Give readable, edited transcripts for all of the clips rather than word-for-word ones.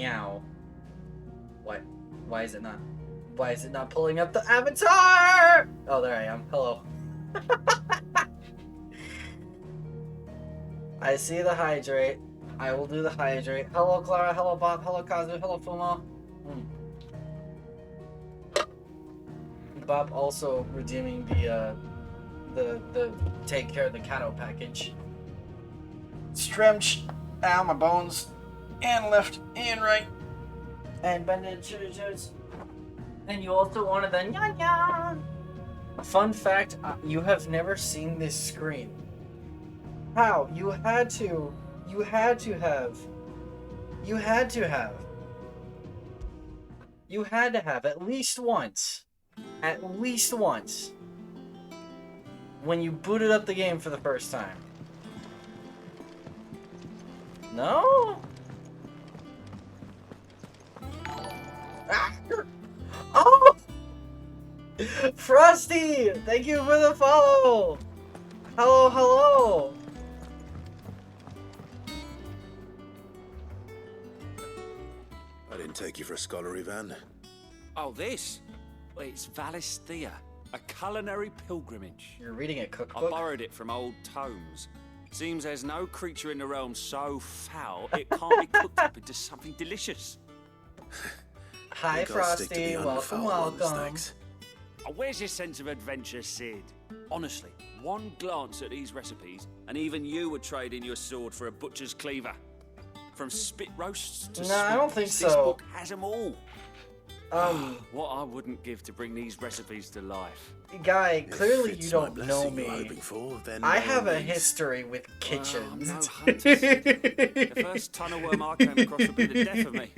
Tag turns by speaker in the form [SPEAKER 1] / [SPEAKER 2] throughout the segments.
[SPEAKER 1] Meow. What? Why is it not? Why is it not pulling up the avatar? Oh, there I am. Hello. I see the hydrate. I will do the hydrate. Hello, Clara. Hello, Bob. Hello, Kazu. Hello, Fumo. Bob also redeeming the take care of the catto package. Stretch. Ow, my bones. And left and right. And bandages. And you also wanted the nya-nya. Fun fact, you have never seen this screen. How? You had to have at least once. At least once. When you booted up the game for the first time. No? Oh! Frosty! Thank you for the follow! Hello, hello!
[SPEAKER 2] I didn't take you for a scholarly van.
[SPEAKER 3] Oh, this? Well, it's Valisthea, a culinary pilgrimage.
[SPEAKER 1] You're reading a
[SPEAKER 3] I
[SPEAKER 1] cookbook?
[SPEAKER 3] borrowed it from old tomes. Seems there's no creature in the realm so foul it can't be cooked up into something delicious.
[SPEAKER 1] Hi, Frosty. Welcome, welcome.
[SPEAKER 3] Oh, where's your sense of adventure, Sid? Honestly, one glance at these recipes, and even you would trade in your sword for a butcher's cleaver. From spit roasts to
[SPEAKER 1] No, I don't think
[SPEAKER 3] this
[SPEAKER 1] so.
[SPEAKER 3] book has them all. What I wouldn't give to bring these recipes to life.
[SPEAKER 1] Guy, clearly
[SPEAKER 2] If
[SPEAKER 1] you
[SPEAKER 2] it's
[SPEAKER 1] don't
[SPEAKER 2] my
[SPEAKER 1] know
[SPEAKER 2] blessing you're
[SPEAKER 1] me.
[SPEAKER 2] hoping for, then
[SPEAKER 1] I
[SPEAKER 2] by
[SPEAKER 1] have
[SPEAKER 2] all
[SPEAKER 1] a
[SPEAKER 2] means.
[SPEAKER 1] history with
[SPEAKER 3] Well, I'm
[SPEAKER 1] kitchens.
[SPEAKER 3] no hunter, Sid. The first tunnel worm I came across would be the death of me.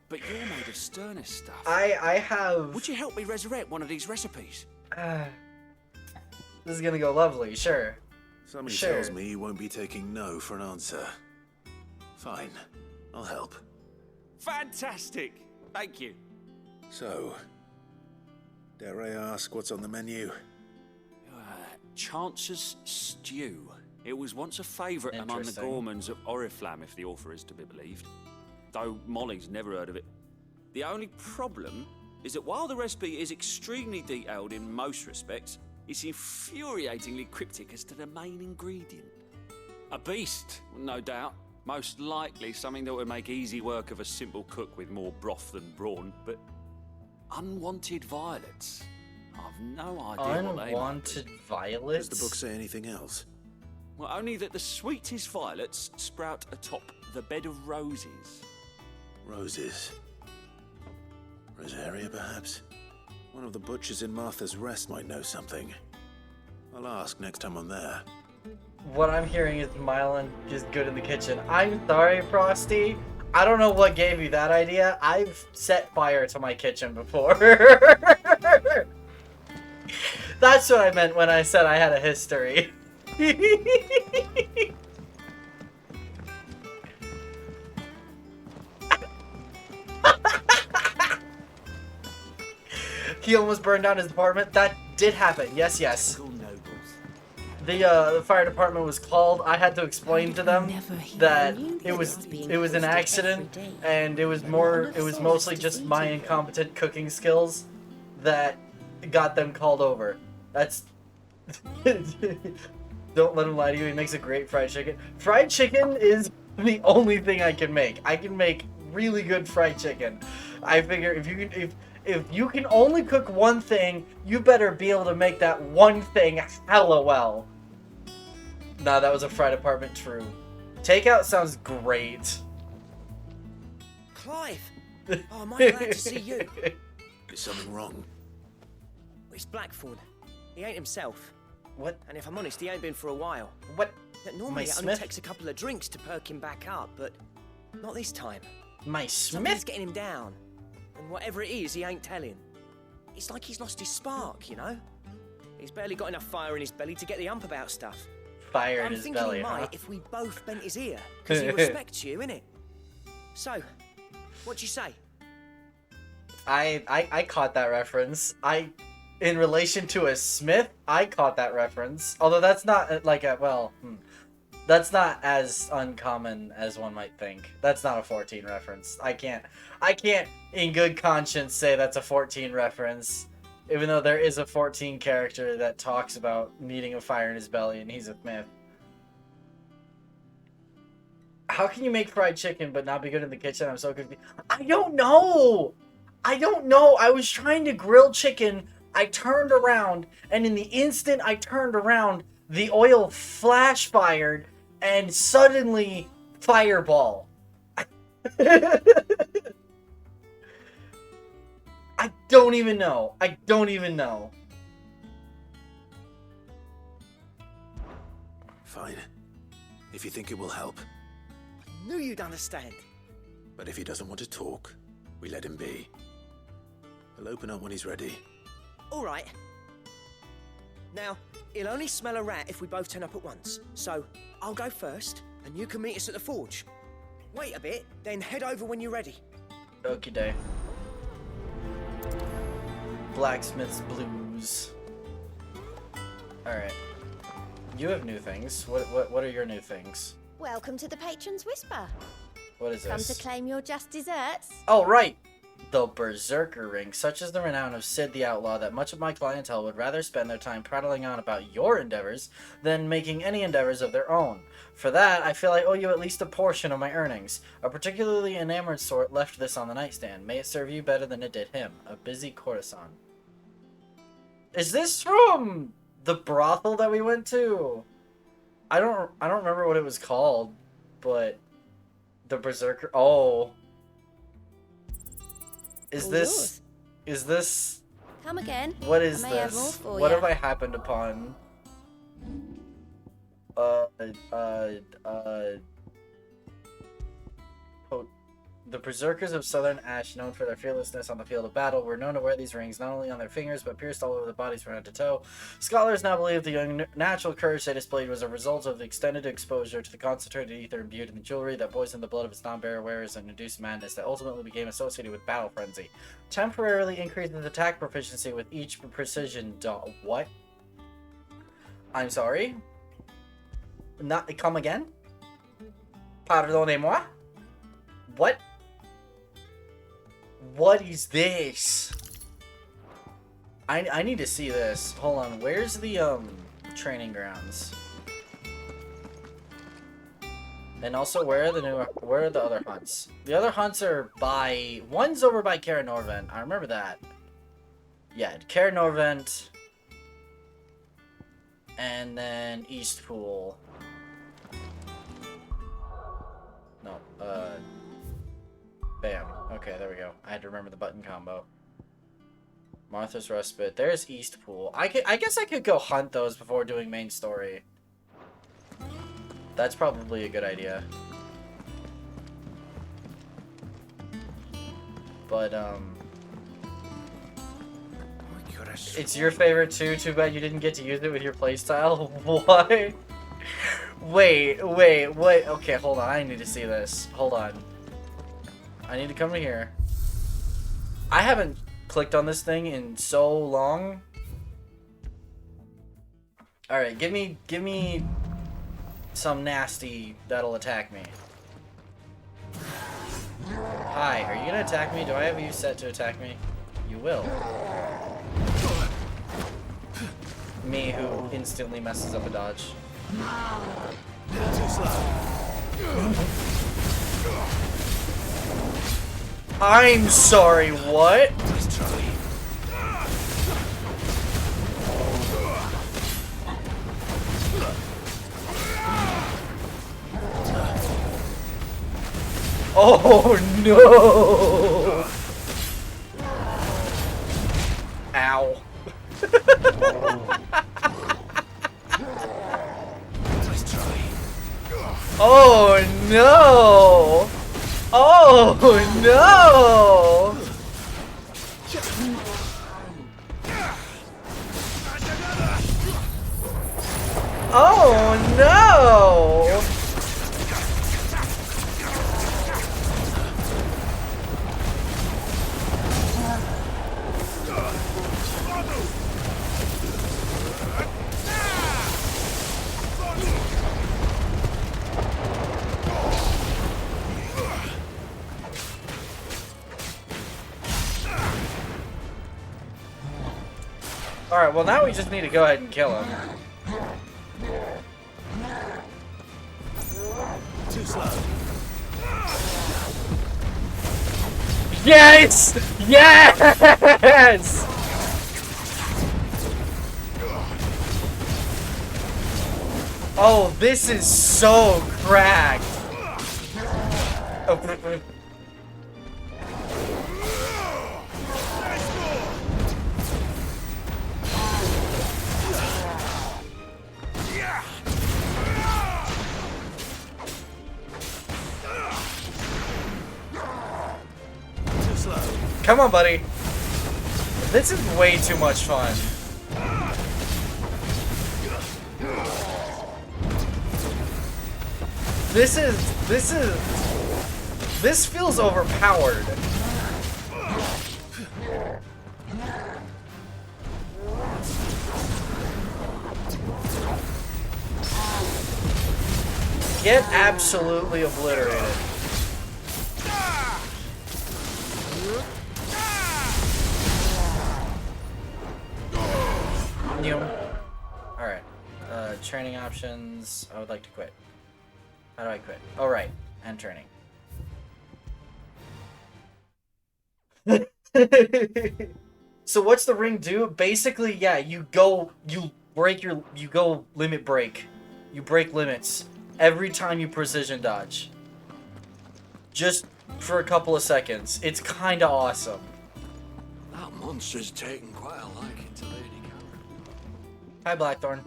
[SPEAKER 3] But you're made of sterner stuff.
[SPEAKER 1] I have...
[SPEAKER 3] Would you help me resurrect one of these recipes?
[SPEAKER 1] This is gonna go lovely, sure.
[SPEAKER 2] Somebody
[SPEAKER 1] Sure.
[SPEAKER 2] tells me you won't be taking no for an answer. Fine, I'll help.
[SPEAKER 3] Fantastic! Thank you.
[SPEAKER 2] So, dare I ask what's on the menu?
[SPEAKER 3] Chance's Stew. It was once a favourite among the
[SPEAKER 1] Interesting.
[SPEAKER 3] gourmands of Oriflamme, if the author is to be believed. Though Molly's never heard of it. The only problem is that while the recipe is extremely detailed in most respects, it's infuriatingly cryptic as to the main ingredient. A beast, no doubt. Most likely something that would make easy work of a simple cook with more broth than brawn, but unwanted violets. I've no idea what they might be.
[SPEAKER 1] Unwanted violets?
[SPEAKER 2] Does the book say anything else?
[SPEAKER 3] Well, only that the sweetest violets sprout atop the bed of roses.
[SPEAKER 2] Roses. Rosaria, perhaps? One of the butchers in Martha's Rest might know something. I'll ask next time I'm there.
[SPEAKER 1] What I'm hearing is Mylan is good in the kitchen. I'm sorry, Frosty. I don't know what gave you that idea. I've set fire to my kitchen before. That's what I meant when I said I had a history. He almost burned down his apartment. That did happen. Yes, yes. The fire department was called. I had to explain to them that it was an accident, and it was mostly just my incompetent cooking skills that got them called over. That's don't let him lie to you. He makes a great fried chicken. Fried chicken is the only thing I can make. I can make really good fried chicken. I figure if you can only cook one thing, you better be able to make that one thing hella well. Nah, that was a fry department true. Takeout sounds great.
[SPEAKER 4] Clive! Oh, am I glad to see you?
[SPEAKER 2] Is something wrong?
[SPEAKER 4] It's Blackthorn. He ain't himself.
[SPEAKER 1] What?
[SPEAKER 4] And if I'm honest, he ain't been for a while.
[SPEAKER 1] What?
[SPEAKER 4] Normally, it only
[SPEAKER 1] Smith?
[SPEAKER 4] takes a couple of drinks to perk him back up, but not this time.
[SPEAKER 1] My
[SPEAKER 4] Something's
[SPEAKER 1] Smith?
[SPEAKER 4] getting him down. And whatever it is, he ain't telling. It's like he's lost his spark, you know? He's barely got enough fire in his belly to get the ump about stuff.
[SPEAKER 1] Fire in
[SPEAKER 4] I'm
[SPEAKER 1] his
[SPEAKER 4] thinking
[SPEAKER 1] belly,
[SPEAKER 4] he
[SPEAKER 1] huh?
[SPEAKER 4] might if we both bent his ear, because he respects you, innit? So, what'd you say?
[SPEAKER 1] I caught that reference. In relation to a Smith, I caught that reference. Although that's not like a, well, That's not as uncommon as one might think. That's not a 14 reference. I can't in good conscience say that's a 14 reference. Even though there is a 14 character that talks about needing a fire in his belly and he's a myth. How can you make fried chicken but not be good in the kitchen? I'm so confused. I don't know! I don't know. I was trying to grill chicken. I turned around, and in the instant I turned around, the oil flash fired, and suddenly, fireball. I don't even know. I don't even know.
[SPEAKER 2] Fine. If you think it will help.
[SPEAKER 4] I knew you'd understand.
[SPEAKER 2] But if he doesn't want to talk, we let him be. He'll open up when he's ready.
[SPEAKER 4] All right. Now, he'll only smell a rat if we both turn up at once. So, I'll go first, and you can meet us at the forge. Wait a bit, then head over when you're ready.
[SPEAKER 1] Okie day. Blacksmith's Blues. Alright. You have new things. What are your new things?
[SPEAKER 5] Welcome to the Patron's Whisper.
[SPEAKER 1] What is
[SPEAKER 5] Come
[SPEAKER 1] this?
[SPEAKER 5] to claim your just desserts.
[SPEAKER 1] Oh, right! The Berserker Ring. Such is the renown of Sid the Outlaw that much of my clientele would rather spend their time prattling on about your endeavors than making any endeavors of their own. For that, I feel I owe you at least a portion of my earnings. A particularly enamored sort left this on the nightstand. May it serve you better than it did him. A busy courtesan. Is this from the brothel that we went to? I don't remember what it was called, but the Berserker. Oh. Is this
[SPEAKER 5] Come again.
[SPEAKER 1] what is
[SPEAKER 5] I may have more
[SPEAKER 1] this?
[SPEAKER 5] for
[SPEAKER 1] What
[SPEAKER 5] ya.
[SPEAKER 1] have I happened upon? Quote, the Berserkers of Southern Ash, known for their fearlessness on the field of battle, were known to wear these rings not only on their fingers, but pierced all over the bodies from head to toe. Scholars now believe the unnatural courage they displayed was a result of the extended exposure to the concentrated ether imbued in the jewelry that poisoned the blood of its non-bearer wearers and induced madness that ultimately became associated with battle frenzy. Temporarily increases attack proficiency with each precision what? I'm sorry? Not come again? Pardonnez-moi? What? What is this? I need to see this. Hold on. Where's the training grounds? And also, where are the other hunts? The other hunts are by one's over by Kaer Norvent. I remember that. Yeah, Kaer Norvent. And then Eastpool. No, bam. Okay, there we go. I had to remember the button combo. Martha's Respite. There's Eastpool. I guess I could go hunt those before doing main story. That's probably a good idea. But, it's your favorite too. Too bad you didn't get to use it with your playstyle. What? Wait. Okay, hold on. I need to see this. Hold on. I need to come to here. I haven't clicked on this thing in so long. Alright, give me some nasty that'll attack me. Hi, are you gonna attack me? Do I have you set to attack me? You will. Me, who instantly messes up a dodge.
[SPEAKER 2] Too slow.
[SPEAKER 1] I'm sorry, what?
[SPEAKER 2] Nice try.
[SPEAKER 1] Oh no! Ow.
[SPEAKER 2] Nice try.
[SPEAKER 1] Oh no! Oh no! Oh no! Alright, well now we just need to go ahead and kill him.
[SPEAKER 2] Too slow.
[SPEAKER 1] Yes! Yes! Oh, this is so cracked. Oh,
[SPEAKER 2] Too slow.
[SPEAKER 1] come on, buddy. This is way too much fun. This feels overpowered. Get absolutely obliterated. Alright. Training options. I would like to quit. How do I quit? Oh, right. And training. So what's the ring do? Basically, yeah, you go limit break. You break limits every time you precision dodge. Just for a couple of seconds. It's kinda awesome.
[SPEAKER 6] That monster's taken quite a liking to Lady Karen.
[SPEAKER 1] Hi, Blackthorn.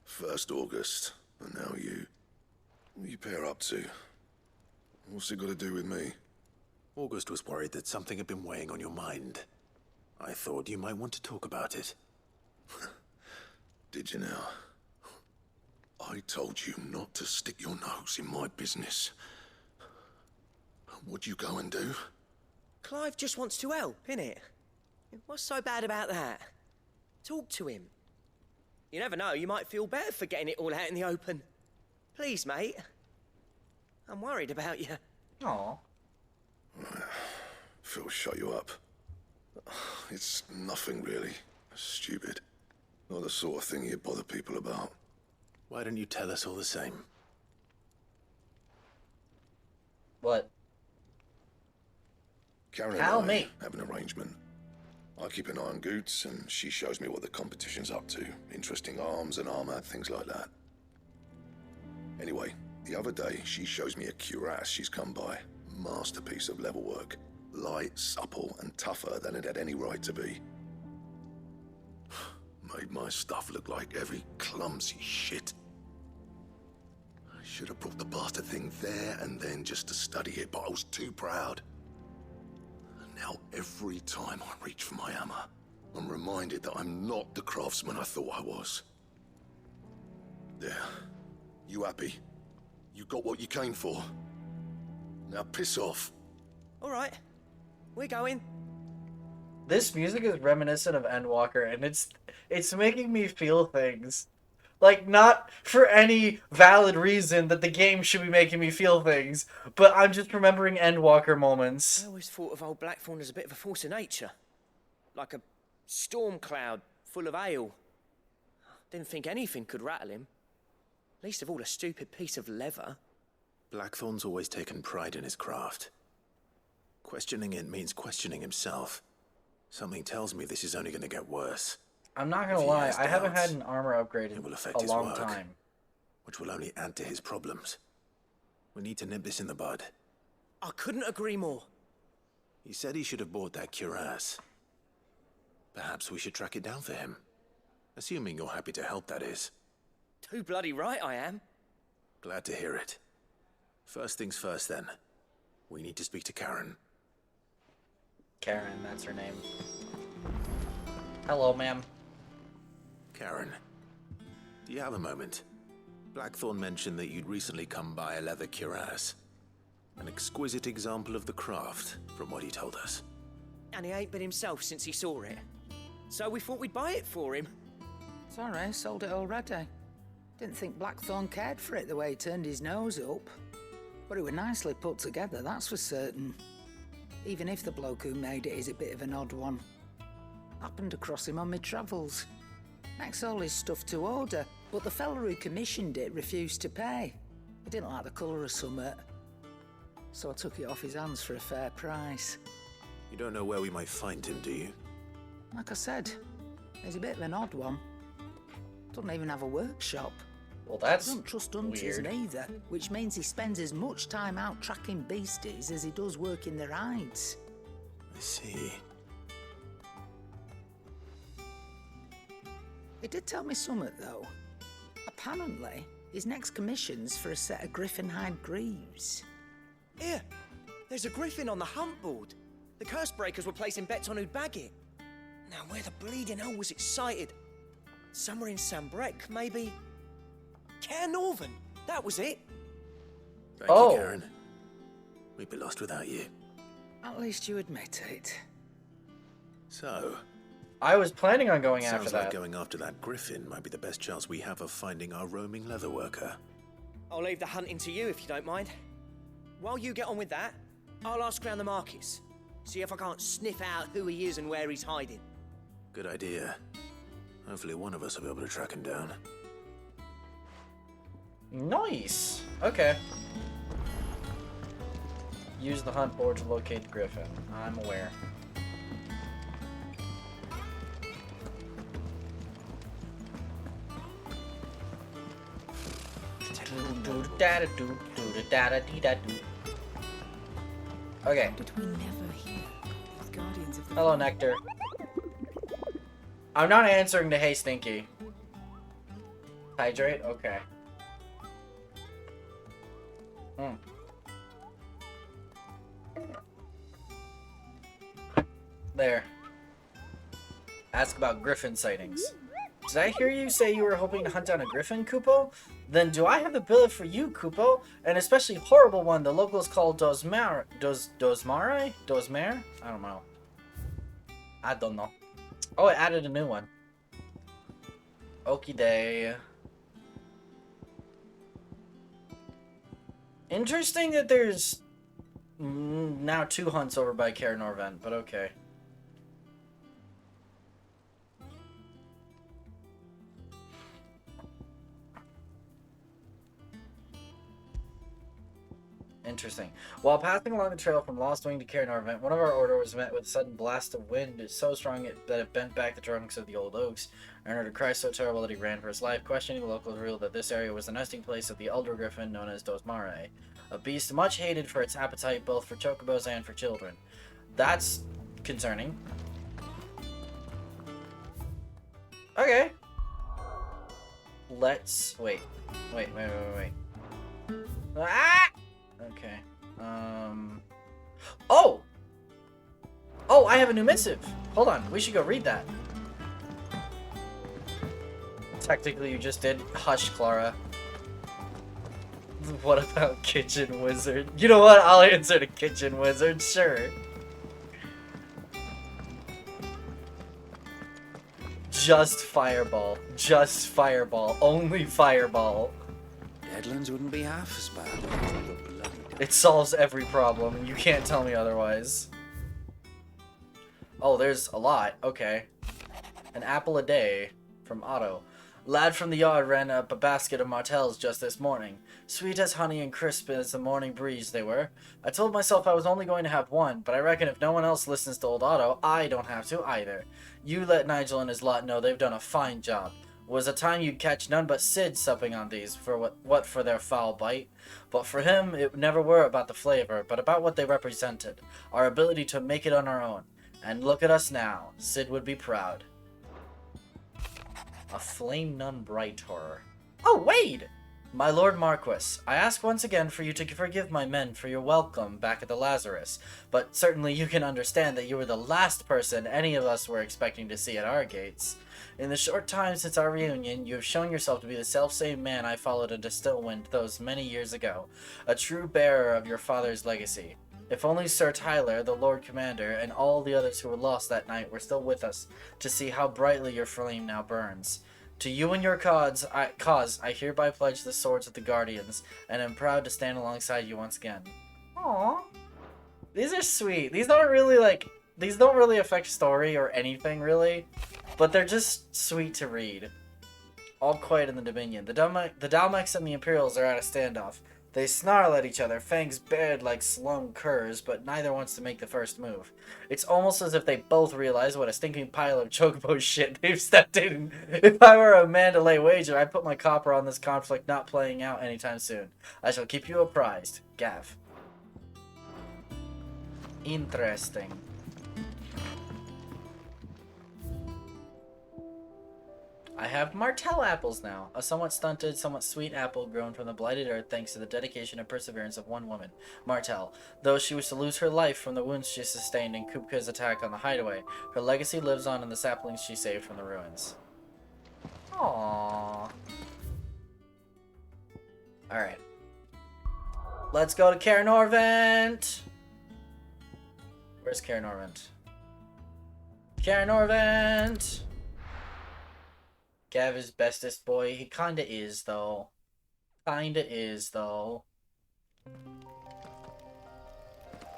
[SPEAKER 7] First August, and now you. What are you pair up to? What's it got to do with me?
[SPEAKER 2] August was worried that something had been weighing on your mind. I thought you might want to talk about it.
[SPEAKER 7] Did you now? I told you not to stick your nose in my business. What'd you go and do?
[SPEAKER 4] Clive just wants to help, innit? What's so bad about that? Talk to him. You never know, you might feel better for getting it all out in the open. Please, mate. I'm worried about you.
[SPEAKER 1] Aw.
[SPEAKER 7] Phil, shut you up. It's nothing really. Stupid. Not the sort of thing you bother people about.
[SPEAKER 2] Why don't you tell us all the same?
[SPEAKER 1] What?
[SPEAKER 7] Karen
[SPEAKER 1] Tell
[SPEAKER 7] and I
[SPEAKER 1] me.
[SPEAKER 7] have an arrangement. I keep an eye on Goots, and she shows me what the competition's up to. Interesting arms and armor, things like that. Anyway, the other day, she shows me a cuirass she's come by. Masterpiece of level work. Light, supple, and tougher than it had any right to be. Made my stuff look like every clumsy shit. I should have brought the bastard thing there and then just to study it, but I was too proud. Now, every time I reach for my hammer, I'm reminded that I'm not the craftsman I thought I was. There. You happy? You got what you came for? Now piss off.
[SPEAKER 4] All right. We're going.
[SPEAKER 1] This music is reminiscent of Endwalker, and it's making me feel things. Like, not for any valid reason that the game should be making me feel things, but I'm just remembering Endwalker moments.
[SPEAKER 4] I always thought of old Blackthorn as a bit of a force of nature. Like a storm cloud full of ale. Didn't think anything could rattle him. Least of all a stupid piece of leather.
[SPEAKER 2] Blackthorn's always taken pride in his craft. Questioning it means questioning himself. Something tells me this is only going to get worse.
[SPEAKER 1] I'm not gonna
[SPEAKER 2] If he
[SPEAKER 1] lie,
[SPEAKER 2] has
[SPEAKER 1] I haven't
[SPEAKER 2] doubts,
[SPEAKER 1] had an armor upgrade in
[SPEAKER 2] it will affect
[SPEAKER 1] a
[SPEAKER 2] his
[SPEAKER 1] long
[SPEAKER 2] work.
[SPEAKER 1] time.
[SPEAKER 2] Which will only add to his problems. We need to nip this in the bud.
[SPEAKER 4] I couldn't agree more.
[SPEAKER 2] He said he should have bought that cuirass. Perhaps we should track it down for him. Assuming you're happy to help, that is.
[SPEAKER 4] Too bloody right I am.
[SPEAKER 2] Glad to hear it. First things first, then. We need to speak to Karen.
[SPEAKER 1] Karen, that's her name. Hello, ma'am.
[SPEAKER 2] Karen, do you have a moment? Blackthorn mentioned that you'd recently come by a leather cuirass. An exquisite example of the craft, from what he told us.
[SPEAKER 4] And he ain't been himself since he saw it. So we thought we'd buy it for him.
[SPEAKER 8] Sorry, sold it already. Didn't think Blackthorn cared for it the way he turned his nose up. But it were nicely put together, that's for certain. Even if the bloke who made it is a bit of an odd one. Happened across him on my travels. Makes all his stuff to order, but the fella who commissioned it refused to pay. He didn't like the colour of summit. So I took it off his hands for a fair price.
[SPEAKER 2] You don't know where we might find him, do you?
[SPEAKER 8] Like I said, he's a bit of an odd one. Doesn't even have a workshop.
[SPEAKER 1] Well, that's
[SPEAKER 8] Doesn't trust hunters
[SPEAKER 1] weird.
[SPEAKER 8] neither, which means he spends as much time out tracking beasties as he does working their hides.
[SPEAKER 2] I see.
[SPEAKER 8] He did tell me something, though. Apparently, his next commission's for a set of griffin hide greaves.
[SPEAKER 4] Here, there's a griffin on the hunt board. The curse breakers were placing bets on who'd bag it. Now, where the bleeding hell was it sighted? Somewhere in Sambrec, maybe? Cairnorvin, that was it.
[SPEAKER 2] Thank
[SPEAKER 1] Oh.
[SPEAKER 2] you, Karen. We'd be lost without you.
[SPEAKER 8] At least you admit it.
[SPEAKER 2] So,
[SPEAKER 1] I was planning on going after
[SPEAKER 2] sounds
[SPEAKER 1] that.
[SPEAKER 2] like going after that griffin might be the best chance we have of finding our roaming leather worker.
[SPEAKER 4] I'll leave the hunting to you if you don't mind. While you get on with that, I'll ask around the markets. See if I can't sniff out who he is and where he's hiding.
[SPEAKER 2] Good idea. Hopefully one of us will be able to track him down.
[SPEAKER 1] Nice. Okay. Use the hunt board to locate the griffin. I'm aware. Okay.
[SPEAKER 5] Did we never hear these guardians of the
[SPEAKER 1] Hello, Nectar. I'm not answering to Hey Stinky. Hydrate? Okay. There. Ask about griffin sightings. Did I hear you say you were hoping to hunt down a griffin, Kupo? Then do I have the billet for you, Kupo? An especially horrible one the locals call Dosmare? Dosmare? I don't know. I don't know. Oh, it added a new one. Okie day. Interesting that there's now 2 hunts over by Cairnorvin, but okay. Interesting. While passing along the trail from Lost Wing to Cairnorvin, one of our order was met with a sudden blast of wind so strong that it bent back the trunks of the old oaks, and heard a cry so terrible that he ran for his life. Questioning, the locals revealed that this area was the nesting place of the elder griffin known as Dosmare, a beast much hated for its appetite both for chocobos and for children. That's concerning. Okay. Let's... Wait. Ah! Okay. Oh! Oh, I have a new missive. Hold on. We should go read that. Technically, you just did. Hush, Clara. What about Kitchen Wizard? You know what? I'll answer to Kitchen Wizard. Sure. Just Fireball. Just Fireball. Only Fireball.
[SPEAKER 3] Deadlands wouldn't be half as bad without the bloody...
[SPEAKER 1] It solves every problem, and you can't tell me otherwise. Oh, there's a lot. Okay. An apple a day from Otto. Lad from the yard ran up a basket of martels just this morning. Sweet as honey and crisp as the morning breeze they were. I told myself I was only going to have one, but I reckon if no one else listens to old Otto, I don't have to either. You let Nigel and his lot know they've done a fine job. Was a time you'd catch none but Sid supping on these for what for their foul bite. But for him, it never were about the flavor, but about what they represented. Our ability to make it on our own. And look at us now. Sid would be proud. A flame none bright horror. Oh, Wade! My Lord Marquis, I ask once again for you to forgive my men for your welcome back at the Lazarus, but certainly you can understand that you were the last person any of us were expecting to see at our gates. In the short time since our reunion, you have shown yourself to be the selfsame man I followed into Stillwind those many years ago, a true bearer of your father's legacy. If only Sir Tyler, the Lord Commander, and all the others who were lost that night were still with us to see how brightly your flame now burns. To you and your cause, I hereby pledge the swords of the Guardians, and am proud to stand alongside you once again. Aww. These are sweet. These don't really affect story or anything, really. But they're just sweet to read. All quiet in the Dominion. The Dalmex and the Imperials are at a standoff. They snarl at each other, fangs bared like slung curs, but neither wants to make the first move. It's almost as if they both realize what a stinking pile of chocobo shit they've stepped in. If I were a man to lay wager, I'd put my copper on this conflict not playing out anytime soon. I shall keep you apprised. Gav. Interesting. I have Martell apples now, a somewhat stunted, somewhat sweet apple grown from the blighted earth thanks to the dedication and perseverance of one woman, Martell. Though she was to lose her life from the wounds she sustained in Kupka's attack on the hideaway, her legacy lives on in the saplings she saved from the ruins. Aww. Alright. Let's go to Kaer Norvent! Where's Kaer Norvent? Kaer Norvent! Gav is bestest boy. He kinda is, though. Kinda is, though.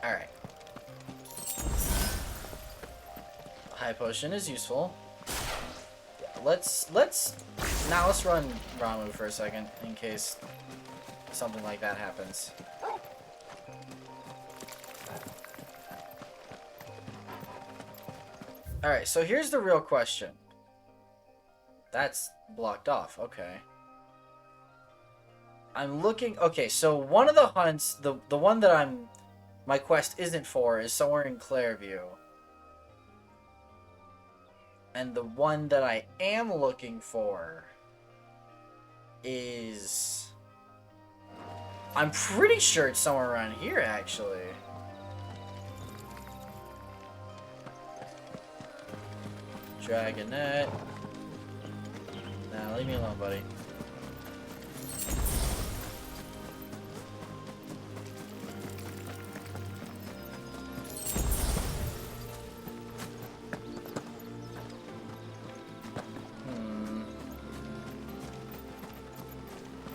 [SPEAKER 1] Alright. High potion is useful. Let's run Ramu for a second, in case something like that happens. Alright, so here's the real question. That's blocked off, okay. I'm looking... Okay, so one of the hunts, the one that my quest isn't for, is somewhere in Clairview. And the one that I am looking for is... I'm pretty sure it's somewhere around here, actually. Dragonet. Nah, leave me alone, buddy.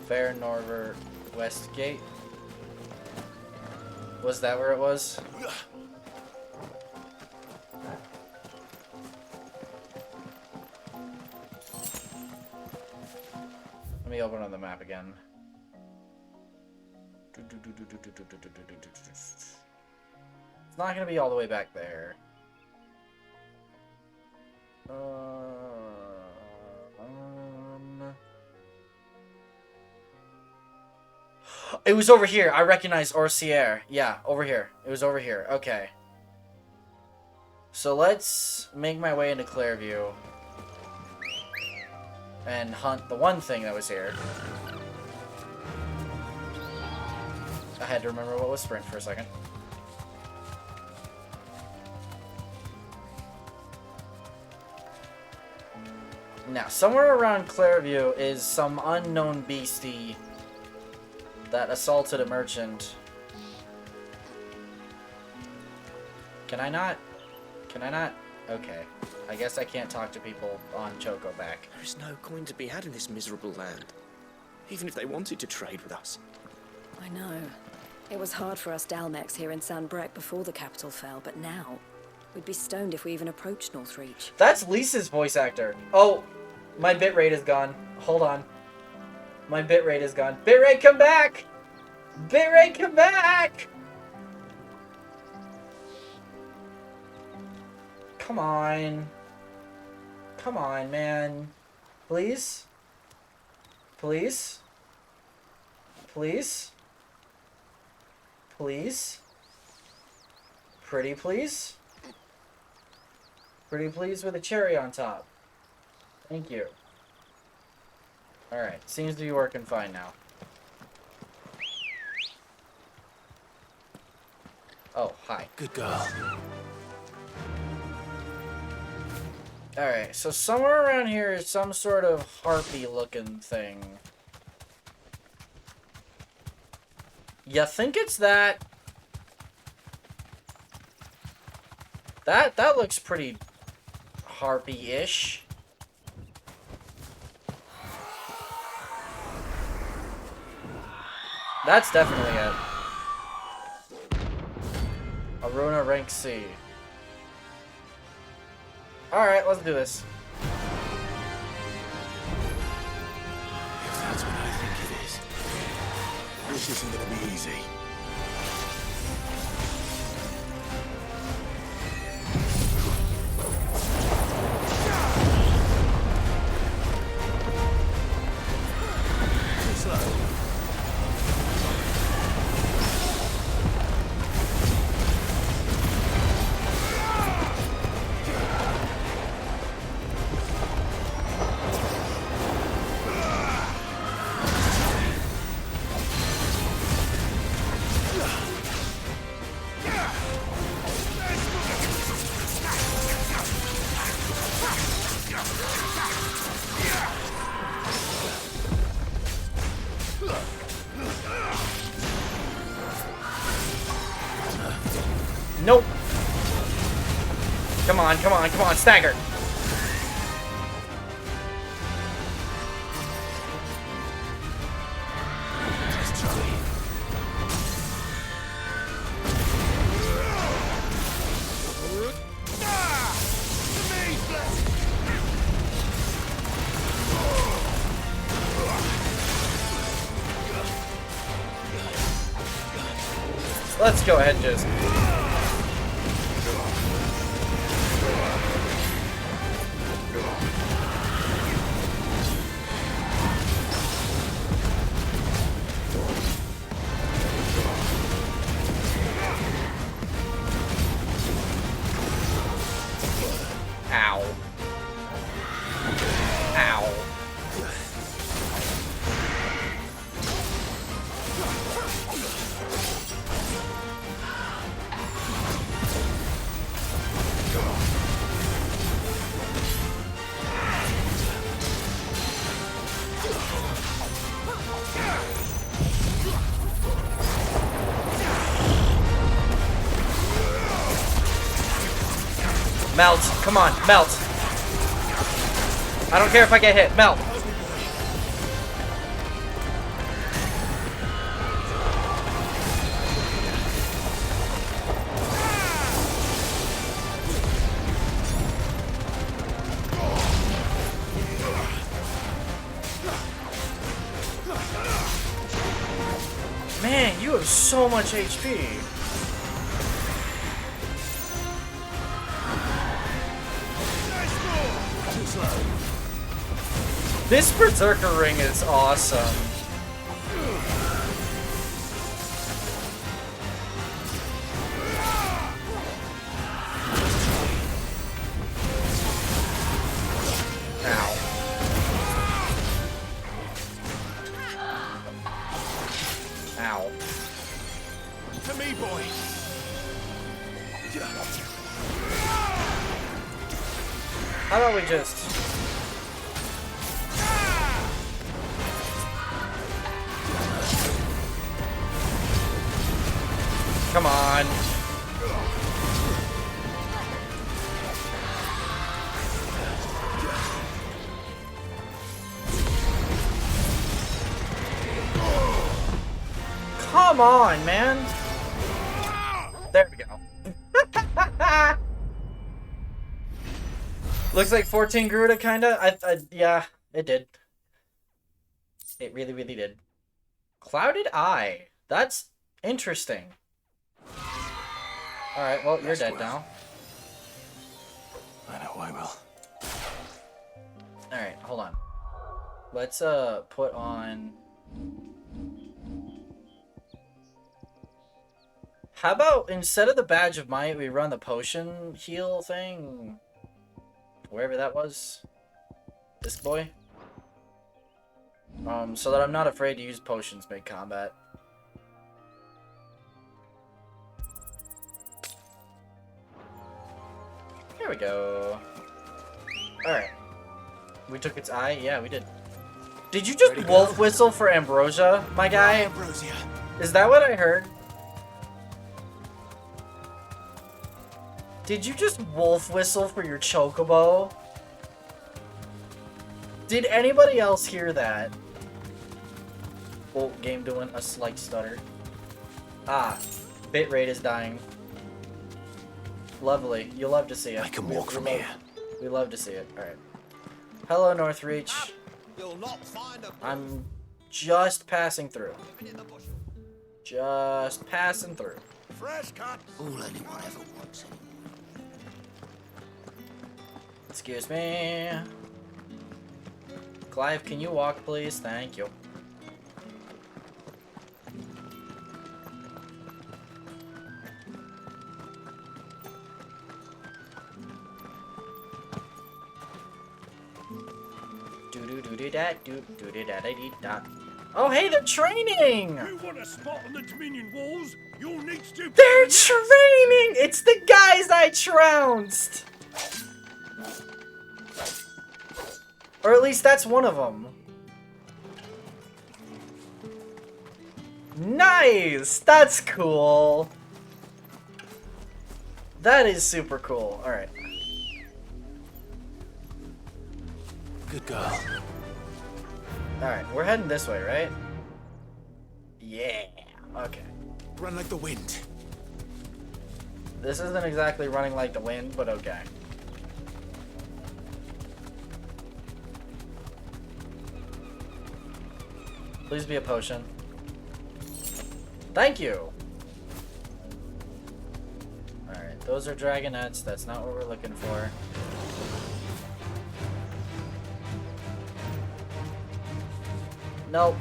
[SPEAKER 1] Fair Norver Westgate. Was that where it was? Let me open on the map again. It's not gonna be all the way back there. It was over here. I recognize Orsier. Yeah, over here. It was over here. Okay. So let's make my way into Clairview and hunt the one thing that was here. I had to remember what was sprint for a second. Now, somewhere around Clairview is some unknown beastie that assaulted a merchant. Can I not? Can I not? Okay. I guess I can't talk to people on Chocoback.
[SPEAKER 4] There is no coin to be had in this miserable land. Even if they wanted to trade with us.
[SPEAKER 5] I know. It was hard for us Dalmex here in Sanbreque before the capital fell, but now we'd be stoned if we even approached Northreach.
[SPEAKER 1] That's Lisa's voice actor. Oh, my bitrate is gone. Hold on. My bitrate is gone. Bitrate, come back! Bitrate, come back! Come on. Come on, man. Please? Please? Please? Please? Pretty please? Pretty please with a cherry on top. Thank you. Alright, seems to be working fine now. Oh, hi.
[SPEAKER 2] Good girl.
[SPEAKER 1] Alright, so somewhere around here is some sort of harpy-looking thing. You think it's that? That looks pretty harpy-ish. That's definitely it. Aruna rank C. Alright, let's do this.
[SPEAKER 2] If that's what I think it is, this isn't gonna be easy. Too slow.
[SPEAKER 1] Nope. Come on, come on, come on, stagger.
[SPEAKER 2] Let's try.
[SPEAKER 1] Let's go ahead and just... Ow. Ow. Melt. Come on, melt. I don't care if I get hit. Melt. Man, you have so much HP. This Berserker ring is awesome. Ow. Ow.
[SPEAKER 2] To me, boy.
[SPEAKER 1] How about we just... Come on. Come on, man. There we go. Looks like 14 Garuda, kinda. Yeah, it did. It really, really did. Clouded Eye. That's interesting. Alright, well, you're dead now.
[SPEAKER 2] I know I will.
[SPEAKER 1] Alright, hold on. Let's, put on... How about, instead of the Badge of Might, we run the potion heal thing? Wherever that was. This boy. So that I'm not afraid to use potions mid-combat. There we go. Alright. We took its eye? Yeah, we did. Did you just wolf whistle for Ambrosia, my guy?
[SPEAKER 2] Ambrosia.
[SPEAKER 1] Is that what I heard? Did you just wolf whistle for your chocobo? Did anybody else hear that? Oh, game doing a slight stutter. Ah, bitrate is dying. Lovely. You love to see it.
[SPEAKER 2] I can walk from here.
[SPEAKER 1] We love to see it. Alright. Hello, Northreach.
[SPEAKER 6] You'll not find a
[SPEAKER 1] I'm just passing through. Just passing through.
[SPEAKER 6] fresh cut.
[SPEAKER 4] All anyone ever wants.
[SPEAKER 1] Excuse me. Clive, can you walk, please? Thank you. Oh, hey, they're training!
[SPEAKER 6] You want a spot on the Dominion walls? You'll need to.
[SPEAKER 1] They're training! It's the guys I trounced! Or at least that's one of them. Nice! That's cool. That is super cool. Alright.
[SPEAKER 2] Good girl.
[SPEAKER 1] Alright, we're heading this way, right? Yeah. Okay.
[SPEAKER 2] Run like the wind.
[SPEAKER 1] This isn't exactly running like the wind, but okay. Please be a potion. Thank you! Alright, those are dragonettes. That's not what we're looking for. Nope.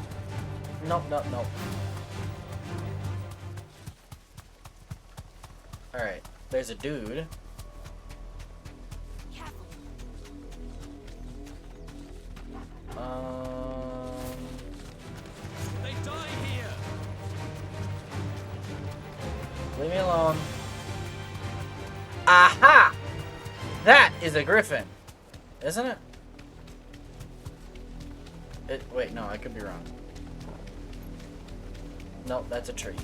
[SPEAKER 1] Nope, nope, nope. Alright, there's a dude.
[SPEAKER 3] They die here.
[SPEAKER 1] Leave me alone. Aha! That is a griffin. Isn't it? Wait, no, I could be wrong. Nope, that's a tree.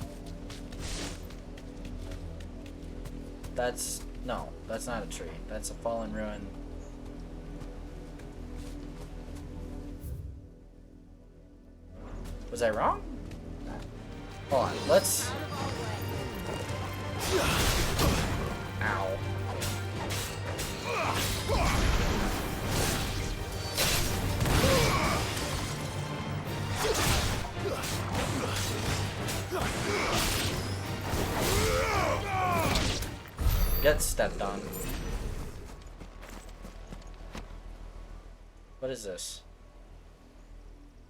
[SPEAKER 1] No, that's not a tree. That's a fallen ruin. Was I wrong? Hold on, let's... Ow. Get stepped on. What is this?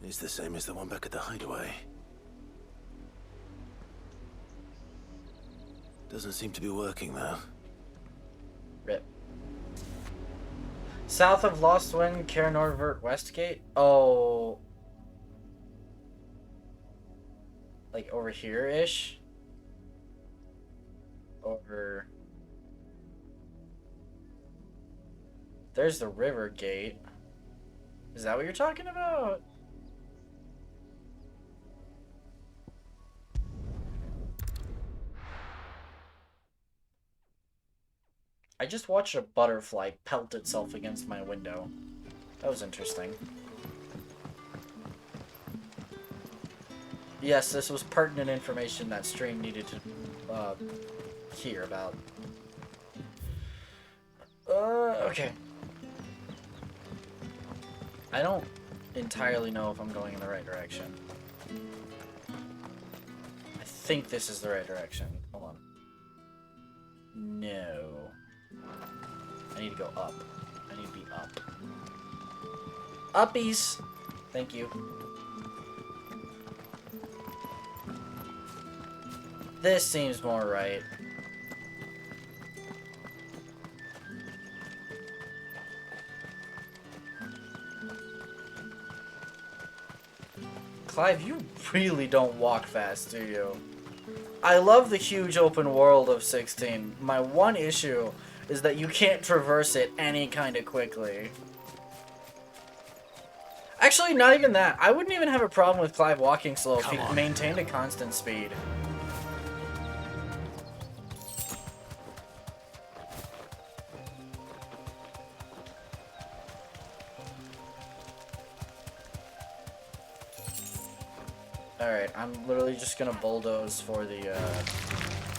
[SPEAKER 2] It's the same as the one back at the hideaway. Doesn't seem to be working though.
[SPEAKER 1] Rip. South of Lost Wind, Karanorvert Westgate? Oh. Like over here-ish? Over... There's the river gate. Is that what you're talking about? I just watched a butterfly pelt itself against my window. That was interesting. Yes, this was pertinent information that stream needed to hear about. Okay. I don't entirely know if I'm going in the right direction. I think this is the right direction. Hold on. No. I need to go up. I need to be up. Uppies! Thank you. This seems more right. Clive, you really don't walk fast, do you? I love the huge open world of 16. My one issue is that you can't traverse it any kind of quickly. Actually, not even that. I wouldn't even have a problem with Clive walking slow if he maintained a constant speed. Alright, I'm literally just gonna bulldoze for the,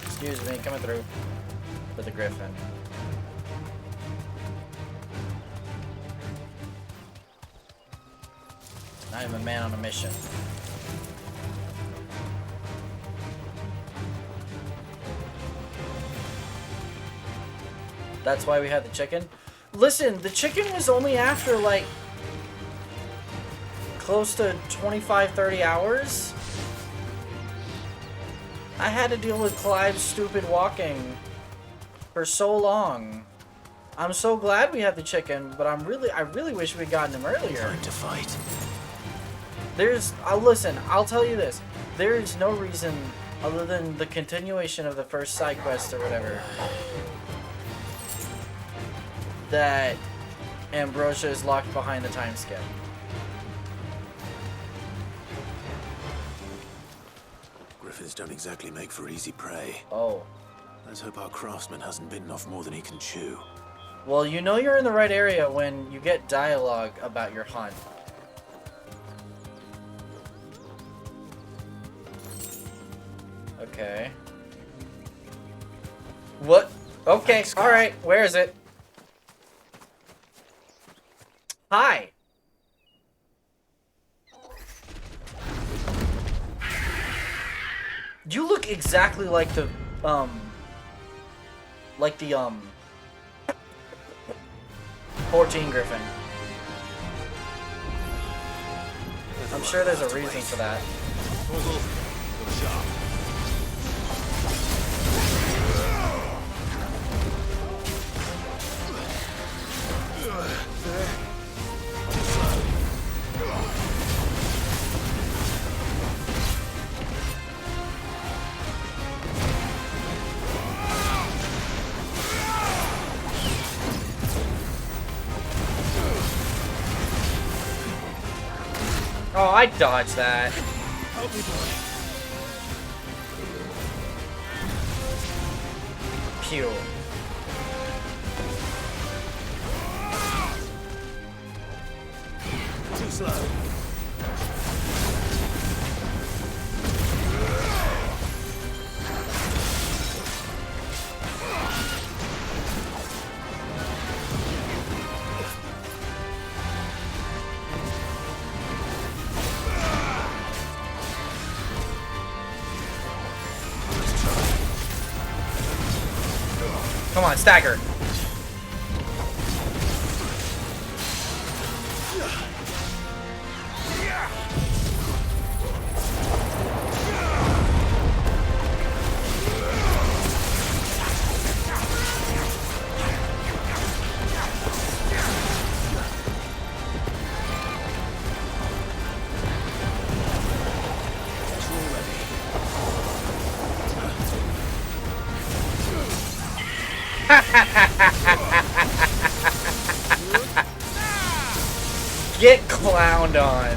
[SPEAKER 1] excuse me, coming through. For the Griffin. I am a man on a mission. That's why we had the chicken. Listen, the chicken was only after, like, close to 25-30 hours. I had to deal with Clive's stupid walking for so long. I'm so glad we had the chicken, but I really wish we'd gotten him earlier.
[SPEAKER 2] Time to fight.
[SPEAKER 1] Listen, I'll tell you this. There is no reason other than the continuation of the first side quest or whatever that Ambrosia is locked behind the time skip.
[SPEAKER 2] Griffins don't exactly make for easy prey.
[SPEAKER 1] Oh.
[SPEAKER 2] Let's hope our craftsman hasn't bitten off more than he can chew.
[SPEAKER 1] Well, you know you're in the right area when you get dialogue about your hunt. Okay. What? Okay, alright. Where is it? Hi. You look exactly like the, 14 Griffin. I'm sure there's a reason for that. Oh, I dodged that.
[SPEAKER 6] Help me, boy.
[SPEAKER 1] Pew.
[SPEAKER 6] Too slow.
[SPEAKER 1] Come on, stagger. Get clowned on.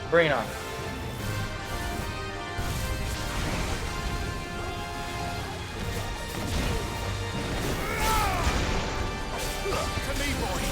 [SPEAKER 1] Bring it on.
[SPEAKER 6] To me, boy.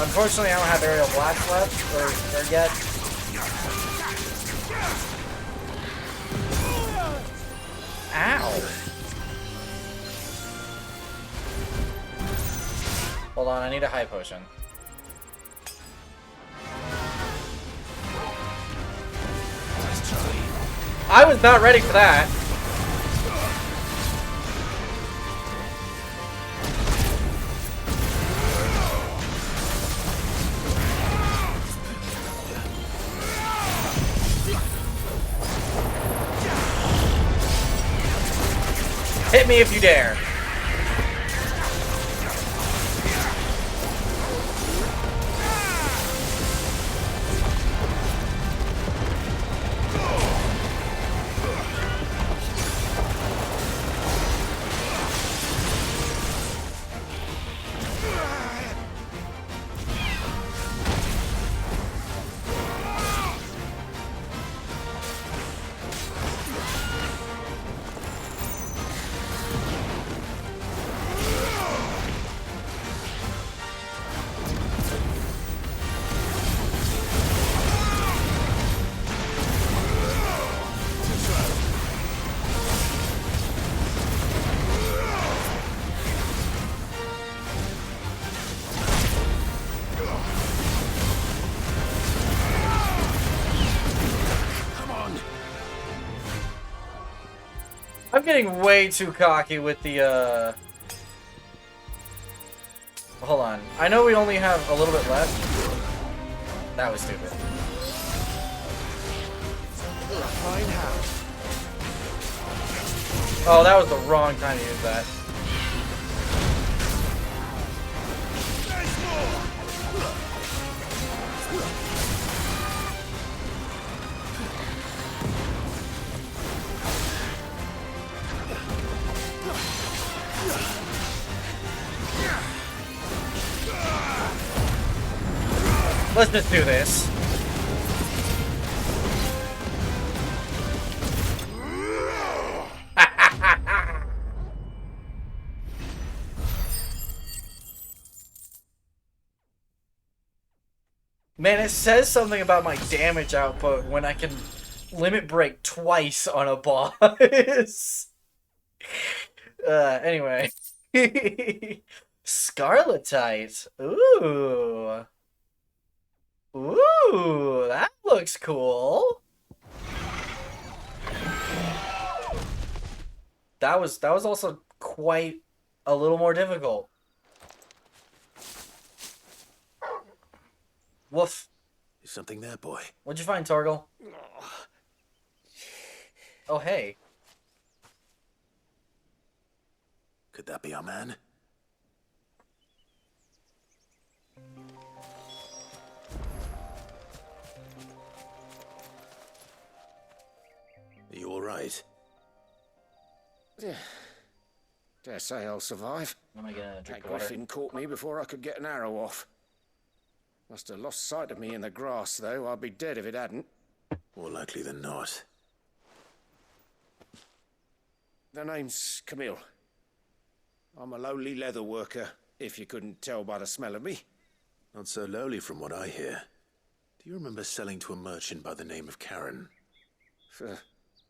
[SPEAKER 1] Unfortunately, I don't have aerial blast left, or yet. Ow! Hold on, I need a high potion. I was not ready for that. Hit me if you dare. I'm getting way too cocky with the, Hold on. I know we only have a little bit left. That was stupid. Oh, that was the wrong time to use that. Let's just do this. Man, it says something about my damage output when I can limit break twice on a boss. Anyway. Scarletite. Ooh. Ooh, that looks cool. That was also quite a little more difficult. Woof.
[SPEAKER 2] Is something there, boy?
[SPEAKER 1] What'd you find, Torgal? Oh, hey.
[SPEAKER 2] Could that be our man? Are you all right?
[SPEAKER 9] Dare say I'll survive.
[SPEAKER 1] Am I gonna drink
[SPEAKER 9] That
[SPEAKER 1] water?
[SPEAKER 9] griffin caught me before I could get an arrow off. Must have lost sight of me in the grass, though. I'd be dead if it hadn't.
[SPEAKER 2] More likely than not.
[SPEAKER 9] The name's Camille. I'm a lowly leather worker, if you couldn't tell by the smell of me.
[SPEAKER 2] Not so lowly from what I hear. Do you remember selling to a merchant by the name of Karen?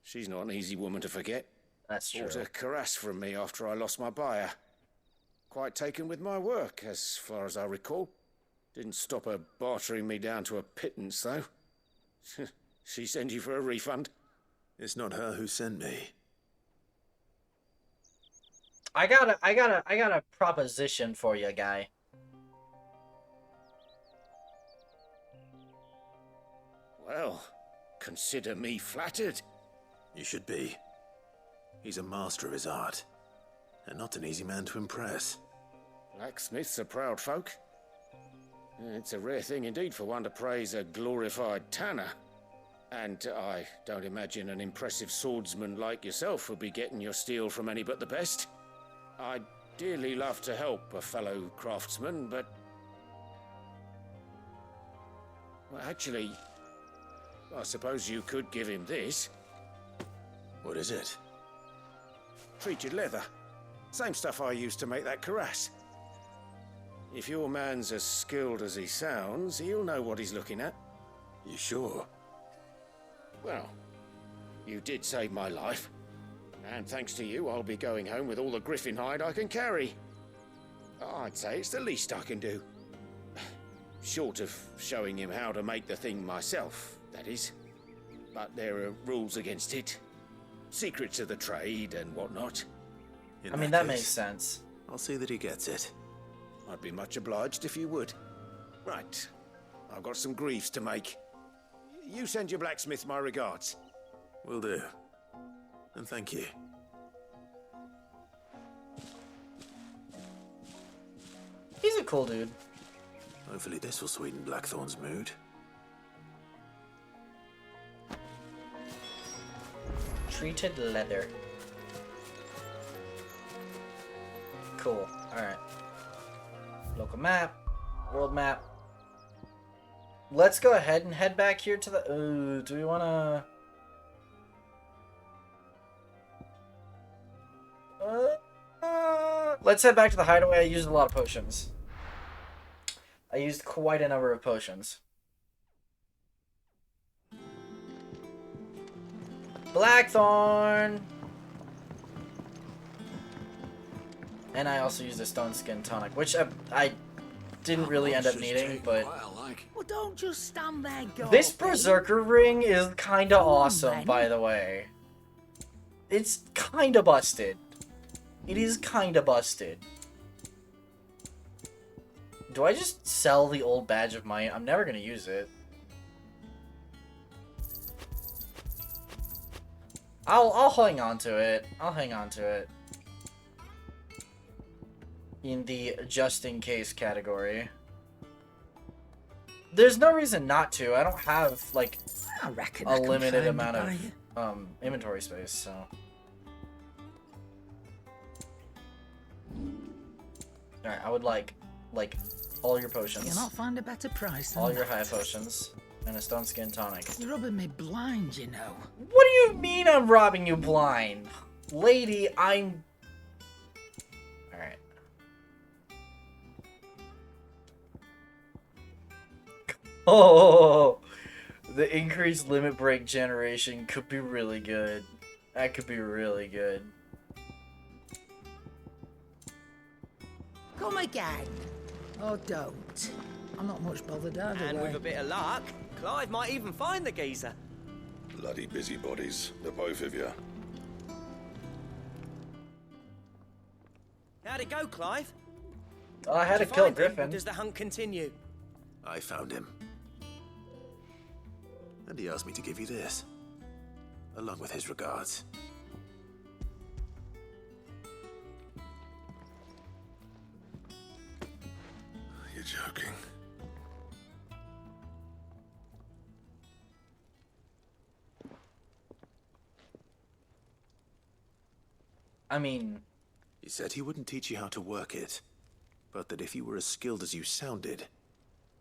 [SPEAKER 9] She's not an easy woman to forget.
[SPEAKER 1] That's true.
[SPEAKER 9] Bought a cuirass from me after I lost my buyer. Quite taken with my work, as far as I recall. Didn't stop her bartering me down to a pittance, though. She sent you for a refund?
[SPEAKER 2] It's not her who sent me.
[SPEAKER 1] I got a proposition for you, guy.
[SPEAKER 9] Well, consider me flattered.
[SPEAKER 2] You should be. He's a master of his art, and not an easy man to impress.
[SPEAKER 9] Blacksmiths are proud folk. It's a rare thing indeed for one to praise a glorified tanner. And I don't imagine an impressive swordsman like yourself would be getting your steel from any but the best. I'd dearly love to help a fellow craftsman, but... Well, actually, I suppose you could give him this.
[SPEAKER 2] What is it?
[SPEAKER 9] Treated leather. Same stuff I used to make that cuirass. If your man's as skilled as he sounds, he'll know what he's looking at.
[SPEAKER 2] You sure?
[SPEAKER 9] Well, you did save my life. And thanks to you, I'll be going home with all the griffin hide I can carry. I'd say it's the least I can do. Short of showing him how to make the thing myself, that is. but there are rules against it. Secrets of the trade and whatnot.
[SPEAKER 1] I mean, that makes sense.
[SPEAKER 2] I'll see that he gets it.
[SPEAKER 9] I'd be much obliged if you would. Right. I've got some griefs to make. You send your blacksmith my regards.
[SPEAKER 2] Will do. And thank you.
[SPEAKER 1] He's a cool dude.
[SPEAKER 2] Hopefully this will sweeten Blackthorn's mood.
[SPEAKER 1] Treated leather. Cool. Alright. Local map. World map. Let's go ahead and head back here to the... do we want to... let's head back to the hideaway. I used a lot of potions. I used quite a number of potions. Blackthorn! And I also used a stone skin tonic, which I didn't really end up needing, but...
[SPEAKER 8] Well, don't just stand there, go.
[SPEAKER 1] This Berserker ring is kinda awesome, by the way. It's kinda busted. It is kinda busted. Do I just sell the old badge of might? I'm never gonna use it. I'll hang on to it. I'll hang on to it. In the just in case category. There's no reason not to. I don't have like a limited amount of inventory space, so. Alright, I would like all your potions.
[SPEAKER 8] You'll not find a better price than
[SPEAKER 1] all your
[SPEAKER 8] that.
[SPEAKER 1] high potions. And a stone skin tonic.
[SPEAKER 8] You're rubbing me blind, you know.
[SPEAKER 1] What do you mean I'm robbing you blind? Lady, I'm... Alright. Oh, the increased limit break generation could be really good. That could be really good.
[SPEAKER 8] Come again. Oh, don't. I'm not much bothered either
[SPEAKER 4] And
[SPEAKER 8] way.
[SPEAKER 4] with a bit of luck, Clive might even find the geezer.
[SPEAKER 7] Bloody busybodies, the both of you.
[SPEAKER 4] How'd it go, Clive?
[SPEAKER 1] Oh, I had to
[SPEAKER 4] Did you
[SPEAKER 1] kill
[SPEAKER 4] find him, or
[SPEAKER 1] Griffin.
[SPEAKER 4] does the hunt continue?
[SPEAKER 2] I found him. And he asked me to give you this, along with his regards.
[SPEAKER 7] You're joking.
[SPEAKER 1] I mean...
[SPEAKER 2] He said he wouldn't teach you how to work it, but that if you were as skilled as you sounded,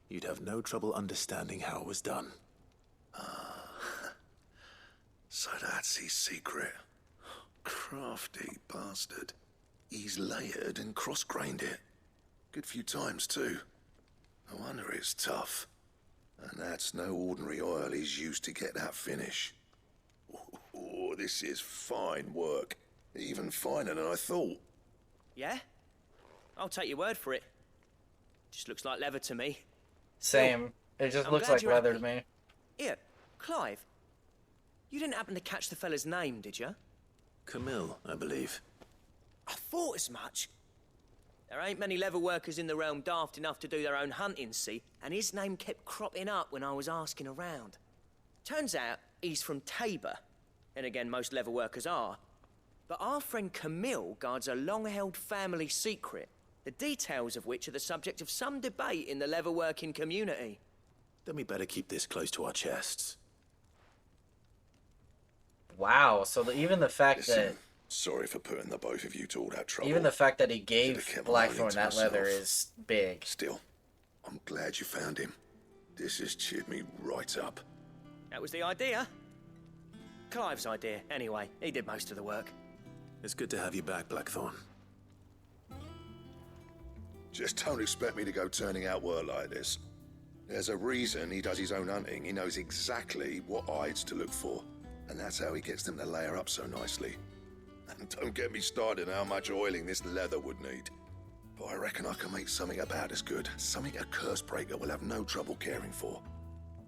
[SPEAKER 2] you'd have no trouble understanding how it was done.
[SPEAKER 7] So that's his secret. Crafty bastard. He's layered and cross-grained it. Good few times, too. No wonder it's tough. And that's no ordinary oil he's used to get that finish. Oh, this is fine work. Even finer than I thought.
[SPEAKER 4] Yeah? I'll take your word for it. Just looks like leather to me.
[SPEAKER 1] Same. It just
[SPEAKER 4] I'm
[SPEAKER 1] looks
[SPEAKER 4] glad
[SPEAKER 1] like
[SPEAKER 4] you're
[SPEAKER 1] leather to
[SPEAKER 4] happy.
[SPEAKER 1] me.
[SPEAKER 4] Here, Clive. You didn't happen to catch the fella's name, did you?
[SPEAKER 2] Camille, I believe.
[SPEAKER 4] I thought as much. There ain't many leather workers in the realm daft enough to do their own hunting, see? And his name kept cropping up when I was asking around. Turns out he's from Tabor. And again, most leather workers are. But our friend Camille guards a long-held family secret, the details of which are the subject of some debate in the leather-working community.
[SPEAKER 2] Then we better keep this close to our chests.
[SPEAKER 1] Wow, so even the fact
[SPEAKER 7] Listen, sorry for putting the both of you to all that
[SPEAKER 1] that...
[SPEAKER 7] trouble.
[SPEAKER 1] Even the fact that he
[SPEAKER 7] Should've
[SPEAKER 1] gave
[SPEAKER 7] kept
[SPEAKER 1] Blackthorn
[SPEAKER 7] lying to
[SPEAKER 1] that leather
[SPEAKER 7] myself.
[SPEAKER 1] is big.
[SPEAKER 7] Still, I'm glad you found him. This has cheered me right up.
[SPEAKER 4] That was the idea. Clive's idea, anyway. He did most of the work.
[SPEAKER 2] It's good to have you back, Blackthorn.
[SPEAKER 7] Just don't expect me to go turning out work like this. There's a reason he does his own hunting. He knows exactly what hides to look for. And that's how he gets them to layer up so nicely. And don't get me started on how much oiling this leather would need. But I reckon I can make something about as good. Something a curse breaker will have no trouble caring for.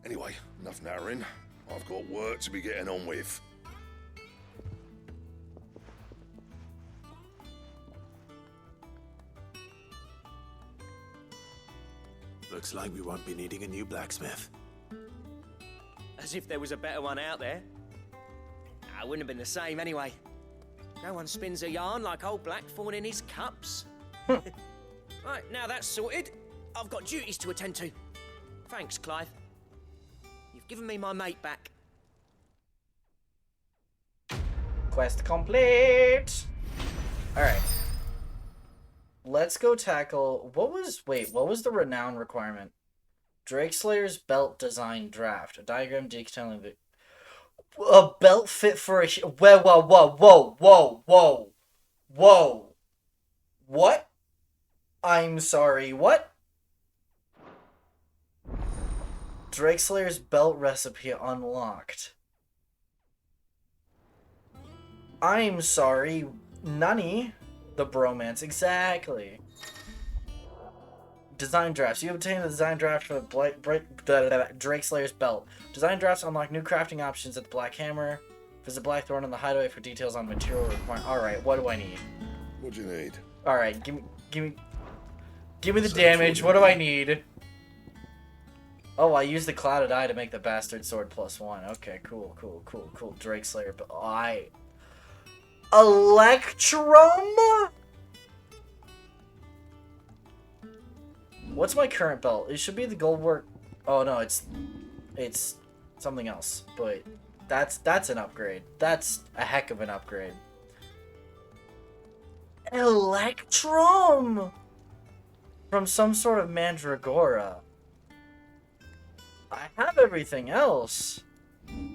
[SPEAKER 7] Anyway, enough narrowing. I've got work to be getting on with.
[SPEAKER 2] Looks like we won't be needing a new blacksmith.
[SPEAKER 4] As if there was a better one out there. I wouldn't have been the same anyway. No one spins a yarn like old Blackthorn in his cups. Right, now that's sorted, I've got duties to attend to. Thanks, Clive. You've given me my mate back.
[SPEAKER 1] Quest complete! Alright. Let's go tackle... What was the renown requirement? Drakeslayer's belt design draft. A diagram detailing the... A belt fit for a... Whoa. What? I'm sorry, what? Drakeslayer's belt recipe unlocked. I'm sorry, Nani? The bromance, exactly. Design drafts. You obtain the design draft for the Drakeslayer's belt. Design drafts unlock new crafting options at the Black Hammer. Visit Blackthorn on the Hideaway for details on material requirement. Alright, what do I need?
[SPEAKER 7] What do you need?
[SPEAKER 1] Alright, give me the damage. What do I need? Oh, I used the Clouded Eye to make the Bastard Sword +1. Okay, cool. Drakeslayer, but Electrum? What's my current belt? It should be the gold work. Oh no, it's something else. But that's an upgrade. That's a heck of an upgrade. Electrum from some sort of Mandragora. I have everything else.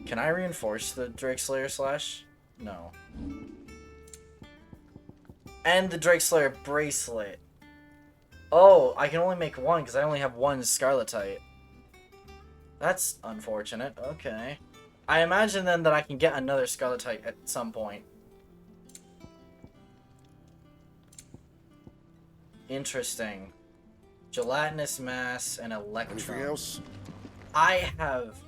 [SPEAKER 1] Can I reinforce the Drakeslayer slash? No. And the Drakeslayer bracelet. Oh, I can only make one because I only have one Scarletite. That's unfortunate. Okay. I imagine then that I can get another Scarletite at some point. Interesting. Gelatinous mass and Electrum.
[SPEAKER 7] Anything else?
[SPEAKER 1] I have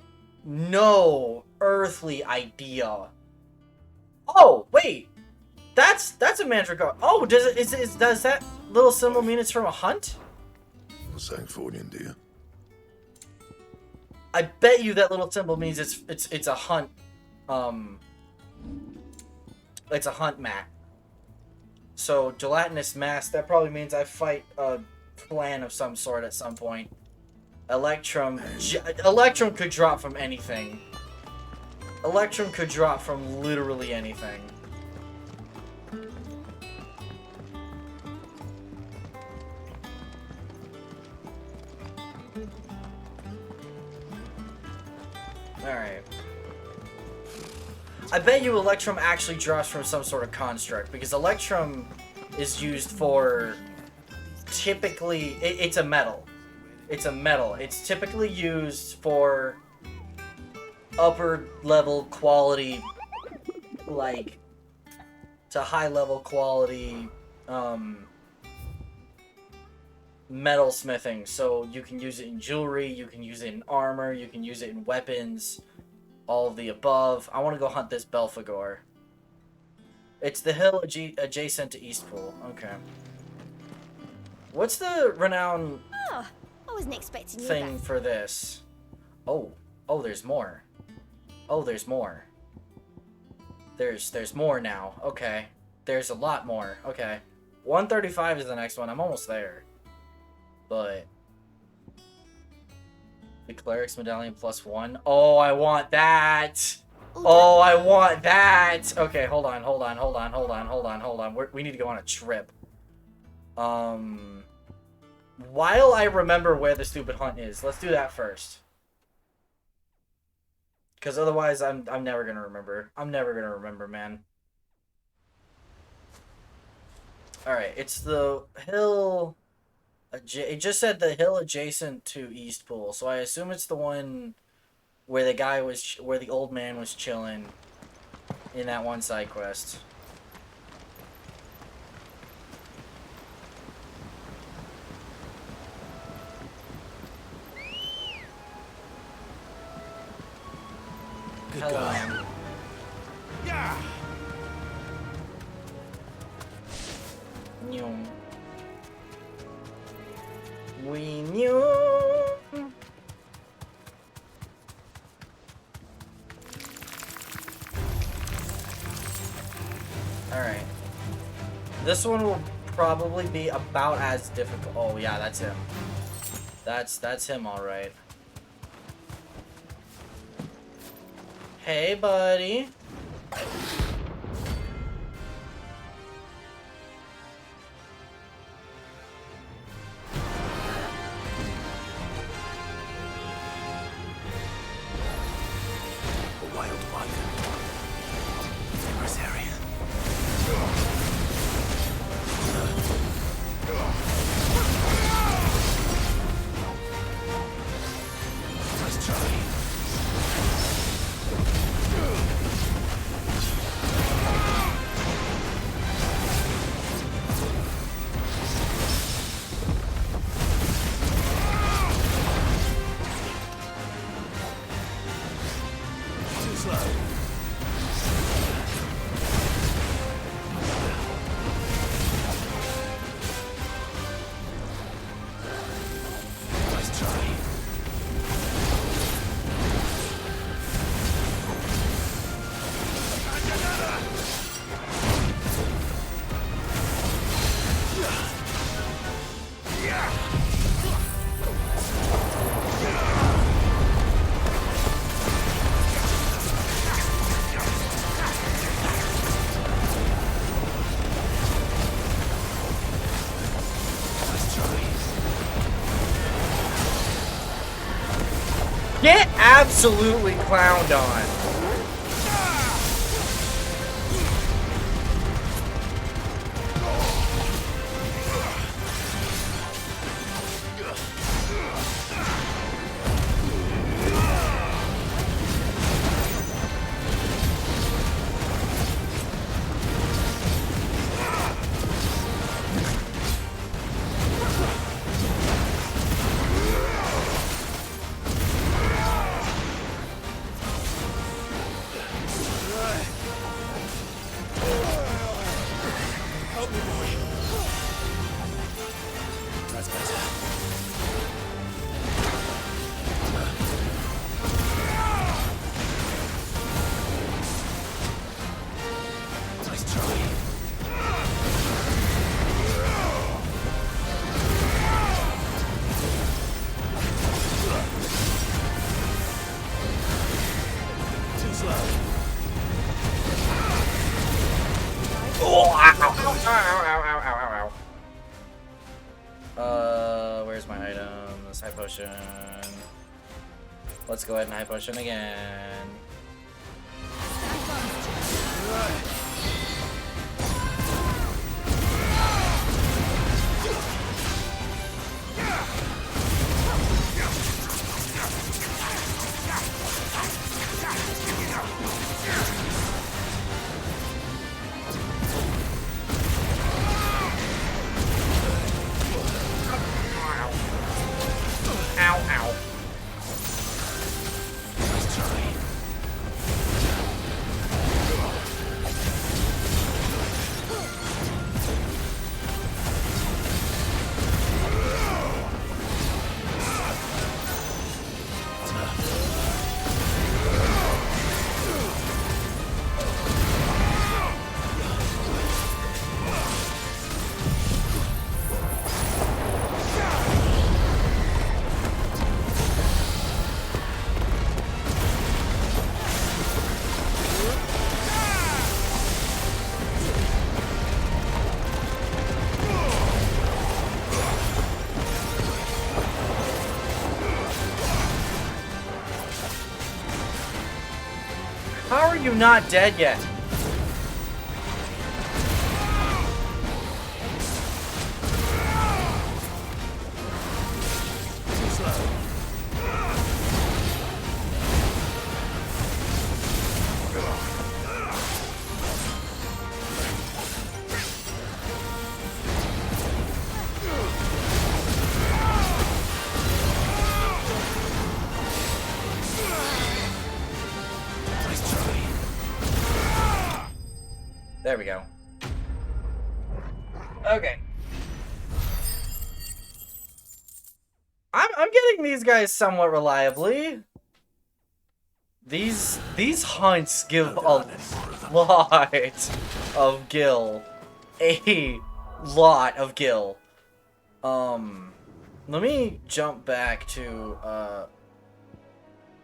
[SPEAKER 1] no earthly idea. Oh, wait. That's a Mandragora. Oh, does that little symbol mean it's from a hunt?
[SPEAKER 7] Sancthornian, do you?
[SPEAKER 1] I bet you that little symbol means it's a hunt. It's a hunt map. So gelatinous mass, that probably means I fight a clan of some sort at some point. Electrum could drop from anything. Electrum could drop from literally anything. Alright. I bet you Electrum actually drops from some sort of construct, because Electrum is used for... Typically... It's a metal. It's a metal. It's typically used for upper level quality, like, to high level quality, metal smithing. So you can use it in jewelry, you can use it in armor, you can use it in weapons, all of the above. I want to go hunt this Belphegor. It's the hill adjacent to Eastpool. Okay. What's the renown
[SPEAKER 10] Oh, I wasn't expecting you
[SPEAKER 1] thing
[SPEAKER 10] back.
[SPEAKER 1] for this? Oh, there's more. Oh, there's more. There's more now. Okay. There's a lot more. Okay. 135 is the next one. I'm almost there. But the Cleric's Medallion +1. Oh, I want that. Oh, I want that. Okay, hold on. We need to go on a trip. While I remember where the stupid hunt is, let's do that first. Because otherwise, I'm never gonna remember. I'm never gonna remember, man. Alright, it's the hill... It just said the hill adjacent to Eastpool, so I assume it's the one where the guy was... where the old man was chilling in that one side quest. Hello, man.
[SPEAKER 9] Yeah.
[SPEAKER 1] Nyum. We knew. Alright. This one will probably be about as difficult. Oh yeah, that's him. That's him, alright. Hey, buddy.
[SPEAKER 2] A wild wyvern. Dangerous area. Nice try. Too slow. Nice try. Nice try.
[SPEAKER 1] Get absolutely clowned on.
[SPEAKER 2] That's better. Nice try. Too slow.
[SPEAKER 1] Oh, ow, ow, ow, ow, ow, ow, ow, ow. Where's my items? High potion. Let's go ahead and high potion again. Ow, ow.
[SPEAKER 2] Nice try.
[SPEAKER 1] How are you not dead yet?
[SPEAKER 2] Too slow. Nice
[SPEAKER 1] There we go. Okay. I'm getting these guys somewhat reliably. These hunts give a lot of gil. A lot of gil. Let me jump back to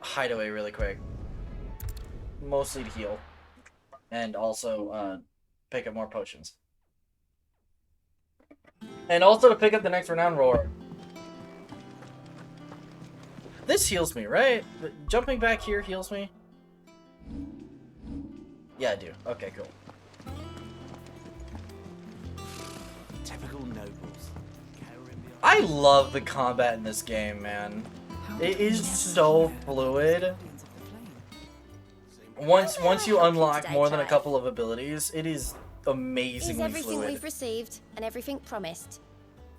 [SPEAKER 1] Hideaway really quick. Mostly to heal. And also pick up more potions. And also to pick up the next renown roar. This heals me, right? Jumping back here heals me? Yeah, I do. Okay, cool.
[SPEAKER 11] Typical nobles.
[SPEAKER 1] I love the combat in this game, man. It is so fluid. Once you unlock more than a couple of abilities, it is amazingly
[SPEAKER 10] Here's everything
[SPEAKER 1] fluid.
[SPEAKER 10] we've received and everything promised.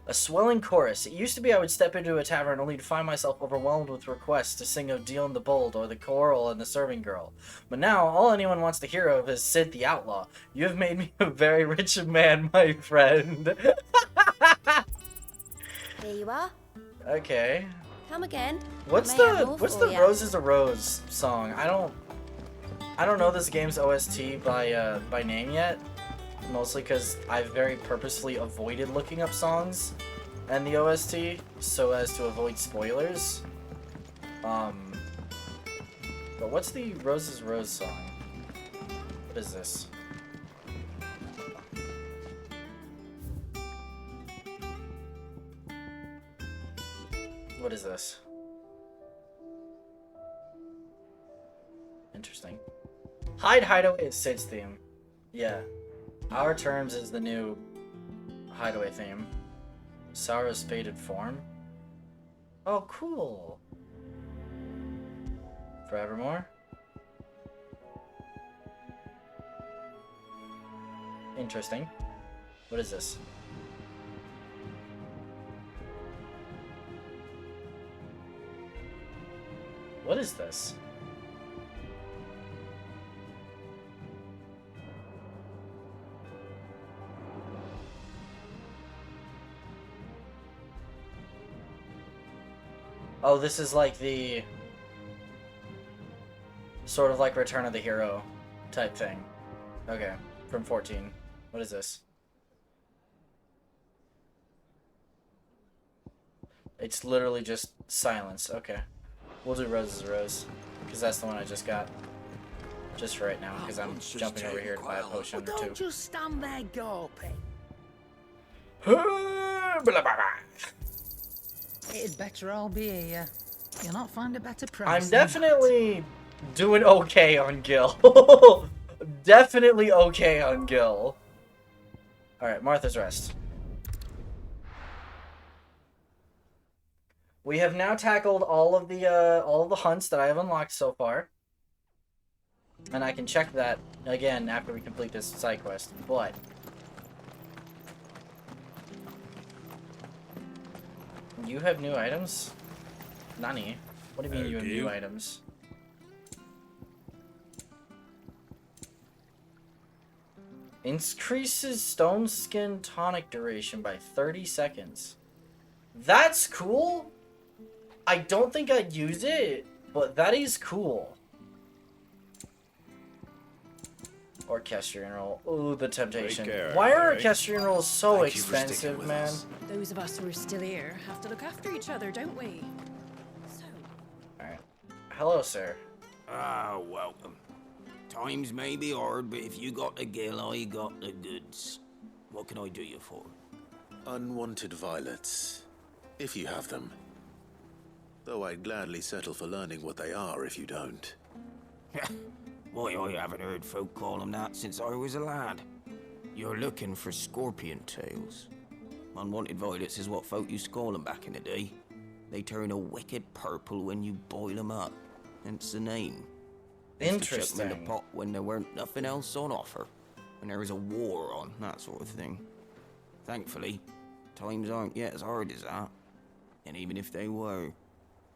[SPEAKER 1] A swelling chorus. It used to be I would step into a tavern only to find myself overwhelmed with requests to sing Odile and the Bold or the Choral and the Serving Girl. But now, all anyone wants to hear of is Sid the Outlaw. You have made me a very rich man, my friend.
[SPEAKER 10] Here you are.
[SPEAKER 1] Okay.
[SPEAKER 10] Come again.
[SPEAKER 1] What's
[SPEAKER 10] May I have
[SPEAKER 1] the
[SPEAKER 10] more
[SPEAKER 1] what's
[SPEAKER 10] for
[SPEAKER 1] the
[SPEAKER 10] ya?
[SPEAKER 1] Rose is a Rose song? I don't know this game's OST by name yet. Mostly because I've very purposefully avoided looking up songs and the OST so as to avoid spoilers. But what's the Rose is a Rose song? What is this? What is this? Interesting. Hideaway is Sid's theme. Yeah. Our Terms is the new Hideaway theme. Sorrow's Faded Form. Oh, cool. Forevermore. Interesting. What is this? What is this? Oh, this is like the sort of like Return of the Hero type thing. Okay, from 14. What is this? It's literally just silence. Okay. We'll do Rose is a Rose, because that's the one I just got. Just for right now, because I'm jumping over here to buy a potion or two.
[SPEAKER 8] Don't just stand there gawping. It'd better all be here. You'll not find a better price.
[SPEAKER 1] I'm
[SPEAKER 8] than
[SPEAKER 1] definitely doing okay on Gil. Definitely okay on Gil. Alright, Martha's Rest. We have now tackled all of the hunts that I have unlocked so far. And I can check that again after we complete this side quest, but you have new items? Nani? What do you mean you have new items? Increases stone skin tonic duration by 30 seconds. That's cool. I don't think I'd use it, but that is cool. Orchestrion roll. Ooh, the temptation. Why are orchestrion rolls so expensive, man?
[SPEAKER 12] Those of us who are still here have to look after each other, don't we? So.
[SPEAKER 1] Alright. Hello, sir.
[SPEAKER 13] Ah, welcome. Times may be hard, but if you got the gill, I got the goods. What can I do you for?
[SPEAKER 2] Unwanted violets, if you have them. Though I'd gladly settle for learning what they are if you don't.
[SPEAKER 13] Why, I haven't heard folk call them that since I was a lad. You're looking for scorpion tails. Unwanted violets is what folk used to call them back in the day. They turn a wicked purple when you boil them up. Hence the name.
[SPEAKER 1] Interesting.
[SPEAKER 13] In the pot when there weren't nothing else on offer. When there was a war on, that sort of thing. Thankfully, times aren't yet as hard as that. And even if they were,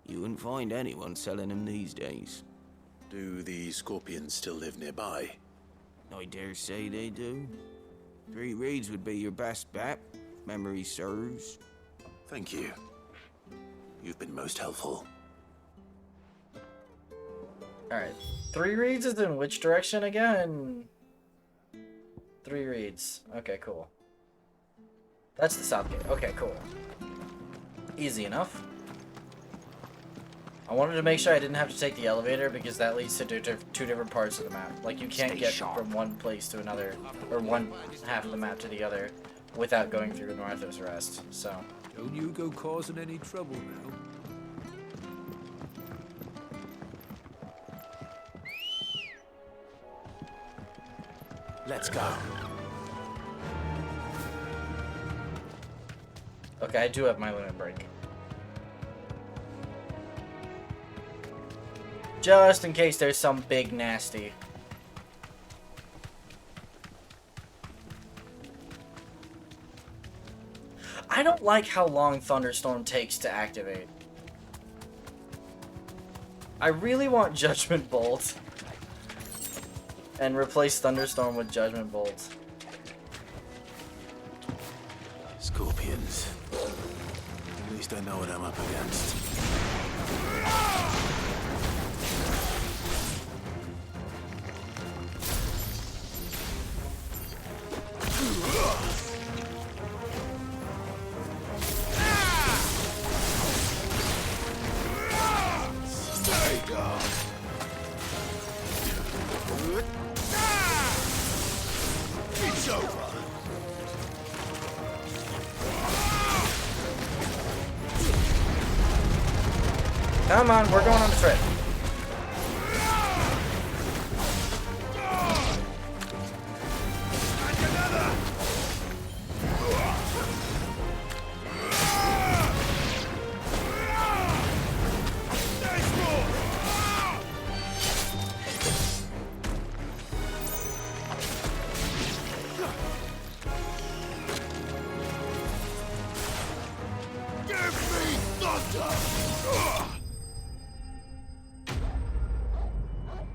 [SPEAKER 13] you wouldn't find anyone selling them these days.
[SPEAKER 2] Do the scorpions still live nearby?
[SPEAKER 13] I dare say they do. 3 reeds would be your best bet. Memory serves.
[SPEAKER 2] Thank you. You've been most helpful.
[SPEAKER 1] Alright. 3 reads is in which direction again? 3 reads. Okay, cool. That's the south gate. Okay, cool. Easy enough. I wanted to make sure I didn't have to take the elevator because that leads to 2 different parts of the map. Like, you can't get from one place to another, or one half of the map to the other, without going through Northos Rest, so.
[SPEAKER 6] Don't you go causing any trouble now.
[SPEAKER 11] Let's go.
[SPEAKER 1] Okay, I do have my limit break. Just in case there's some big nasty. I don't like how long Thunderstorm takes to activate. I really want Judgment Bolt. And replace Thunderstorm with Judgment Bolt.
[SPEAKER 2] Scorpions. At least I know what I'm up against.
[SPEAKER 7] It's over.
[SPEAKER 1] Come on, we're going on a trip.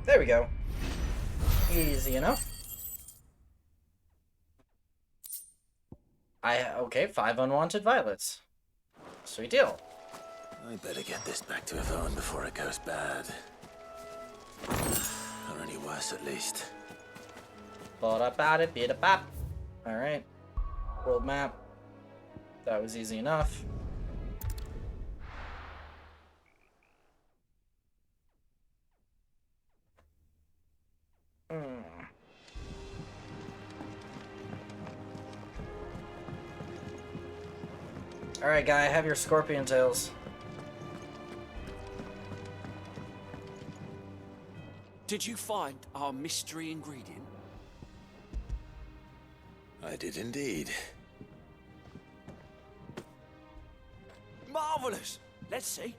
[SPEAKER 1] There we go. Easy enough. Okay, 5 unwanted violets. Sweet deal.
[SPEAKER 2] I better get this back to Yvonne before it goes bad. Or any worse, at least.
[SPEAKER 1] Alright. World map. That was easy enough. Alright, guy, have your scorpion tails.
[SPEAKER 3] Did you find our mystery ingredient?
[SPEAKER 2] I did indeed.
[SPEAKER 3] Marvelous! Let's see.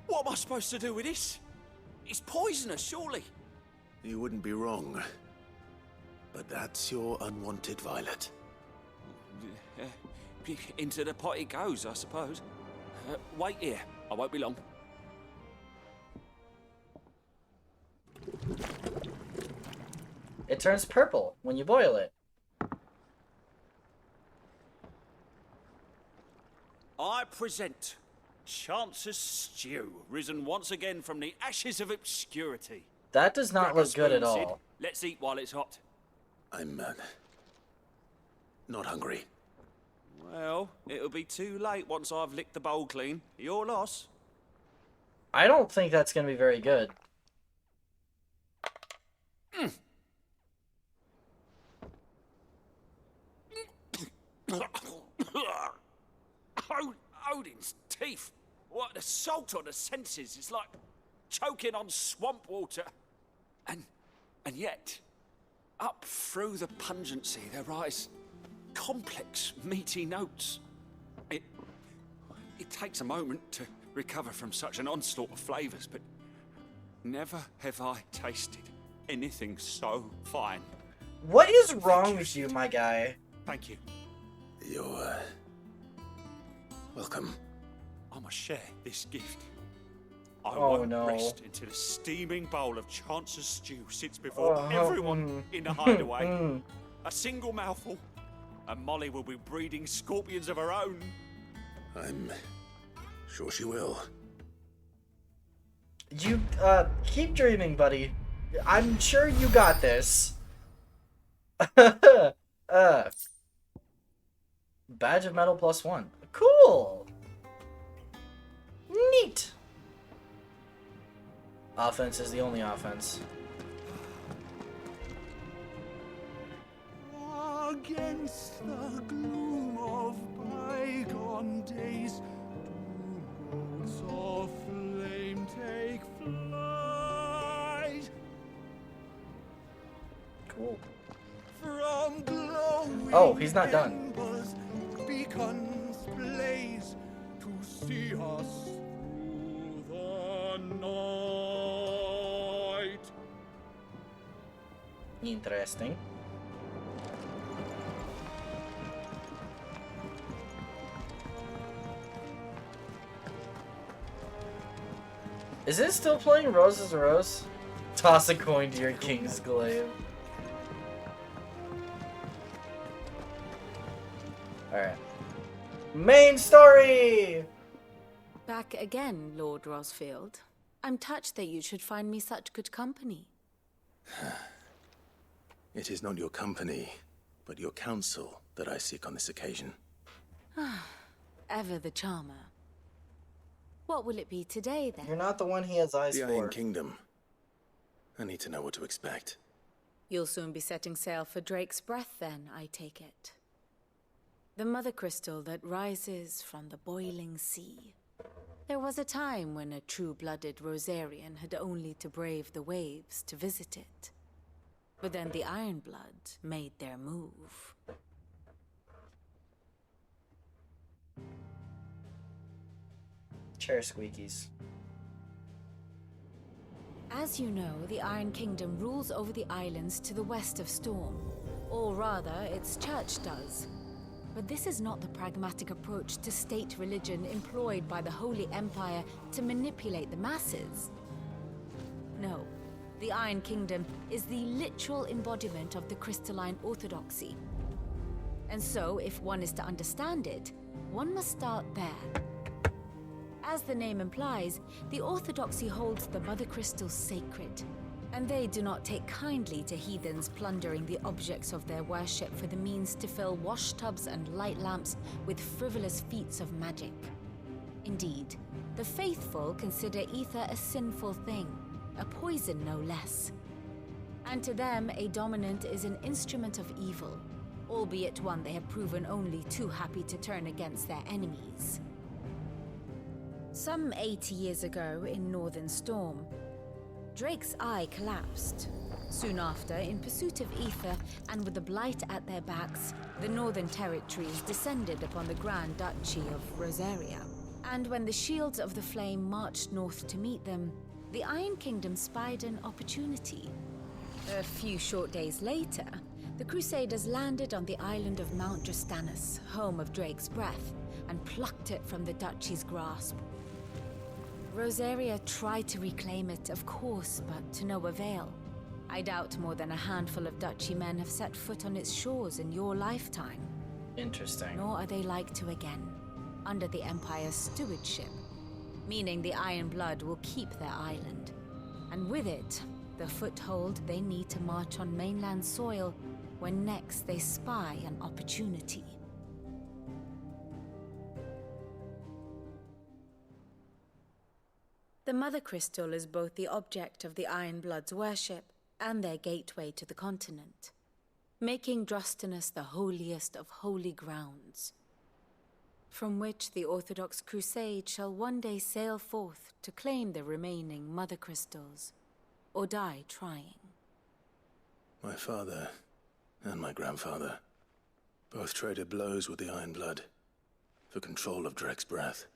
[SPEAKER 3] What am I supposed to do with this? It's poisonous, surely.
[SPEAKER 2] You wouldn't be wrong. But that's your unwanted violet.
[SPEAKER 3] Into the pot it goes, I suppose. Wait here. I won't be long.
[SPEAKER 1] It turns purple when you boil it.
[SPEAKER 3] I present Chance's Stew, risen once again from the ashes of obscurity.
[SPEAKER 1] That does not look good at all.
[SPEAKER 3] Let's eat while it's hot.
[SPEAKER 2] I'm not hungry.
[SPEAKER 3] Well, it'll be too late once I've licked the bowl clean. Your loss.
[SPEAKER 1] I don't think that's going to be very good.
[SPEAKER 3] Odin's teeth. What the salt on the senses. It's like choking on swamp water. And yet, up through the pungency there rise complex, meaty notes. It takes a moment to recover from such an onslaught of flavors, but never have I tasted anything so fine.
[SPEAKER 1] What is wrong with you, my guy?
[SPEAKER 3] Thank you.
[SPEAKER 2] You're welcome.
[SPEAKER 3] I must share this gift. I
[SPEAKER 1] Oh,
[SPEAKER 3] won't
[SPEAKER 1] no.
[SPEAKER 3] rest until a steaming bowl of Chance's stew sits before
[SPEAKER 1] Oh,
[SPEAKER 3] everyone in the hideaway. A single mouthful, and Molly will be breeding scorpions of her own.
[SPEAKER 7] I'm sure she will.
[SPEAKER 1] You, keep dreaming, buddy. I'm sure you got this. Badge of metal +1. Cool! Neat! Offense is the only offense.
[SPEAKER 6] Against the gloom of bygone days, two bolts of flame take flight.
[SPEAKER 1] Cool.
[SPEAKER 6] From glowing
[SPEAKER 1] Oh, he's not done.
[SPEAKER 6] embers, beacons blaze to see us through the night.
[SPEAKER 1] Interesting. Is it still playing Rose is a Rose? Toss a coin to your king's glaive. Alright. Main story!
[SPEAKER 5] Back again, Lord Rosfield. I'm touched that you should find me such good company.
[SPEAKER 2] It is not your company, but your counsel that I seek on this occasion.
[SPEAKER 5] Ever the charmer. What will it be today, then?
[SPEAKER 1] You're not the one he has eyes
[SPEAKER 2] The
[SPEAKER 1] for.
[SPEAKER 2] Iron Kingdom. I need to know what to expect.
[SPEAKER 5] You'll soon be setting sail for Drake's Breath, then, I take it. The mother crystal that rises from the boiling sea. There was a time when a true-blooded Rosarian had only to brave the waves to visit it. But then the Ironblood made their move.
[SPEAKER 1] Chair squeakies.
[SPEAKER 5] As you know, the Iron Kingdom rules over the islands to the west of Storm. Or rather, its church does. But this is not the pragmatic approach to state religion employed by the Holy Empire to manipulate the masses. No, the Iron Kingdom is the literal embodiment of the crystalline orthodoxy. And so, if one is to understand it, one must start there. As the name implies, the orthodoxy holds the Mother Crystal sacred, and they do not take kindly to heathens plundering the objects of their worship for the means to fill washtubs and light lamps with frivolous feats of magic. Indeed, the faithful consider ether a sinful thing, a poison no less. And to them, a dominant is an instrument of evil, albeit one they have proven only too happy to turn against their enemies. Some 80 years ago in Northern Storm, Drake's eye collapsed. Soon after, in pursuit of ether and with the blight at their backs, the Northern Territories descended upon the Grand Duchy of Rosaria. And when the Shields of the Flame marched north to meet them, the Iron Kingdom spied an opportunity. A few short days later, the Crusaders landed on the island of Mount Drastanus, home of Drake's Breath, and plucked it from the Duchy's grasp. Rosaria tried to reclaim it, of course, but to no avail. I doubt more than a handful of Duchy men have set foot on its shores in your lifetime.
[SPEAKER 1] Interesting.
[SPEAKER 5] Nor are they like to again, under the Empire's stewardship, meaning the Iron Blood will keep their island. And with it, the foothold they need to march on mainland soil when next they spy an opportunity. The Mother Crystal is both the object of the Iron Blood's worship and their gateway to the continent, making Drastanus the holiest of holy grounds, from which the Orthodox Crusade shall one day sail forth to claim the remaining Mother Crystals, or die trying.
[SPEAKER 2] My father and my grandfather both traded blows with the Iron Blood for control of Drake's Breath.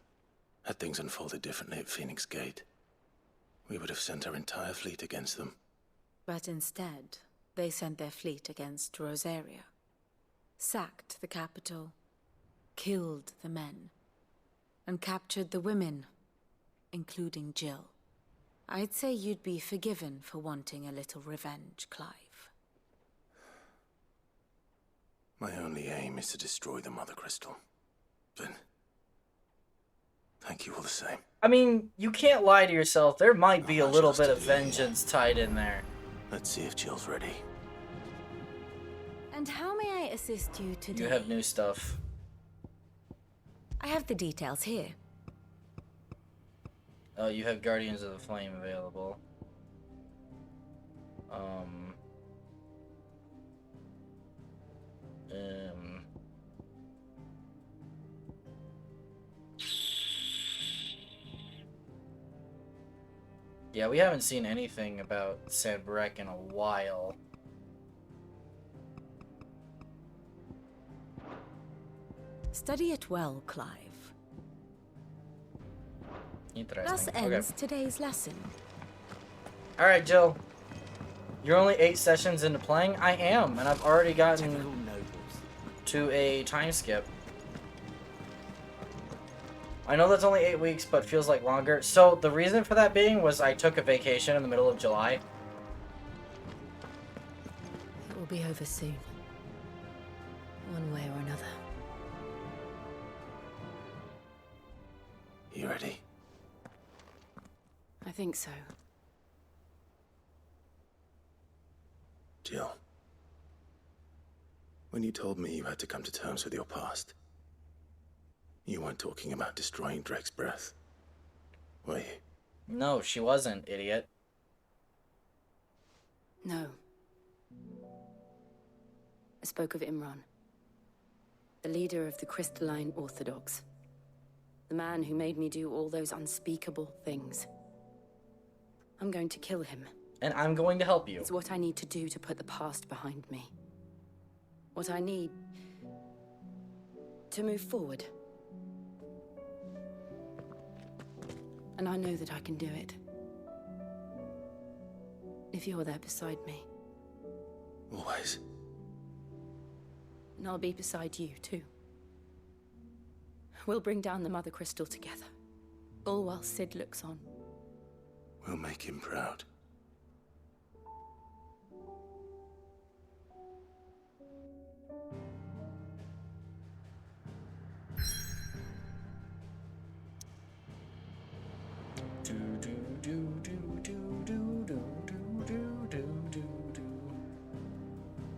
[SPEAKER 2] Had things unfolded differently at Phoenix Gate, we would have sent our entire fleet against them.
[SPEAKER 5] But instead, they sent their fleet against Rosaria, sacked the capital, killed the men, and captured the women, including Jill. I'd say you'd be forgiven for wanting a little revenge, Clive.
[SPEAKER 2] My only aim is to destroy the Mother Crystal. But thank you all the same.
[SPEAKER 1] I mean, you can't lie to yourself. There might be a little bit of vengeance tied in there.
[SPEAKER 2] Let's see if Jill's ready.
[SPEAKER 5] And how may I assist you today?
[SPEAKER 1] You have new stuff.
[SPEAKER 5] I have the details here.
[SPEAKER 1] Oh, you have Guardians of the Flame available. Yeah, we haven't seen anything about Sanbrek in a while.
[SPEAKER 5] Study it well, Clive.
[SPEAKER 1] Interesting.
[SPEAKER 5] Thus ends today's lesson.
[SPEAKER 1] Alright, Jill. You're only 8 sessions into playing? I am, and I've already gotten to a time skip. I know that's only 8 weeks, but feels like longer. So, the reason for that being was I took a vacation in the middle of July.
[SPEAKER 14] It will be over soon. One way or another.
[SPEAKER 2] You ready?
[SPEAKER 14] I think so.
[SPEAKER 2] Jill. When you told me you had to come to terms with your past, you weren't talking about destroying Drake's breath, were you?
[SPEAKER 1] No, she wasn't, idiot.
[SPEAKER 14] No. I spoke of Imran, the leader of the Crystalline Orthodox. The man who made me do all those unspeakable things. I'm going to kill him.
[SPEAKER 1] And I'm going to help you.
[SPEAKER 14] It's what I need to do to put the past behind me. What I need to move forward. And I know that I can do it. If you're there beside me.
[SPEAKER 2] Always.
[SPEAKER 14] And I'll be beside you, too. We'll bring down the Mother Crystal together. All while Sid looks on.
[SPEAKER 2] We'll make him proud.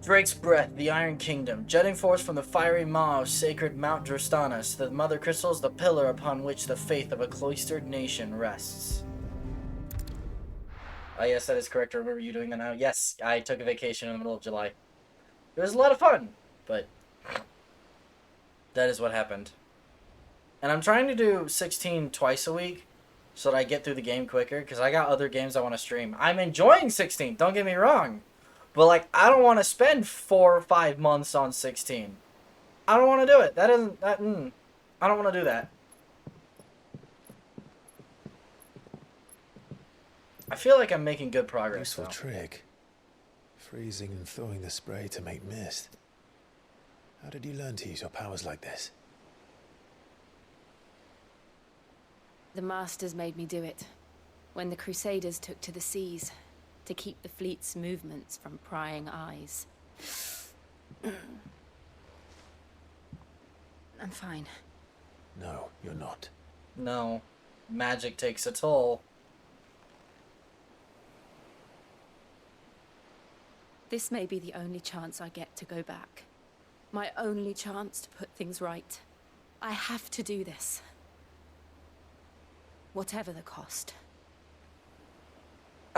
[SPEAKER 1] Drake's breath, the Iron Kingdom, jetting forth from the fiery maw of sacred Mount Drostanus, the Mother Crystal is the pillar upon which the faith of a cloistered nation rests. Yes, that is correct. I remember you doing that now. Yes, I took a vacation in the middle of July. It was a lot of fun, but that is what happened. And I'm trying to do 16 twice a week so that I get through the game quicker, because I got other games I want to stream. I'm enjoying 16, don't get me wrong. But, like, I don't want to spend 4 or 5 months on 16. I don't want to do it. That isn't... I don't want to do that. I feel like I'm making good progress,
[SPEAKER 2] Useful
[SPEAKER 1] though.
[SPEAKER 2] trick. Freezing and thawing the spray to make mist. How did you learn to use your powers like this?
[SPEAKER 14] The Masters made me do it. When the Crusaders took to the seas. To keep the fleet's movements from prying eyes. I'm fine.
[SPEAKER 2] No, you're not.
[SPEAKER 1] No. Magic takes a toll.
[SPEAKER 14] This may be the only chance I get to go back. My only chance to put things right. I have to do this. Whatever the cost.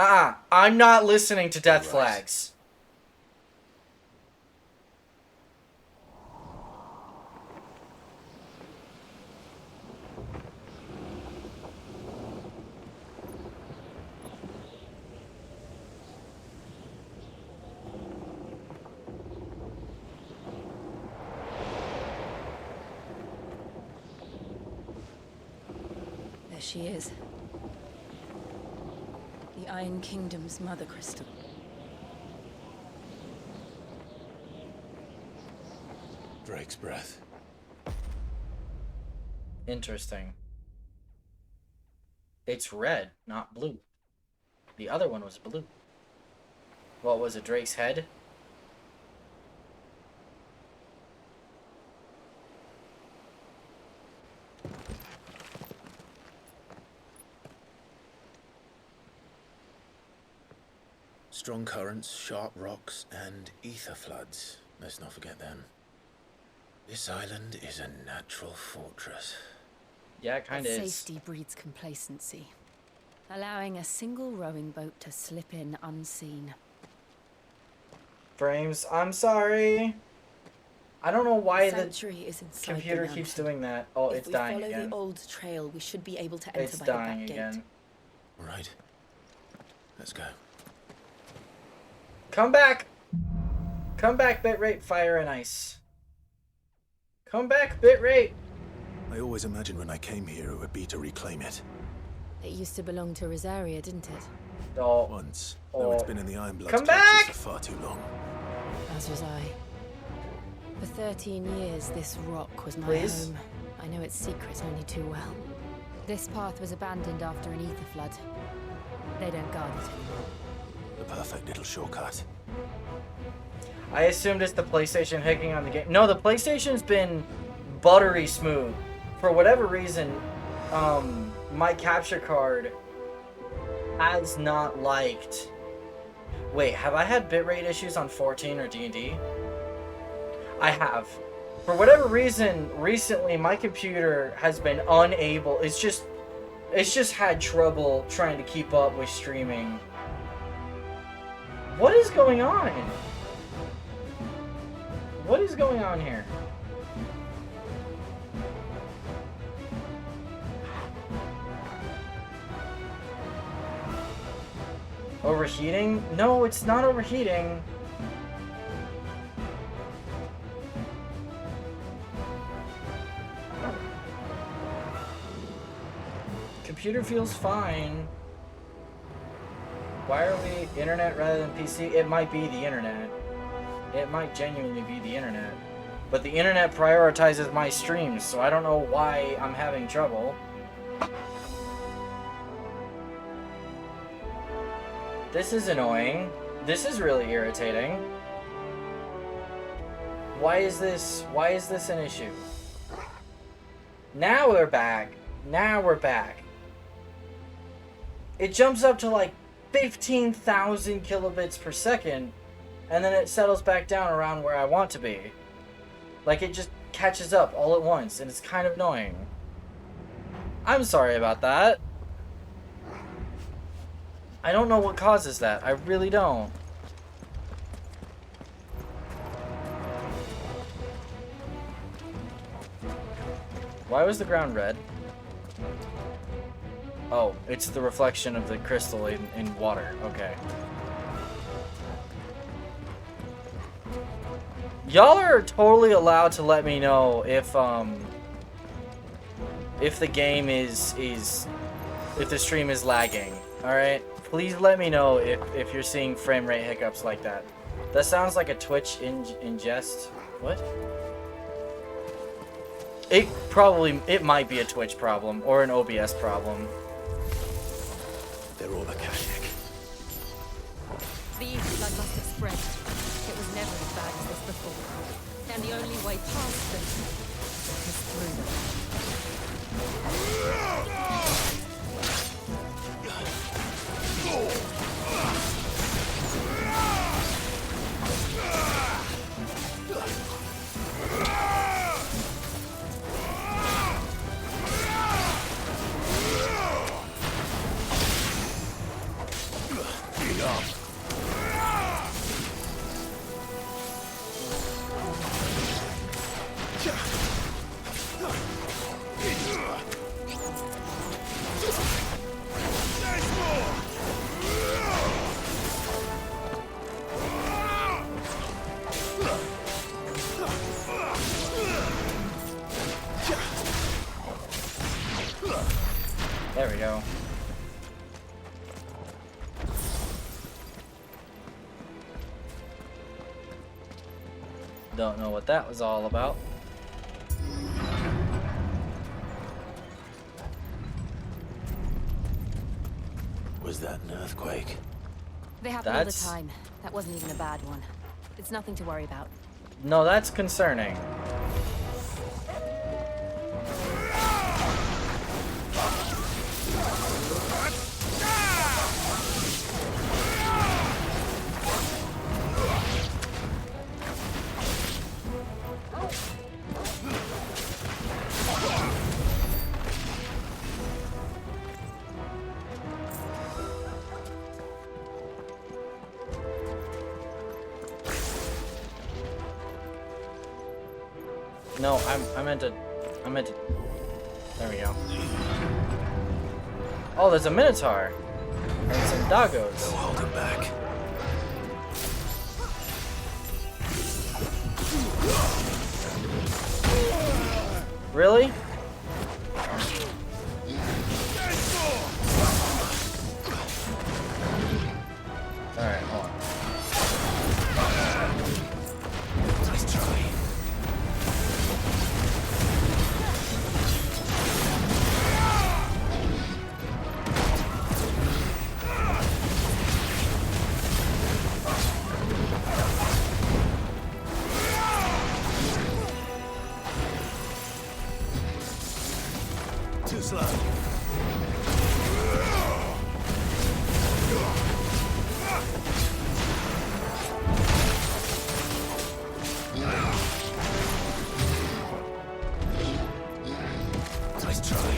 [SPEAKER 1] I'm not listening to death flags.
[SPEAKER 14] There she is. The Iron Kingdom's Mother Crystal.
[SPEAKER 2] Drake's breath.
[SPEAKER 1] Interesting. It's red, not blue. The other one was blue. What was it, Drake's head?
[SPEAKER 2] Strong currents, sharp rocks, and ether floods. Let's not forget them. This island is a natural fortress.
[SPEAKER 1] Yeah, it kind of is.
[SPEAKER 14] Safety breeds complacency, allowing a single rowing boat to slip in unseen.
[SPEAKER 1] Frames, I'm sorry. I don't know why the
[SPEAKER 14] Sanctuary is inside
[SPEAKER 1] computer
[SPEAKER 14] the
[SPEAKER 1] keeps
[SPEAKER 14] mountain.
[SPEAKER 1] doing that. Oh, it's dying
[SPEAKER 14] If we follow
[SPEAKER 1] again.
[SPEAKER 14] the old trail, we should be able to enter
[SPEAKER 1] It's
[SPEAKER 14] by the
[SPEAKER 1] dying
[SPEAKER 14] back gate.
[SPEAKER 1] again.
[SPEAKER 2] All right. Let's go.
[SPEAKER 1] Come back! Come back, bitrate, fire and ice. Come back, bitrate!
[SPEAKER 2] I always imagined when I came here it would be to reclaim it.
[SPEAKER 14] It used to belong to Rosaria, didn't it?
[SPEAKER 1] Oh.
[SPEAKER 2] Once. Though it's been in the Ironblood's
[SPEAKER 1] Come
[SPEAKER 2] clutches
[SPEAKER 1] back!
[SPEAKER 2] for far too long.
[SPEAKER 14] As was I. For 13 years, this rock was my
[SPEAKER 1] Please?
[SPEAKER 14] home. I know its secrets only too well. This path was abandoned after an ether flood. They don't guard it anymore.
[SPEAKER 2] The perfect little shortcut.
[SPEAKER 1] I assumed it's the PlayStation hacking on the game. No, the PlayStation's been buttery smooth. For whatever reason, my capture card has not liked... Wait, have I had bitrate issues on 14 or D&D? I have. For whatever reason, recently my computer has been unable... It's just had trouble trying to keep up with streaming. What is going on? What is going on here? Overheating? No, it's not overheating. Computer feels fine. Why are we internet rather than PC? It might be the internet. It might genuinely be the internet. But the internet prioritizes my streams, so I don't know why I'm having trouble. This is annoying. This is really irritating. Why is this an issue? Now we're back. Now we're back. It jumps up to like 15,000 kilobits per second, and then it settles back down around where I want to be. Like it just catches up all at once, and it's kind of annoying. I'm sorry about that. I don't know what causes that. I really don't. Why was the ground red? Oh, it's the reflection of the crystal in water. Okay. Y'all are totally allowed to let me know if the game is if the stream is lagging. All right? Please let me know if you're seeing frame rate hiccups like that. That sounds like a Twitch ingest. What? It might be a Twitch problem or an OBS problem.
[SPEAKER 2] They're all Akashic.
[SPEAKER 14] The ether flood must have spread. It was never as bad as this before. And the only way past them is through
[SPEAKER 1] There we go. Don't know what that was all about.
[SPEAKER 2] Was that an earthquake?
[SPEAKER 14] They happen all the time. That wasn't even a bad one. It's nothing to worry about.
[SPEAKER 1] No, that's concerning. No, I meant to, there we go. Oh, there's a Minotaur. And some doggos.
[SPEAKER 2] Hold him back.
[SPEAKER 1] Really? Alright, hold on.
[SPEAKER 2] Nice try. Too slow. Nice try.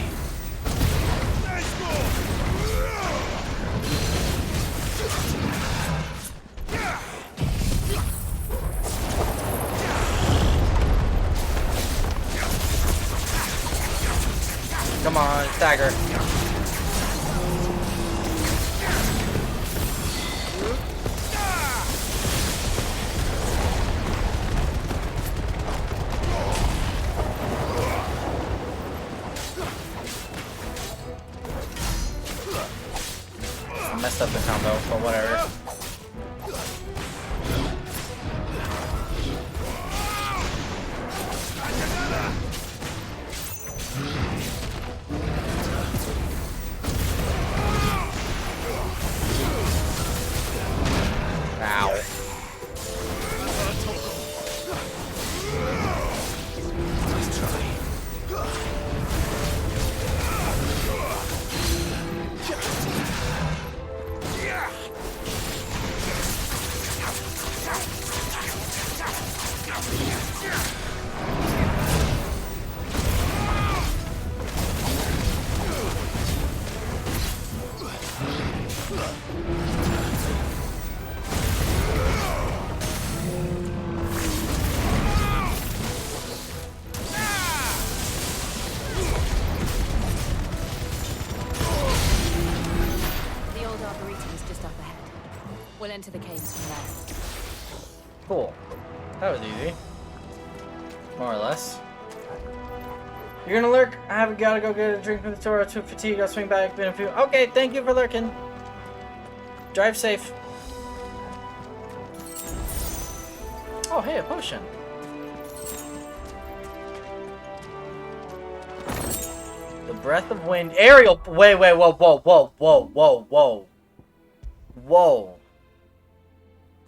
[SPEAKER 1] Come on, stagger. I messed up the combo, but whatever. Ow.
[SPEAKER 2] Nice try.
[SPEAKER 14] The old arboretum is just up ahead. We'll enter the caves from there.
[SPEAKER 1] Cool. That was easy. More or less. You're gonna lurk? I haven't gotta go get a drink from the store. Too fatigued. I'll swing back in a few. Okay, thank you for lurking. Drive safe. Oh, hey, a potion. The breath of wind. Aerial. Wait, whoa, whoa. Whoa.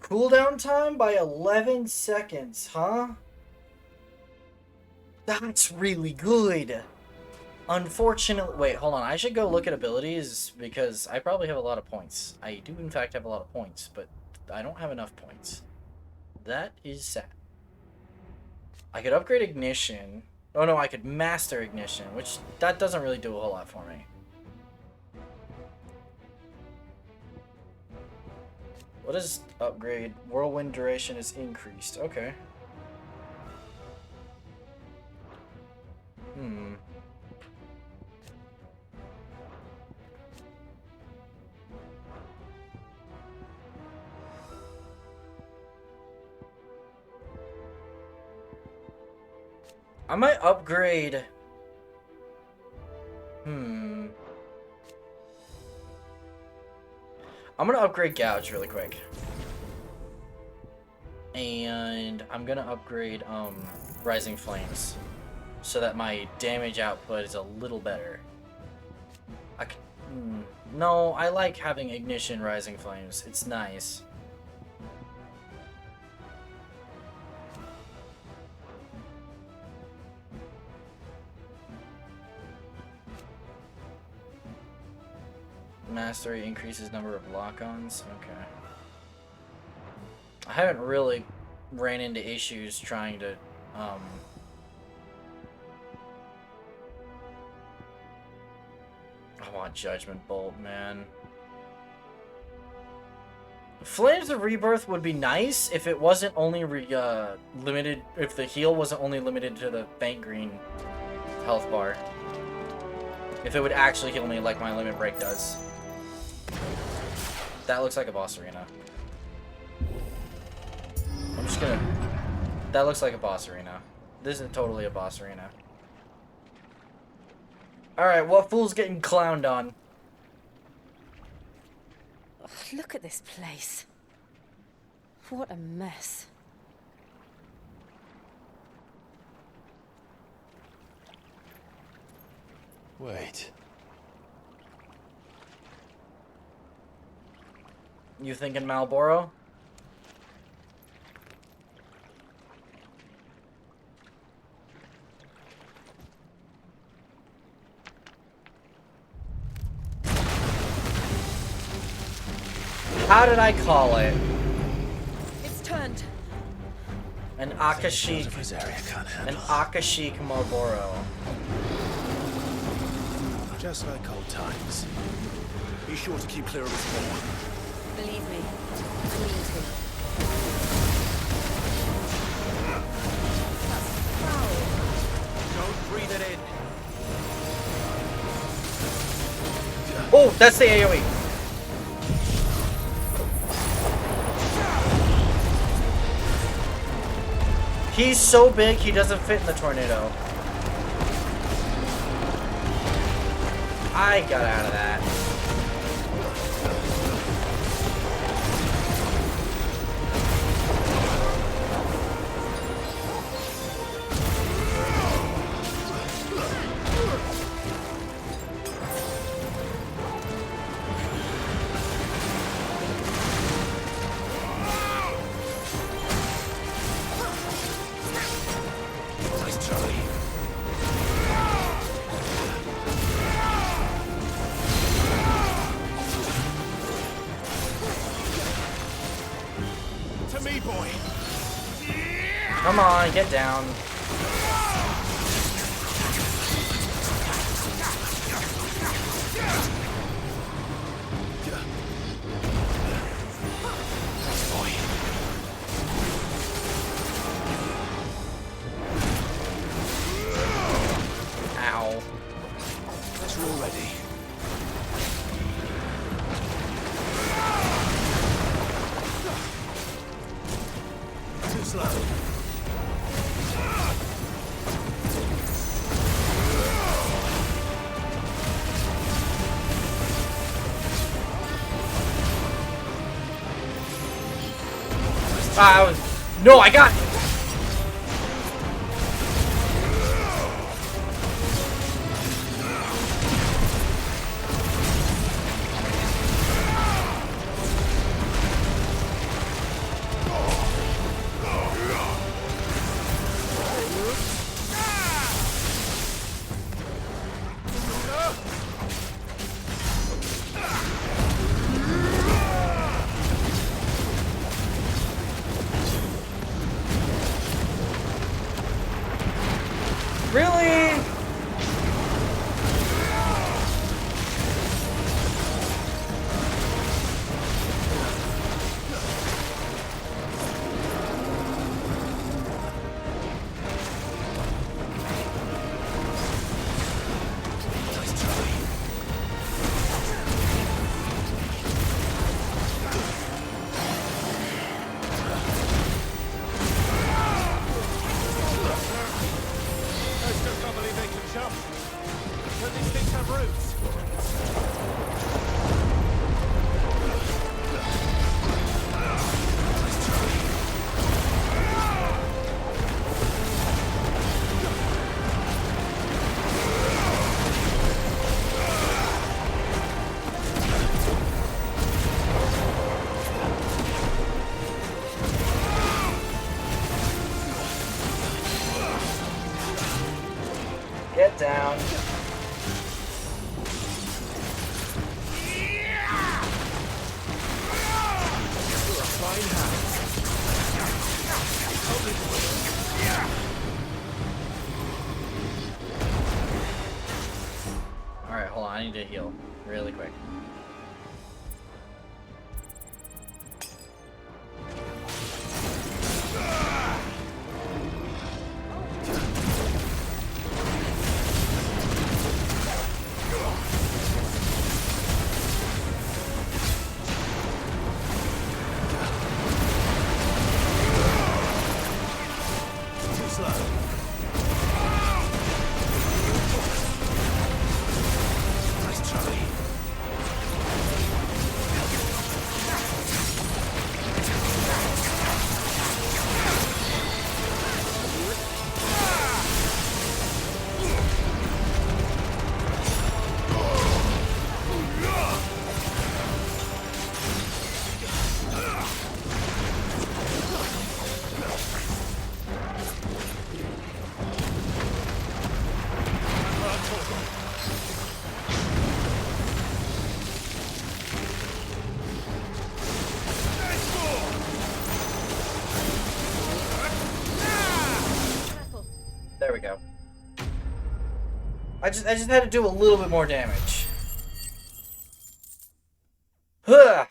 [SPEAKER 1] Cooldown time by 11 seconds, huh? That's really good. Unfortunately, wait, hold on. I should go look at abilities because I probably have a lot of points. I do, in fact, have a lot of points, but I don't have enough points. That is sad. I could upgrade ignition. Oh no, I could master ignition, which that doesn't really do a whole lot for me. What is upgrade? Whirlwind duration is increased. Okay. I might upgrade. I'm gonna upgrade Gouge really quick. And I'm gonna upgrade Rising Flames so that my damage output is a little better. I could, No, I like having ignition rising flames. It's nice. Mastery increases number of lock-ons. Okay. I haven't really ran into issues trying to I want Judgment Bolt, man. Flames of Rebirth would be nice if it wasn't only limited, if the heal wasn't only limited to the faint green health bar. If it would actually heal me like my Limit Break does. That looks like a boss arena. I'm just gonna... That looks like a boss arena. This is totally a boss arena. Alright, what fool's getting clowned on?
[SPEAKER 14] Oh, look at this place. What a mess.
[SPEAKER 11] Wait.
[SPEAKER 1] You thinking Marlboro? How did I call it?
[SPEAKER 12] It's turned.
[SPEAKER 1] An Akashic. An Akashic Marlboro.
[SPEAKER 2] Just like old times. Be sure to keep clear of this wall.
[SPEAKER 14] Believe me, I mean to. That's foul.
[SPEAKER 3] Don't breathe it in.
[SPEAKER 1] Oh, that's the AoE. He's so big, he doesn't fit in the tornado. I got out of that. Come on, get down. Ow.
[SPEAKER 2] That's all ready. Too slow.
[SPEAKER 1] No, I got. Really? Get down. Alright, hold on. I need to heal really quick. There we go. I just had to do a little bit more damage. Huh.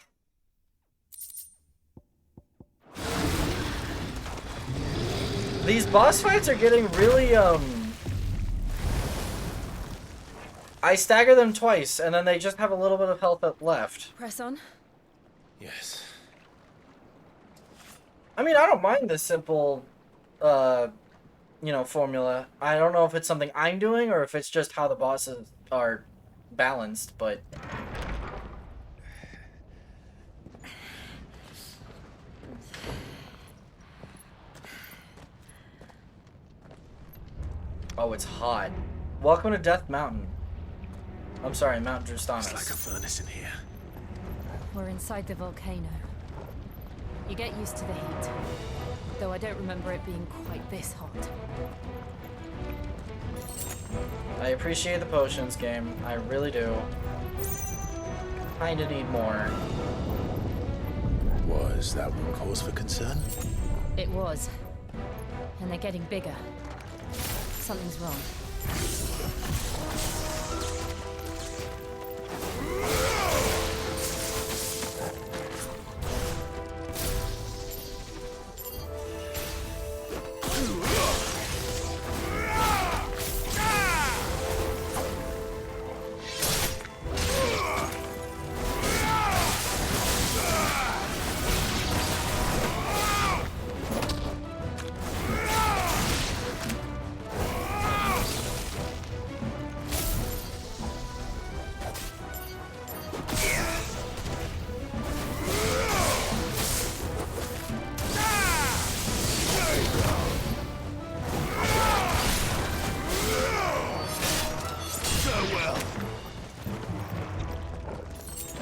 [SPEAKER 1] These boss fights are getting really, I stagger them twice, and then they just have a little bit of health left.
[SPEAKER 12] Press on.
[SPEAKER 2] Yes.
[SPEAKER 1] I mean, I don't mind this simple, you know, formula. I don't know if it's something I'm doing or if it's just how the bosses are balanced, but... Oh, it's hot. Welcome to Death Mountain. I'm sorry, Mount Drustanis.
[SPEAKER 2] It's like a furnace in here.
[SPEAKER 5] We're inside the volcano. You get used to the heat, though I don't remember it being quite this hot.
[SPEAKER 1] I appreciate the potions, game. I really do. Kinda need more.
[SPEAKER 2] Was that one cause for concern?
[SPEAKER 5] It was. And they're getting bigger. Something's wrong.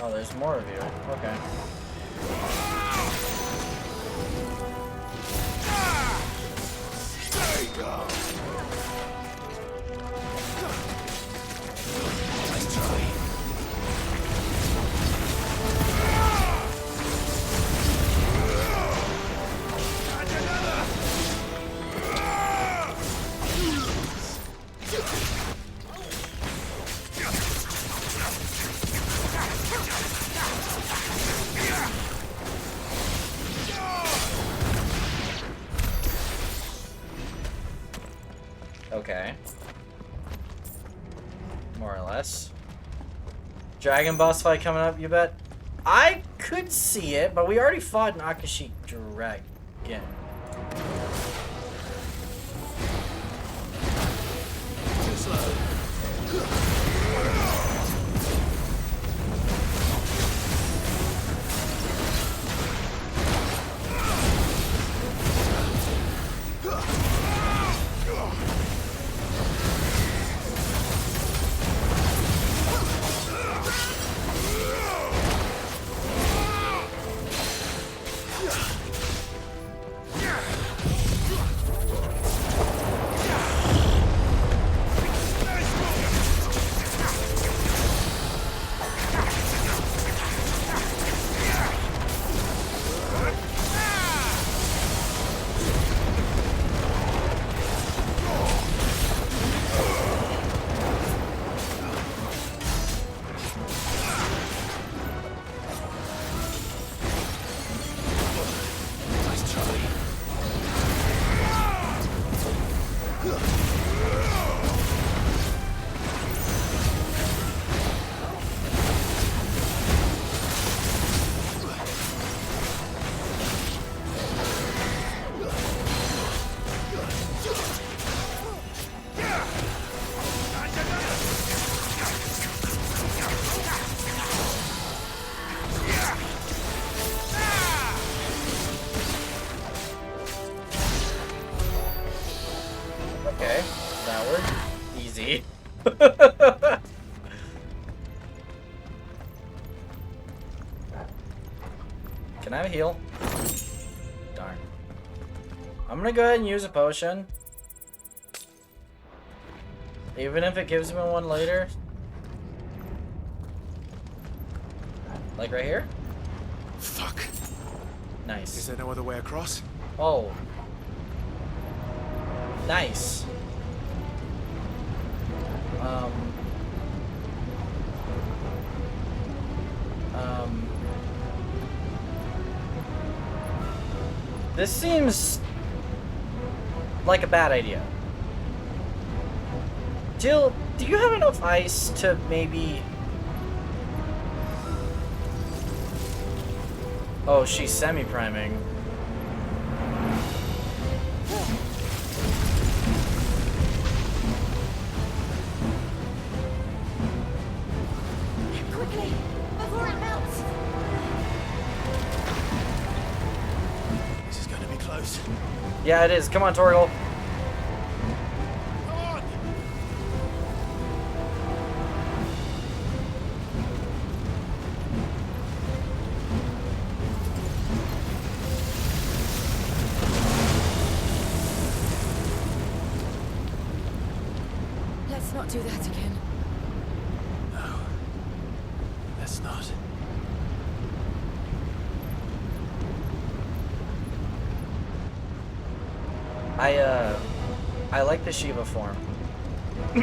[SPEAKER 1] Oh, there's more of you. Okay. Okay. More or less. Dragon boss fight coming up, you bet? I could see it, but we already fought an Akashi dragon.
[SPEAKER 2] Too slow.
[SPEAKER 1] That worked. Easy. Can I have a heal? Darn. I'm gonna go ahead and use a potion. Even if it gives me one later. Like right here?
[SPEAKER 6] Fuck.
[SPEAKER 1] Nice.
[SPEAKER 6] Is there no other way across?
[SPEAKER 1] Oh. Nice. This seems like a bad idea. Jill, do you have enough ice to maybe... Oh, she's semi-priming.
[SPEAKER 10] Quickly, before it melts.
[SPEAKER 6] This is gonna be close.
[SPEAKER 1] Yeah, it is. Come on, Torgal.
[SPEAKER 6] Come on!
[SPEAKER 14] Let's not do that again.
[SPEAKER 6] No. Let's not.
[SPEAKER 1] I like the Shiva form.
[SPEAKER 6] They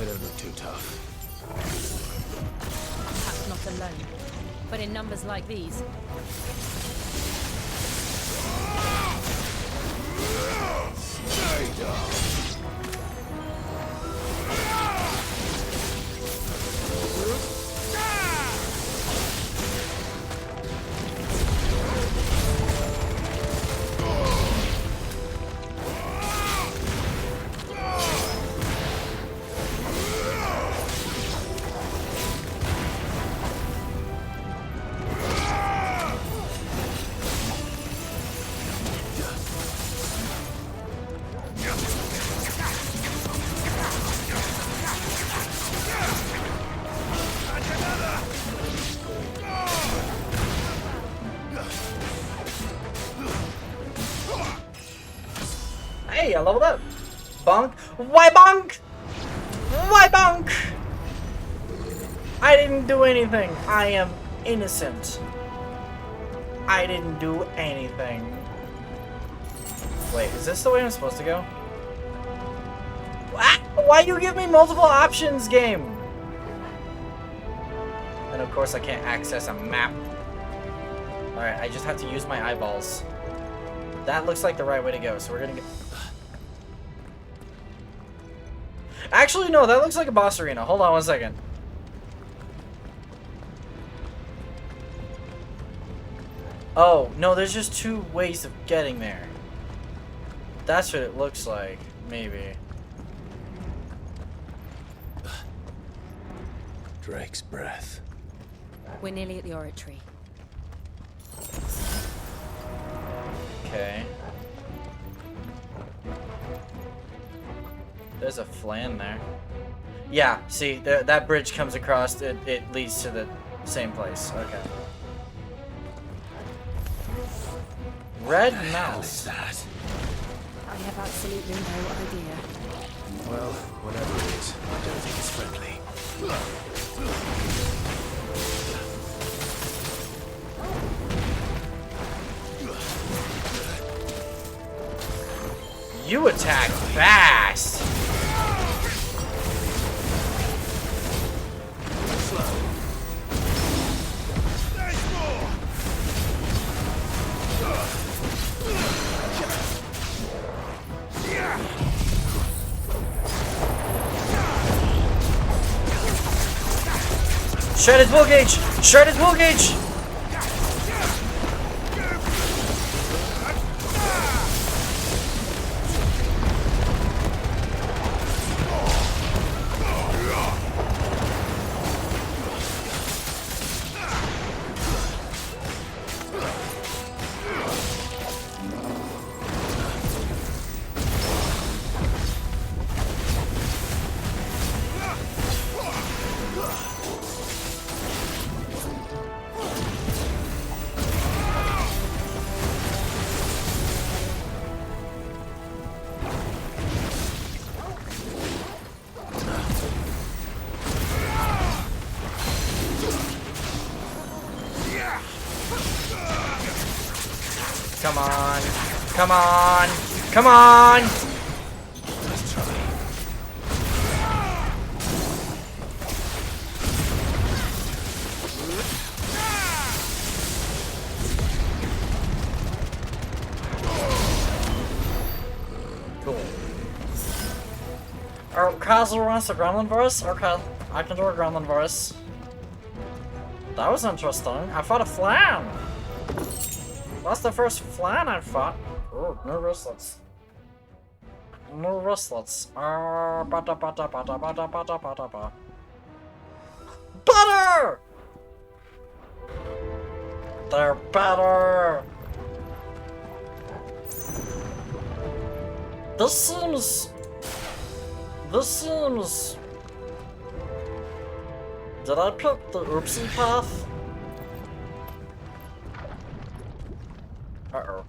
[SPEAKER 6] don't look too tough.
[SPEAKER 12] Perhaps not alone, but in numbers like these.
[SPEAKER 6] Stay down.
[SPEAKER 1] Hey, I leveled up. Bonk. Why bonk? Why bonk? I didn't do anything. I am innocent. I didn't do anything. Wait, is this the way I'm supposed to go? Ah, why you give me multiple options, game? And of course I can't access a map. Alright, I just have to use my eyeballs. That looks like the right way to go, so we're gonna get... Actually, no, that looks like a boss arena. Hold on one second. Oh, no, there's just two ways of getting there. That's what it looks like, maybe.
[SPEAKER 2] Drake's breath.
[SPEAKER 14] We're nearly at the oratory.
[SPEAKER 1] Okay. There's a flan there. Yeah, see, that bridge comes across, it leads to the same place. Okay. Red mouse.
[SPEAKER 2] That?
[SPEAKER 14] I have absolutely no idea.
[SPEAKER 2] Well, whatever it is, I don't think it's friendly.
[SPEAKER 1] You attack fast. Shred his bull gauge! Shred his bull gauge! on. Come on. Come on. Cool. Oh, Kazu wants a gremlin voice? Okay, I can do a gremlin voice. That was interesting. I fought a flan! That's the first flan I fought. Oh, no wristlets. No wristlets. Butter! They're better! This seems... Did I pick the oopsie path? Uh-oh.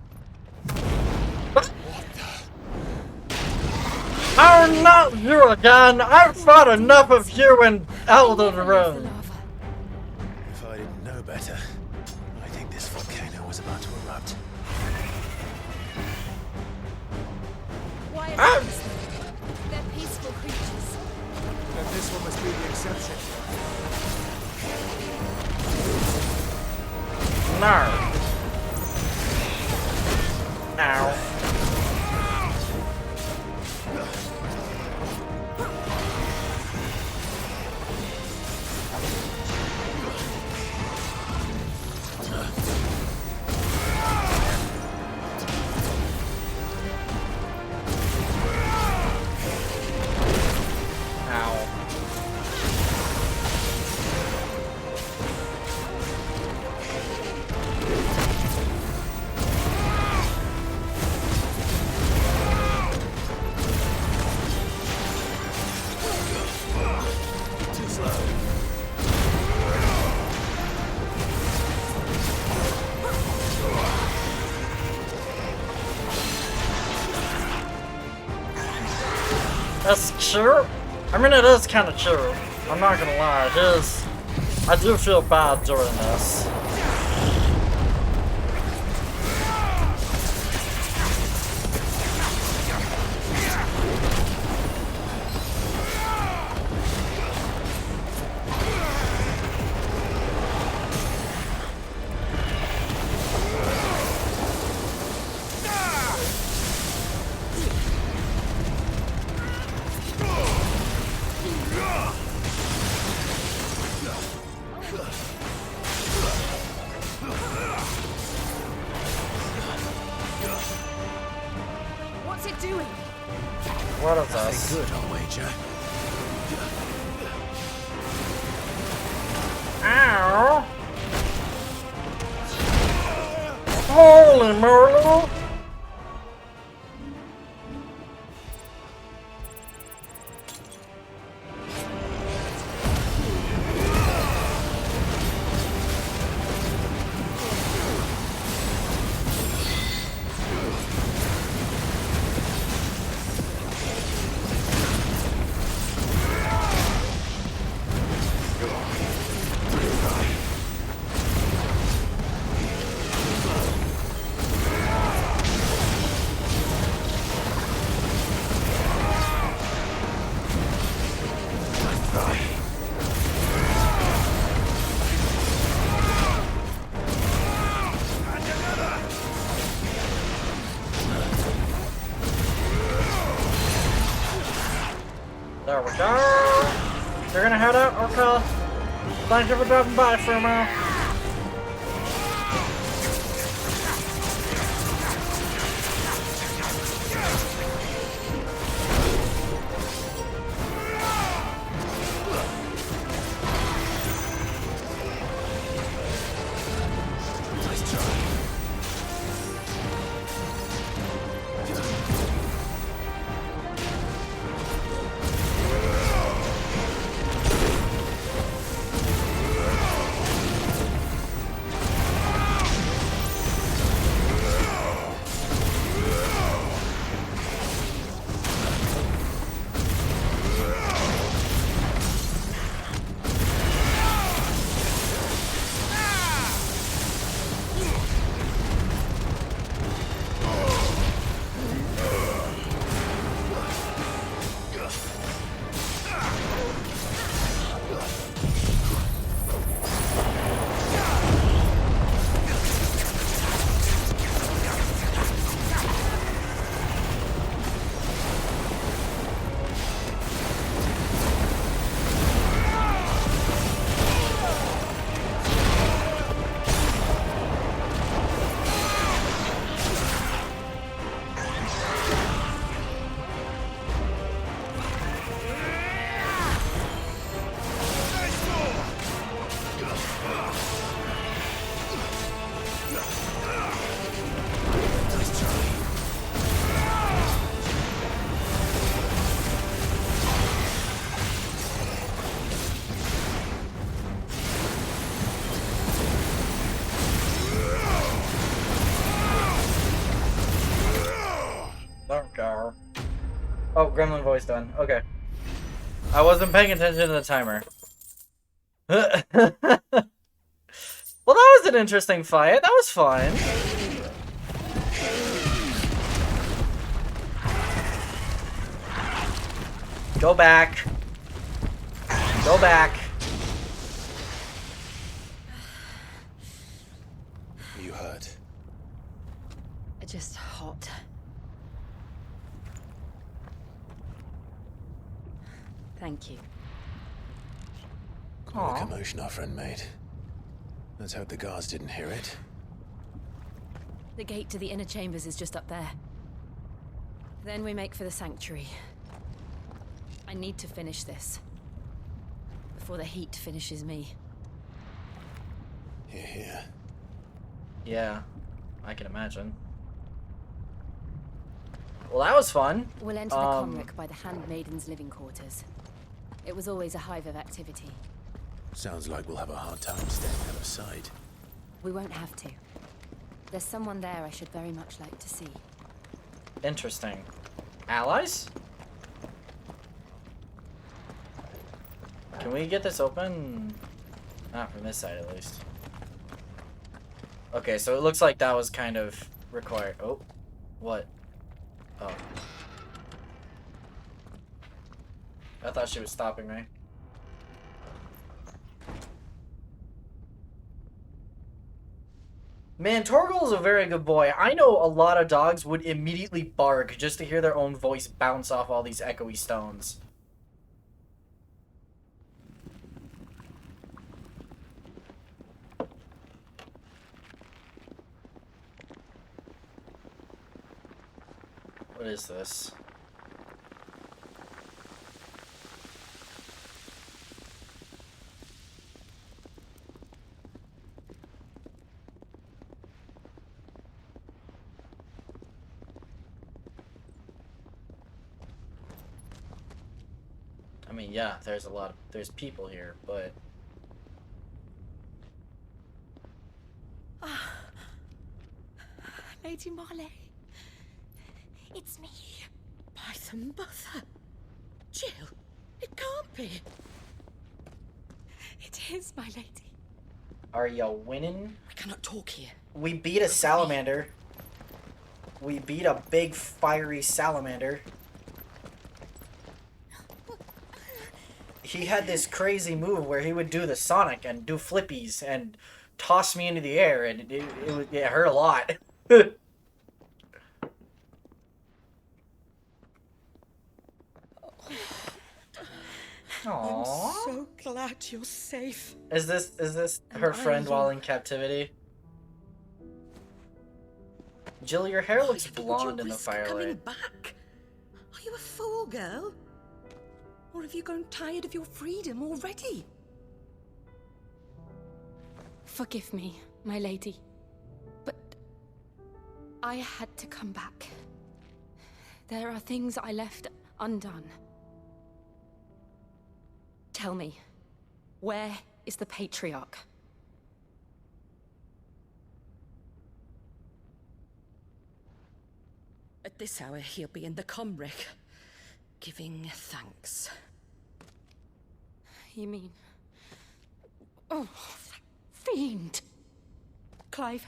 [SPEAKER 1] Oh, not you again! I've fought enough of you in Elden Ring!
[SPEAKER 11] If I didn't know better, I think this volcano was about to erupt.
[SPEAKER 5] Why
[SPEAKER 1] Ah!
[SPEAKER 5] They're peaceful creatures.
[SPEAKER 6] Then this one must be the exception.
[SPEAKER 1] No. Ow. That's true. I mean, it is kind of true. I'm not gonna lie. It is. I do feel bad doing this.
[SPEAKER 12] What's it doing?
[SPEAKER 1] What is this?
[SPEAKER 11] Good, I'll wager.
[SPEAKER 1] Ow! Holy moly! There we go. You're gonna head out? Okay. Thank you for dropping by, Fumo. don't care. Oh, gremlin voice done. Okay. I wasn't paying attention to the timer. Well, that was an interesting fight. That was fun. Go back. Go back.
[SPEAKER 11] You hurt?
[SPEAKER 14] Just hot. Thank you.
[SPEAKER 11] Quite a commotion our friend made. Let's hope the guards didn't hear it.
[SPEAKER 14] The gate to the inner chambers is just up there. Then we make for the sanctuary. I need to finish this. Before the heat finishes me.
[SPEAKER 11] Hear, hear.
[SPEAKER 1] Yeah, I can imagine. Well, that was fun.
[SPEAKER 14] We'll enter the Comric by the Handmaiden's living quarters. It was always a hive of activity.
[SPEAKER 11] Sounds like we'll have a hard time staying out of sight.
[SPEAKER 14] We won't have to. There's someone there I should very much like to see.
[SPEAKER 1] Interesting. Allies? Can we get this open? Not from this side, at least. Okay, so it looks like that was kind of required. Oh, what? Oh. I thought she was stopping me. Man, Torgal's a very good boy. I know a lot of dogs would immediately bark just to hear their own voice bounce off all these echoey stones. What is this? I mean, yeah, there's people here, but...
[SPEAKER 12] Lady Marley. It's me. By the mother. Jill, it can't be. It is, my lady.
[SPEAKER 1] Are you winning?
[SPEAKER 12] I cannot talk here.
[SPEAKER 1] We beat a salamander. We beat a big fiery salamander. He had this crazy move where he would do the Sonic and do flippies and toss me into the air, and it hurt a lot.
[SPEAKER 12] I'm so glad you're safe.
[SPEAKER 1] Is this her friend while in captivity? Jill, your hair looks blonde in the firelight.
[SPEAKER 12] Coming back? Are you a fool, girl? Or have you grown tired of your freedom already?
[SPEAKER 14] Forgive me, my lady. But I had to come back. There are things I left undone. Tell me, where is the Patriarch?
[SPEAKER 12] At this hour, he'll be in the Comric, giving thanks.
[SPEAKER 14] You mean... Oh, that fiend! Clive,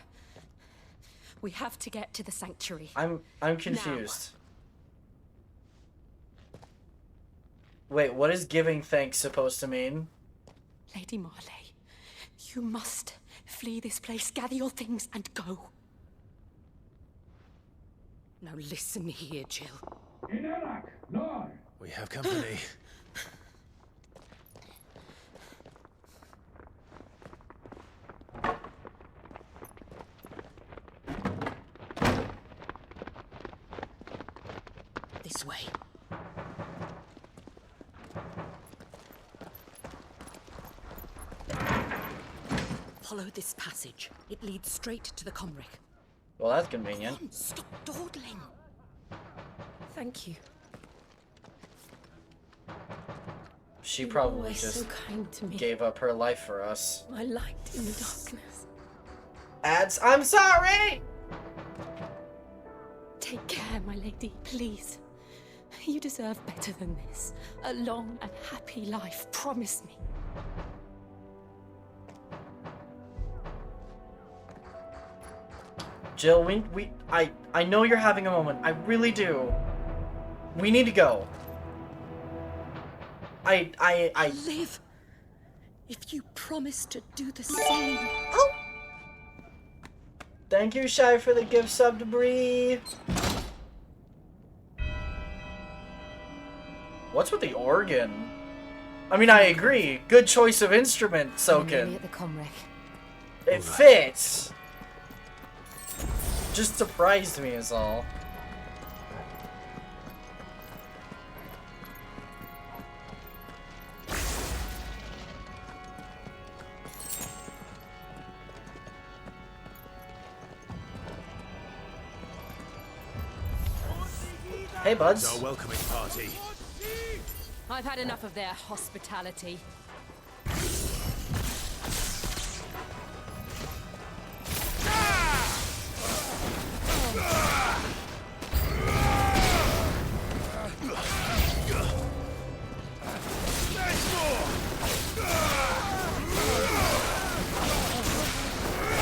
[SPEAKER 14] we have to get to the sanctuary.
[SPEAKER 1] I'm confused. Wait, what is giving thanks supposed to mean?
[SPEAKER 12] Lady Marley, you must flee this place, gather your things, and go. Now listen here, Jill.
[SPEAKER 11] We have company.
[SPEAKER 12] This way. Follow this passage. It leads straight to the Comric.
[SPEAKER 1] Well, that's convenient.
[SPEAKER 12] Come on, stop dawdling. Thank you.
[SPEAKER 1] She probably
[SPEAKER 12] always
[SPEAKER 1] just
[SPEAKER 12] so kind to me.
[SPEAKER 1] gave up her life for us.
[SPEAKER 12] My light in the darkness.
[SPEAKER 1] Ads, I'm sorry!
[SPEAKER 14] Take
[SPEAKER 12] Take care, my lady, please. You deserve better than this. A long and happy life, promise me.
[SPEAKER 1] Jill, I know you're having a moment. I really do. We need to go. I
[SPEAKER 12] live. If you promise to do the same.
[SPEAKER 1] Oh! Thank you, Shy, for the gift sub debris. What's with the organ? I mean, I agree. Good choice of instrument, Soken.
[SPEAKER 5] At the Comrec.
[SPEAKER 1] It fits. Just surprised me is all. Hey, buds.
[SPEAKER 11] Our welcoming party.
[SPEAKER 12] I've had enough of their hospitality.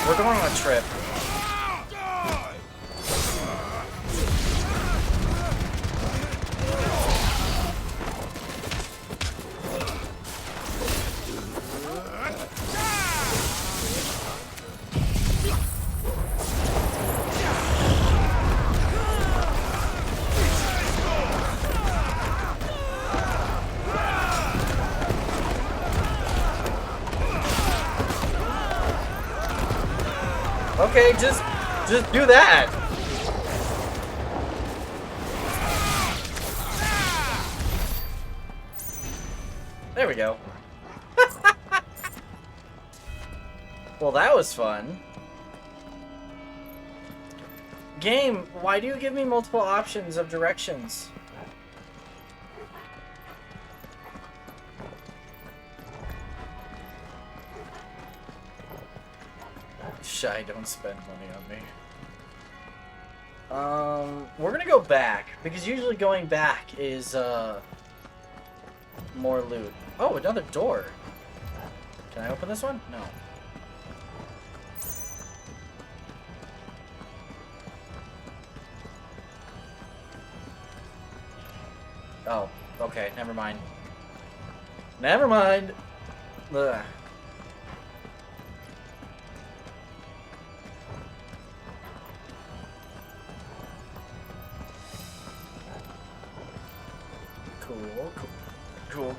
[SPEAKER 1] We're going on a trip. Okay, just do that. There we go. Well, that was fun. Game, why do you give me multiple options of directions? Shy, don't spend money on me. We're gonna go back, because usually going back is, more loot. Oh, another door. Can I open this one? No. Oh, okay, never mind. Never mind! Ugh.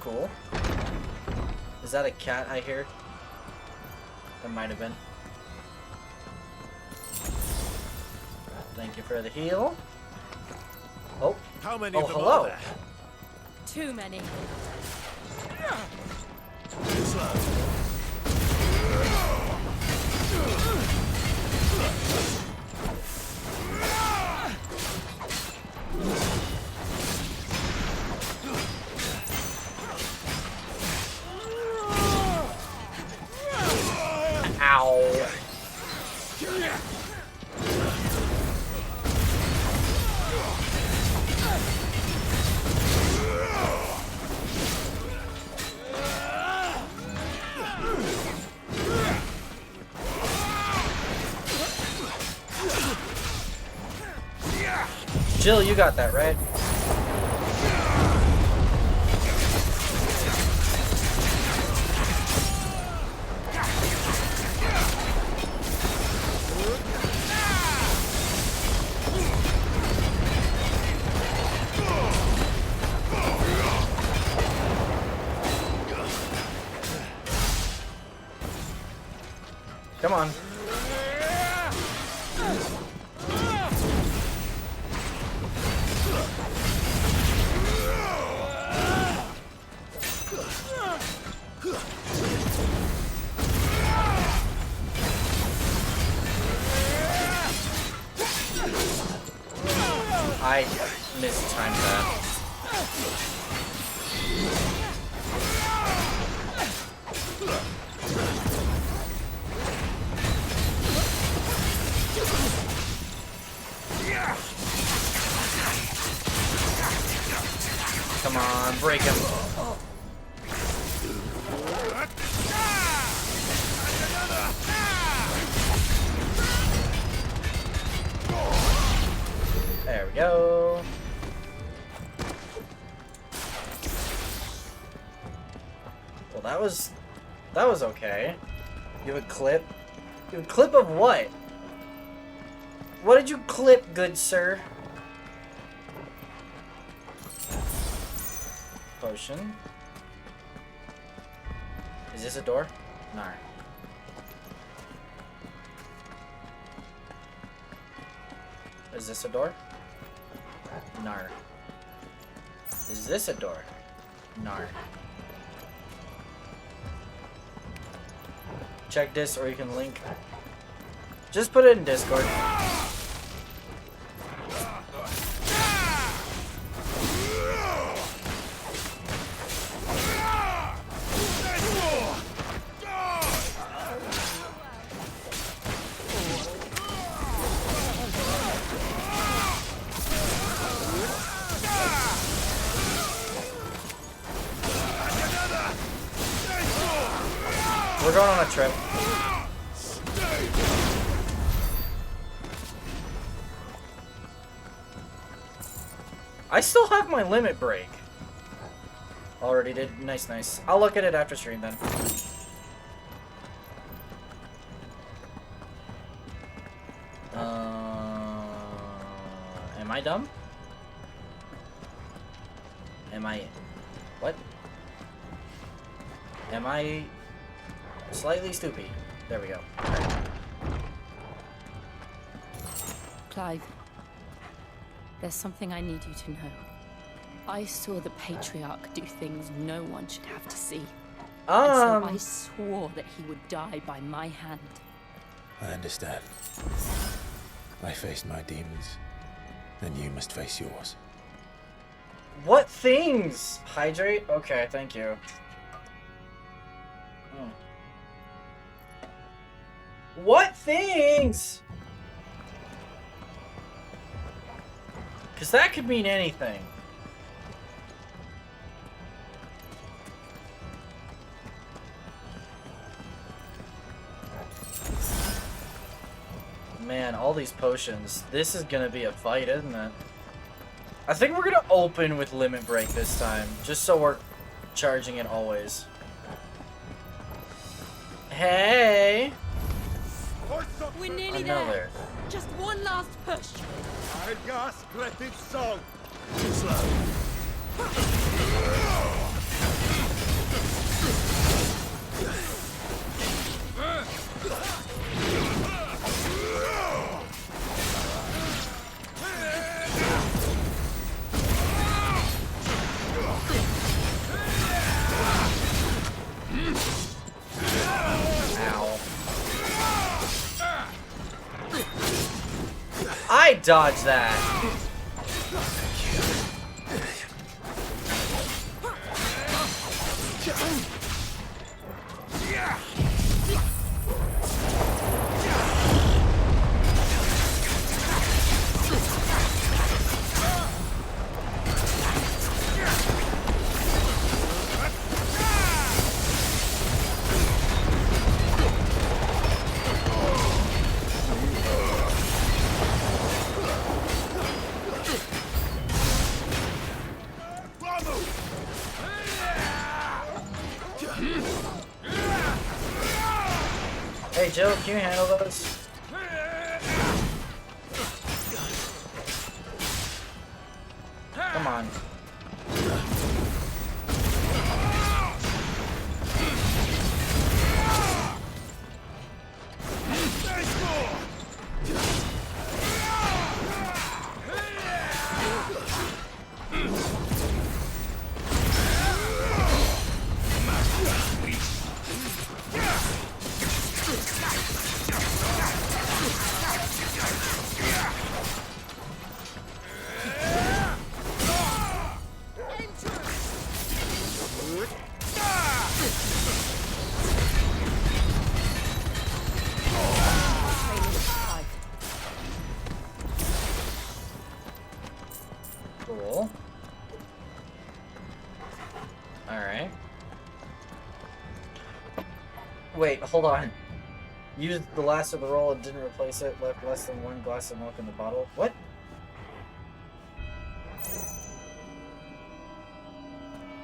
[SPEAKER 1] Cool. Is that a cat I hear? That might have been. Thank you for the heal. Oh.
[SPEAKER 11] How many of them
[SPEAKER 1] hello.
[SPEAKER 11] are there?
[SPEAKER 12] Too many.
[SPEAKER 1] Ow. Jill, you got that, right? Come on. I mistimed that. Come on, break him. There we go. Well, that was okay. You have a clip? You have a clip of what? What did you clip, good sir? Potion. Is this a door? No. Is this a door? Nar. Is this a door? Nar. Check this or you can link. Just put it in Discord. We're going on a trip. I still have my limit break. Already did. Nice, nice. I'll look at it after stream then. Am I dumb? Am I... What? Am I... slightly stupid? There we go. Right.
[SPEAKER 14] Clive, there's something I need you to know. I saw the Patriarch do things no one should have to see. And so I swore that he would die by my hand.
[SPEAKER 11] I understand. I faced my demons, and you must face yours.
[SPEAKER 1] What things? Hydrate? Okay, thank you. What things? Because that could mean anything. Man, all these potions. This is gonna be a fight, isn't it? I think we're gonna open with Limit Break this time, just so we're charging it always. Hey!
[SPEAKER 12] We're nearly
[SPEAKER 1] Another.
[SPEAKER 12] there. Just one last push.
[SPEAKER 1] I dodged that. Hey Jill, can you handle those? Come on. Cool. Wait, hold on. Used the last of the roll and didn't replace it. Left less than 1 glass of milk in the bottle. What?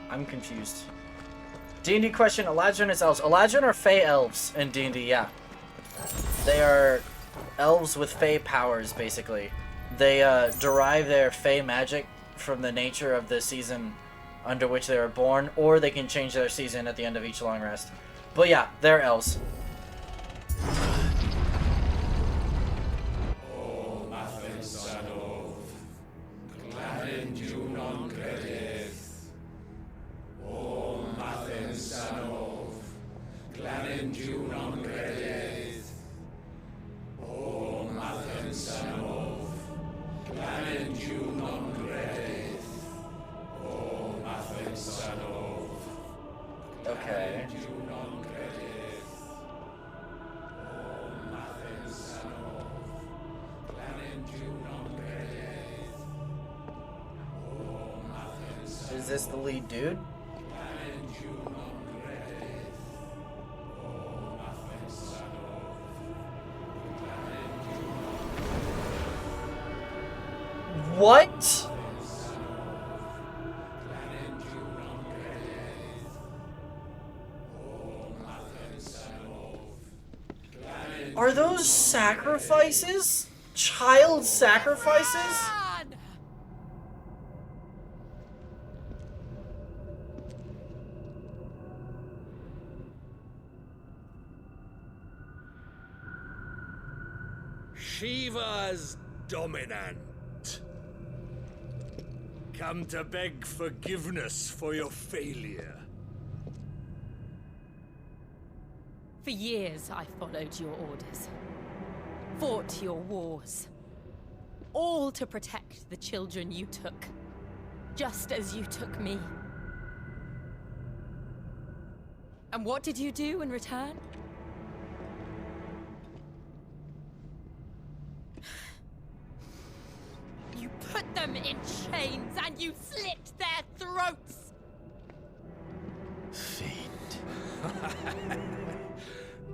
[SPEAKER 1] I'm confused. D&D question, Eladrin is elves. Eladrin are Fey elves in D&D, yeah. They are elves with Fey powers, basically. They derive their Fey magic from the nature of the season under which they were born, or they can change their season at the end of each long rest. But yeah, they're elves. Okay. Is this the lead dude? What? Are those sacrifices? Child sacrifices?
[SPEAKER 6] Shiva's dominant. Come to beg forgiveness for your failure.
[SPEAKER 12] For years, I followed your orders, fought your wars, all to protect the children you took, just as you took me. And what did you do in return? You put them in chains and you slit their throats!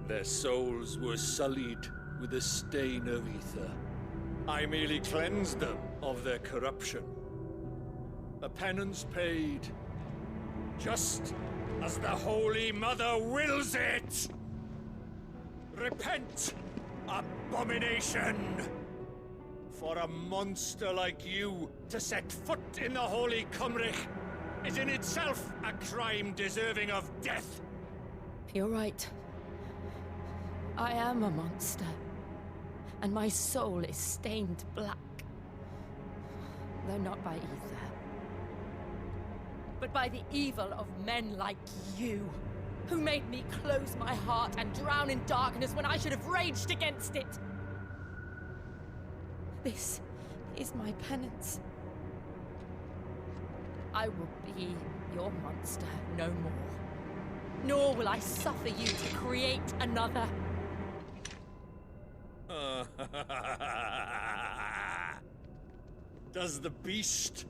[SPEAKER 6] Their souls were sullied with a stain of ether. I merely cleansed them of their corruption. A penance paid, just as the Holy Mother wills it! Repent, abomination! For a monster like you to set foot in the Holy Cymric is in itself a crime deserving of death.
[SPEAKER 12] You're right. I am a monster, and my soul is stained black. Though not by ether, but by the evil of men like you, who made me close my heart and drown in darkness when I should have raged against it. This is my penance. I will be your monster no more. Nor will I suffer you to create another.
[SPEAKER 6] Does the beast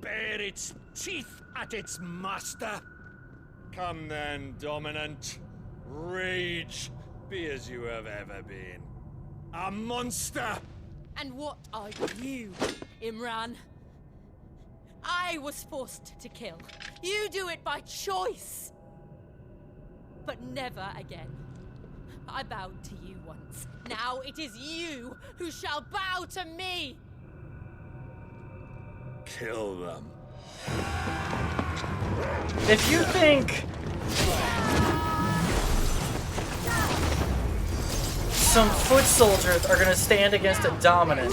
[SPEAKER 6] bare its teeth at its master? Come then, dominant. Rage, be as you have ever been. A monster!
[SPEAKER 12] And what are you, Imran? I was forced to kill. You do it by choice. But never again. I bowed to you once. Now it is you who shall bow to me!
[SPEAKER 6] Kill them.
[SPEAKER 1] If you think some foot soldiers are gonna stand against a dominant,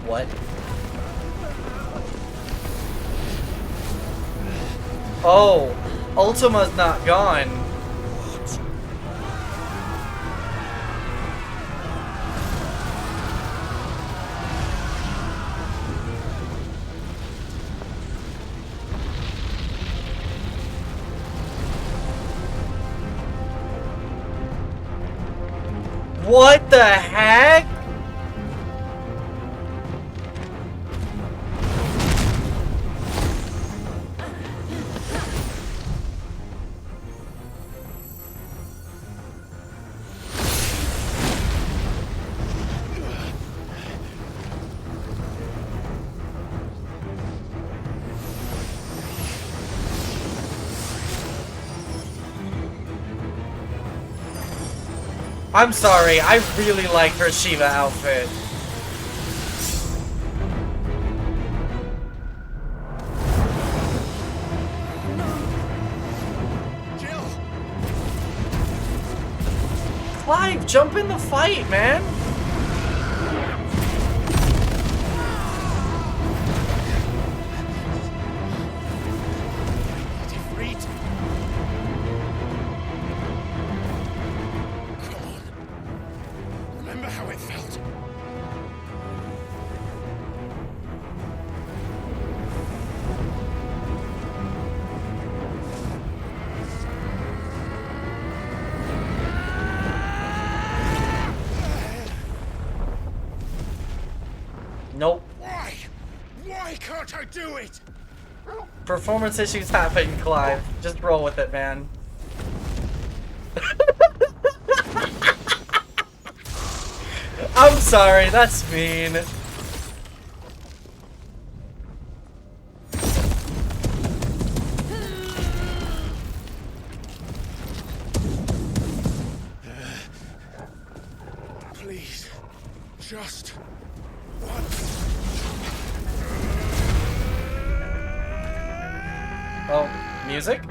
[SPEAKER 1] what? Oh, Ultima's not gone. What the heck? I'm sorry, I really like her Shiva outfit.
[SPEAKER 6] Jill!
[SPEAKER 1] Clive, jump in the fight, man!
[SPEAKER 6] Defeat! Remember how it felt?
[SPEAKER 1] Nope.
[SPEAKER 6] Why? Why can't I do it?
[SPEAKER 1] Performance issues happen, Clive. Just roll with it, man. I'm sorry, that's mean.
[SPEAKER 6] Please, just once.
[SPEAKER 1] Oh, music?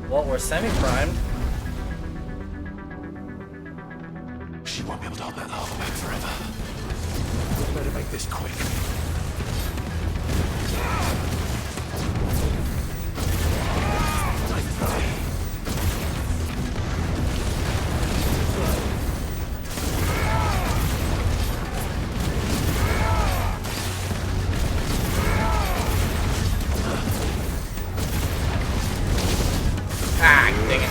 [SPEAKER 1] Well, we're semi-primed.
[SPEAKER 7] She won't be able to hold that lava back forever. We better make this quick.
[SPEAKER 1] Ah, dang it.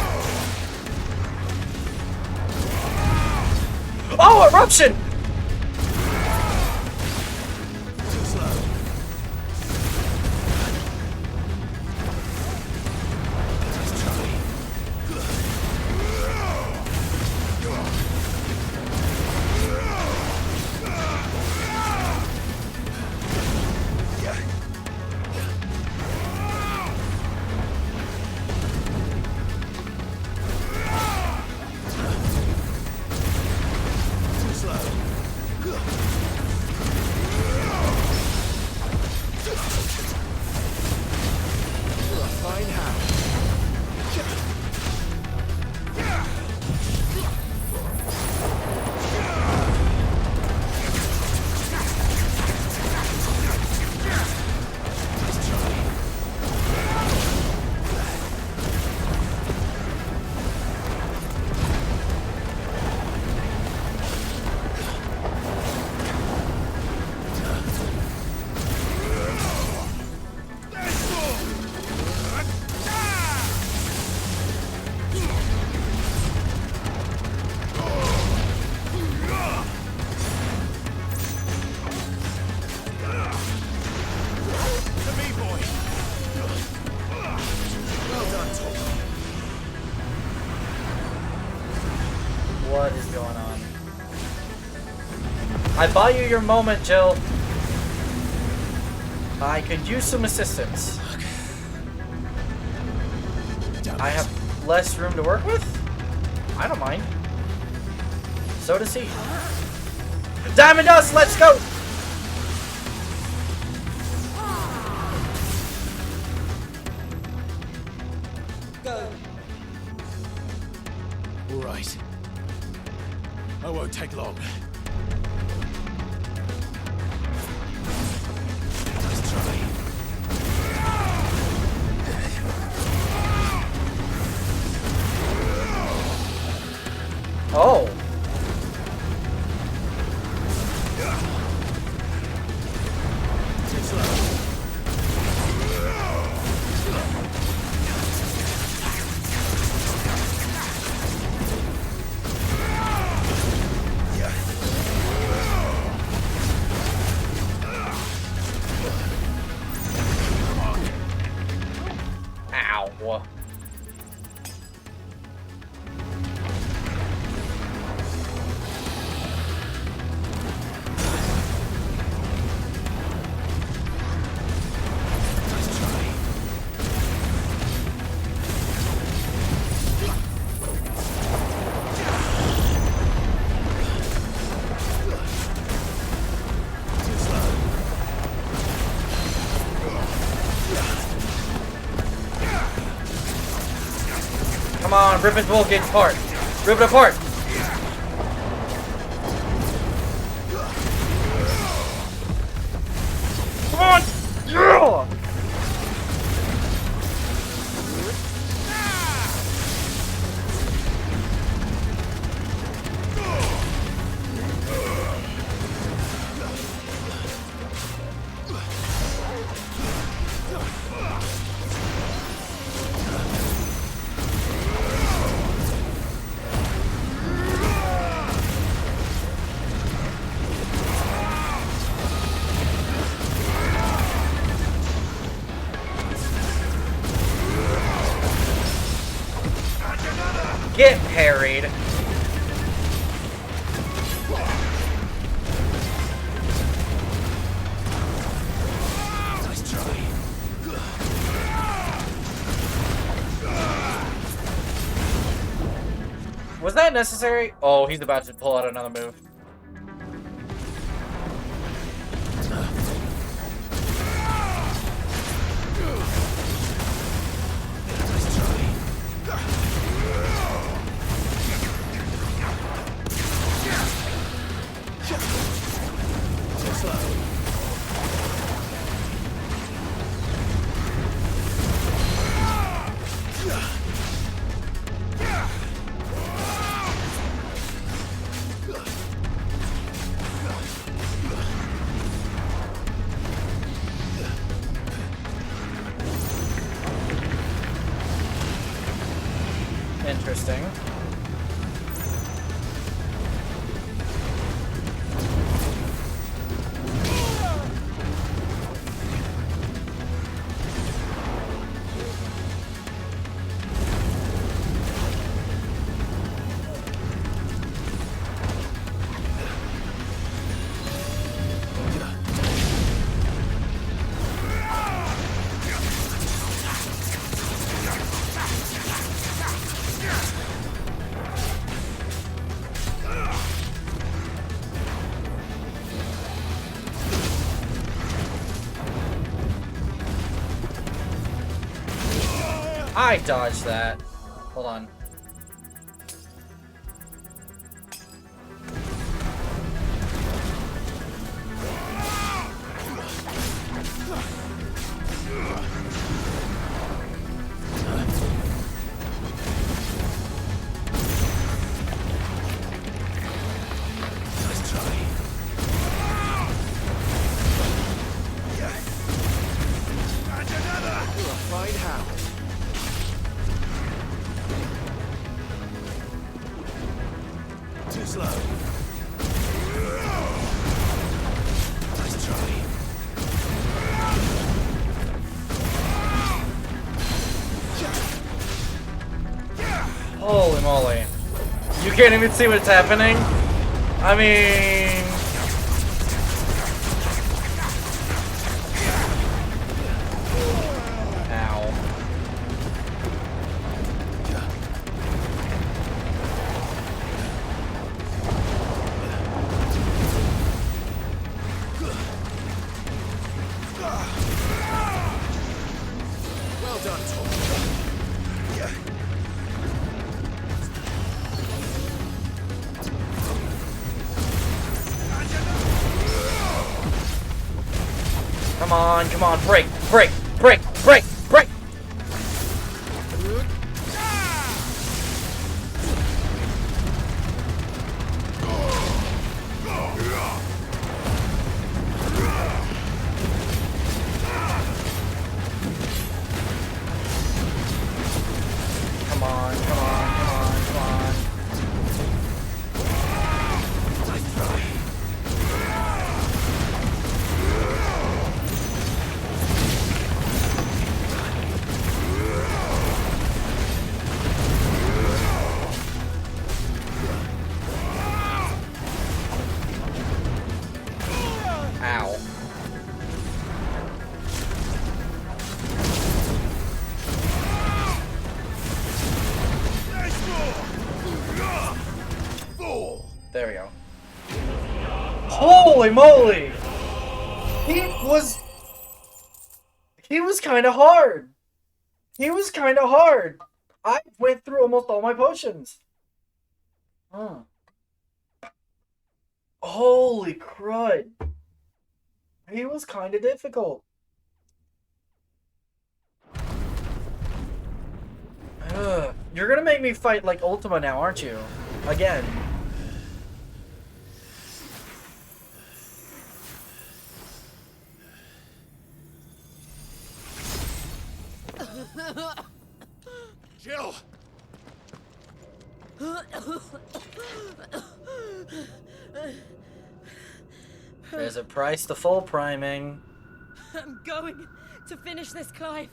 [SPEAKER 1] Oh, eruption!
[SPEAKER 7] Too slow. Let's try. Too slow. Fine how. To me, boy. Well done, Tom.
[SPEAKER 1] What is going on? I bought you your moment, Jill. I could use some assistance. I have less room to work with? I don't mind. So does he. Diamond Dust, let's go!
[SPEAKER 7] All right. I won't take long. Let's try.
[SPEAKER 1] Oh.
[SPEAKER 7] Too slow.
[SPEAKER 1] Whoa. Come on, rip his roll gauge apart. Rip it apart. Come on! Yeah! Get parried.
[SPEAKER 2] Nice try.
[SPEAKER 1] Was that necessary? Oh, he's about to pull out another move. Interesting. I dodged that. Hold on.
[SPEAKER 2] Nice try. And another! You'll find how. Too slow. Nice try.
[SPEAKER 1] Holy moly. You can't even see what's happening? I mean... Ow.
[SPEAKER 2] Well done, Tom.
[SPEAKER 1] Come on, break, break, break, break, break! Come on, come on, come on, come on.
[SPEAKER 2] Nice try.
[SPEAKER 1] Holy moly! He was kind of hard. He was kind of hard. I went through almost all my potions. Huh. Holy crud. He was kind of difficult. You're gonna make me fight like Ultima now, aren't you? Again.
[SPEAKER 6] Jill!
[SPEAKER 1] There's a price to full priming.
[SPEAKER 12] I'm going to finish this, Clive.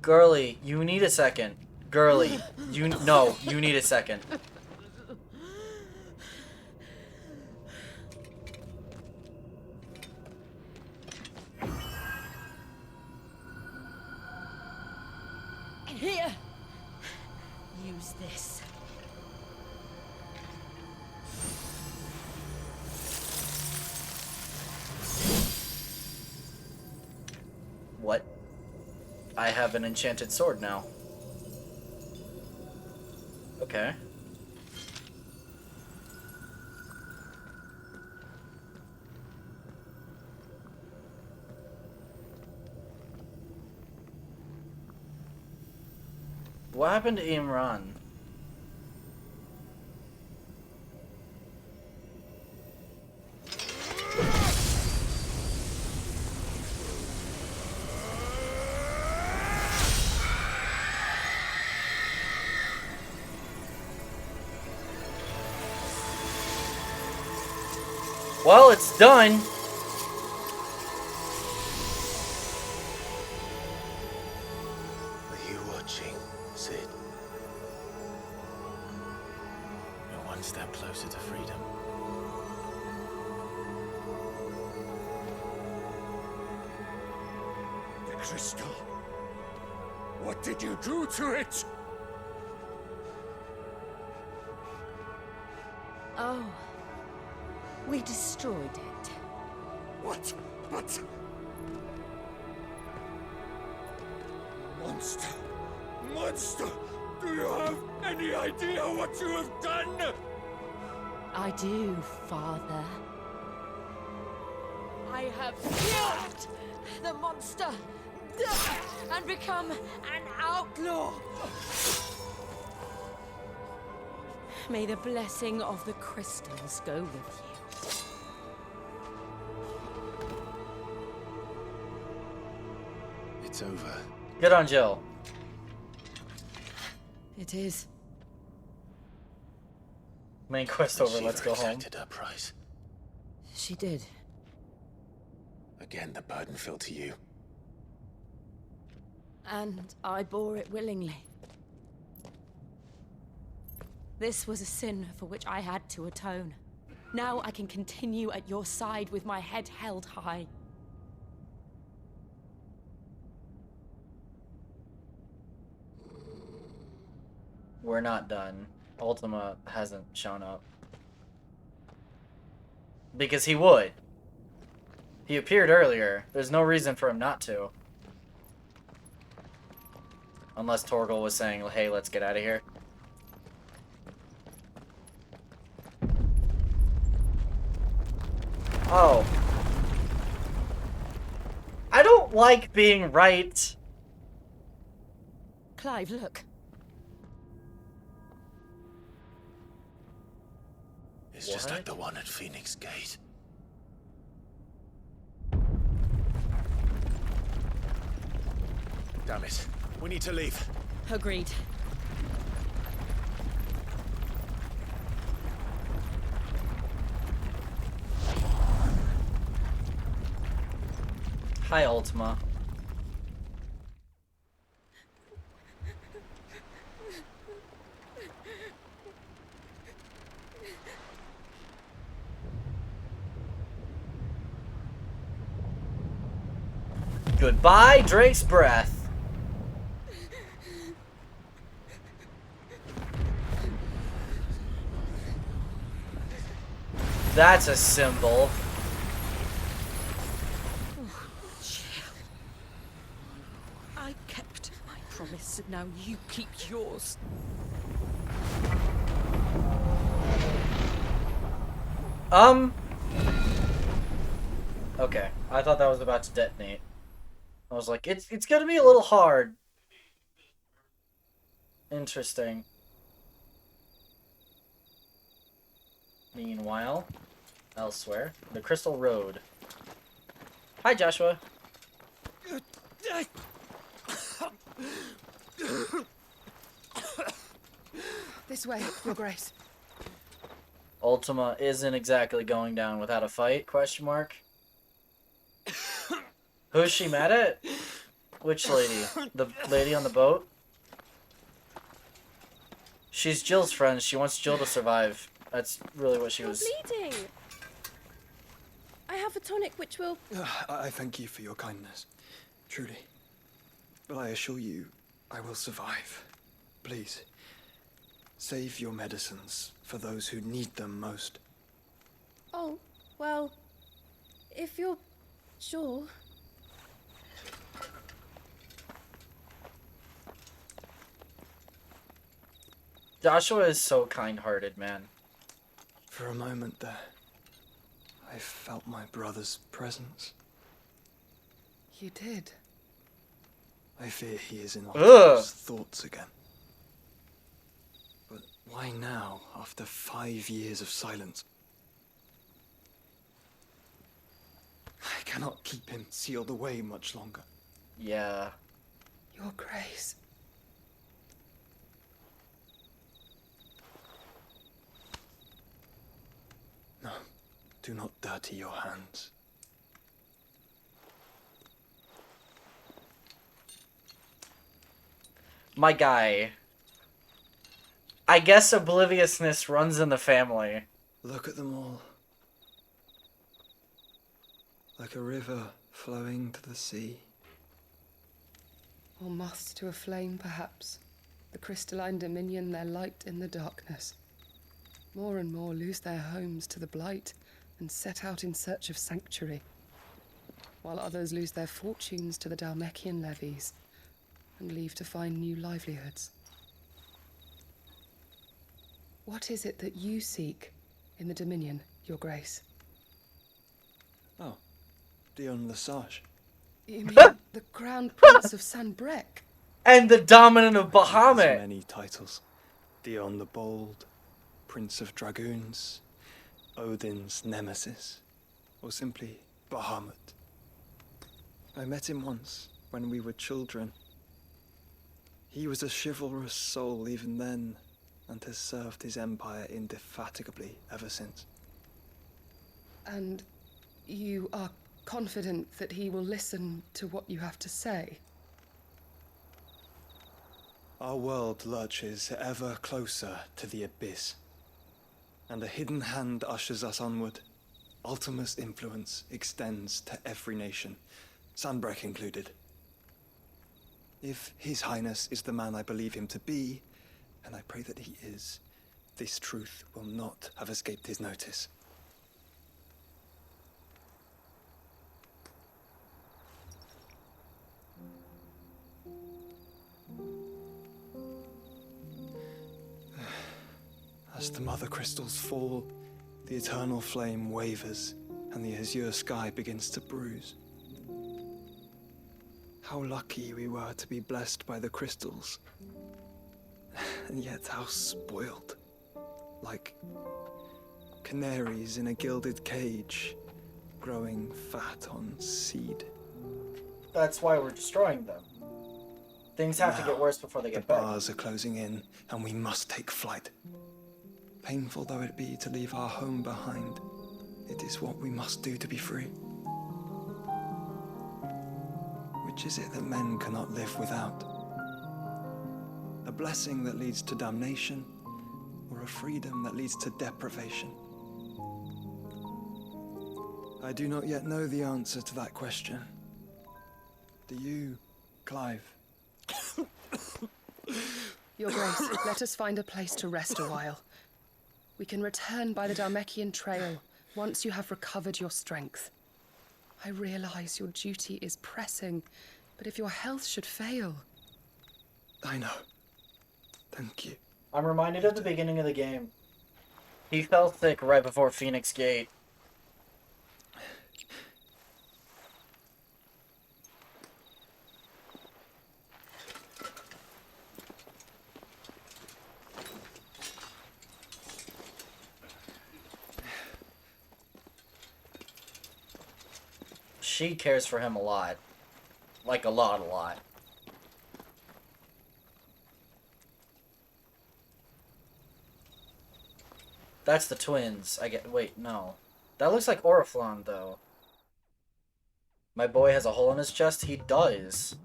[SPEAKER 1] Girly, you need a second. Girly, you need a second.
[SPEAKER 12] Here. Use this.
[SPEAKER 1] What? I have an enchanted sword now. Okay. What happened to Imran? Well, it's done.
[SPEAKER 2] Are you watching, Sid?
[SPEAKER 11] You're one step closer to freedom.
[SPEAKER 6] The crystal. What did you do to it?
[SPEAKER 12] Oh. We destroyed it.
[SPEAKER 6] What? But... Monster! Monster! Do you have any idea what you have done?
[SPEAKER 12] I do, Father. I have killed the monster and become an outlaw. May the blessing of the crystals go with you.
[SPEAKER 2] It's over.
[SPEAKER 1] Get on, Jill.
[SPEAKER 12] It is.
[SPEAKER 1] Main quest over, let's go home.
[SPEAKER 2] Her price.
[SPEAKER 12] She did.
[SPEAKER 2] Again, the burden fell to you.
[SPEAKER 12] And I bore it willingly. This was a sin for which I had to atone. Now I can continue at your side with my head held high.
[SPEAKER 1] We're not done. Ultima hasn't shown up. Because he would. He appeared earlier. There's no reason for him not to. Unless Torgal was saying, hey, let's get out of here. Oh. I don't like being right.
[SPEAKER 12] Clive, look.
[SPEAKER 2] It's just like the one at Phoenix Gate. Damn it. We need to leave.
[SPEAKER 12] Agreed.
[SPEAKER 1] Hi, Ultima. Goodbye, Drake's breath. That's a symbol.
[SPEAKER 12] I kept my promise, and now you keep yours.
[SPEAKER 1] Okay, I thought that was about to detonate. I was like, it's gonna be a little hard. Interesting. Meanwhile, elsewhere, the Crystal Road. Hi, Joshua.
[SPEAKER 15] This way, Your Grace.
[SPEAKER 1] Ultima isn't exactly going down without a fight, question mark. Who's she mad at? Which lady? The lady on the boat? She's Jill's friend. She wants Jill to survive. That's really what she was...
[SPEAKER 15] bleeding. I have a tonic which will...
[SPEAKER 16] I thank you for your kindness, truly. But I assure you, I will survive. Please, save your medicines for those who need them most.
[SPEAKER 15] Oh, well, if you're sure...
[SPEAKER 1] Joshua is so kind-hearted, man.
[SPEAKER 16] For a moment there, I felt my brother's presence.
[SPEAKER 15] You did?
[SPEAKER 16] I fear he is in Ultima's thoughts again. But why now, after 5 years of silence? I cannot keep him sealed away much longer.
[SPEAKER 1] Yeah.
[SPEAKER 15] Your Grace.
[SPEAKER 16] No, do not dirty your hands.
[SPEAKER 1] My guy. I guess obliviousness runs in the family.
[SPEAKER 16] Look at them all. Like a river flowing to the sea.
[SPEAKER 15] Or moths to a flame, perhaps. The crystalline dominion, their light in the darkness. More and more lose their homes to the blight and set out in search of sanctuary, while others lose their fortunes to the Dhalmekian levies and leave to find new livelihoods. What is it that you seek in the Dominion, Your Grace?
[SPEAKER 16] Oh, Dion Lesage.
[SPEAKER 15] You mean the Crown Prince of Sanbrek?
[SPEAKER 1] And the Dominant of
[SPEAKER 16] He has
[SPEAKER 1] Bahamut.
[SPEAKER 16] many titles. Dion the Bold, Prince of Dragoons, Odin's Nemesis, or simply Bahamut. I met him once, when we were children. He was a chivalrous soul even then, and has served his empire indefatigably ever since.
[SPEAKER 15] And you are confident that he will listen to what you have to say?
[SPEAKER 16] Our world lurches ever closer to the abyss, and a hidden hand ushers us onward. Ultima's influence extends to every nation, Sanbrek included. If His Highness is the man I believe him to be, and I pray that he is, this truth will not have escaped his notice. As the mother crystals fall, the eternal flame wavers, and the azure sky begins to bruise. How lucky we were to be blessed by the crystals. And yet how spoiled. Like canaries in a gilded cage, growing fat on seed.
[SPEAKER 1] That's why we're destroying them. Things have to get worse before they get better.
[SPEAKER 16] The bars are closing in, and we must take flight. Painful though it be to leave our home behind, it is what we must do to be free. Which is it that men cannot live without? A blessing that leads to damnation, or a freedom that leads to deprivation? I do not yet know the answer to that question. Do you, Clive?
[SPEAKER 15] Your Grace, let us find a place to rest a while. We can return by the Dhalmekian trail once you have recovered your strength. I realize your duty is pressing, but if your health should fail...
[SPEAKER 16] I know. Thank you.
[SPEAKER 1] I'm reminded of the beginning of the game. He fell sick right before Phoenix Gate. She cares for him a lot. Like a lot. That's the twins. Wait, no. That looks like Oriflamme, though. My boy has a hole in his chest? He does.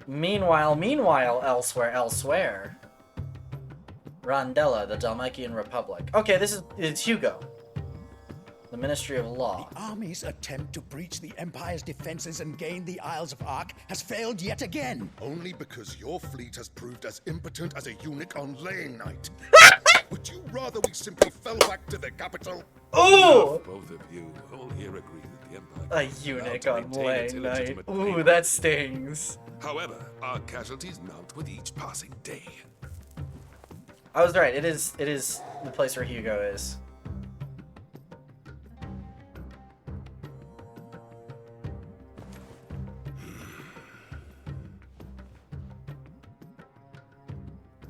[SPEAKER 1] Meanwhile, elsewhere. Rondella, the Dalmatian Republic. Okay, it's Hugo. The Ministry of Law.
[SPEAKER 17] The army's attempt to breach the Empire's defenses and gain the Isles of Ark has failed yet again.
[SPEAKER 7] Only because your fleet has proved as impotent as a eunuch on laying night. Would you rather we simply fell back to the capital?
[SPEAKER 1] Ooh!
[SPEAKER 18] Both of you all here agree that the Empire...
[SPEAKER 1] A eunuch on laying night. Ooh, that stings.
[SPEAKER 18] However, our casualties mount with each passing day.
[SPEAKER 1] I was right. It is the place where Hugo is.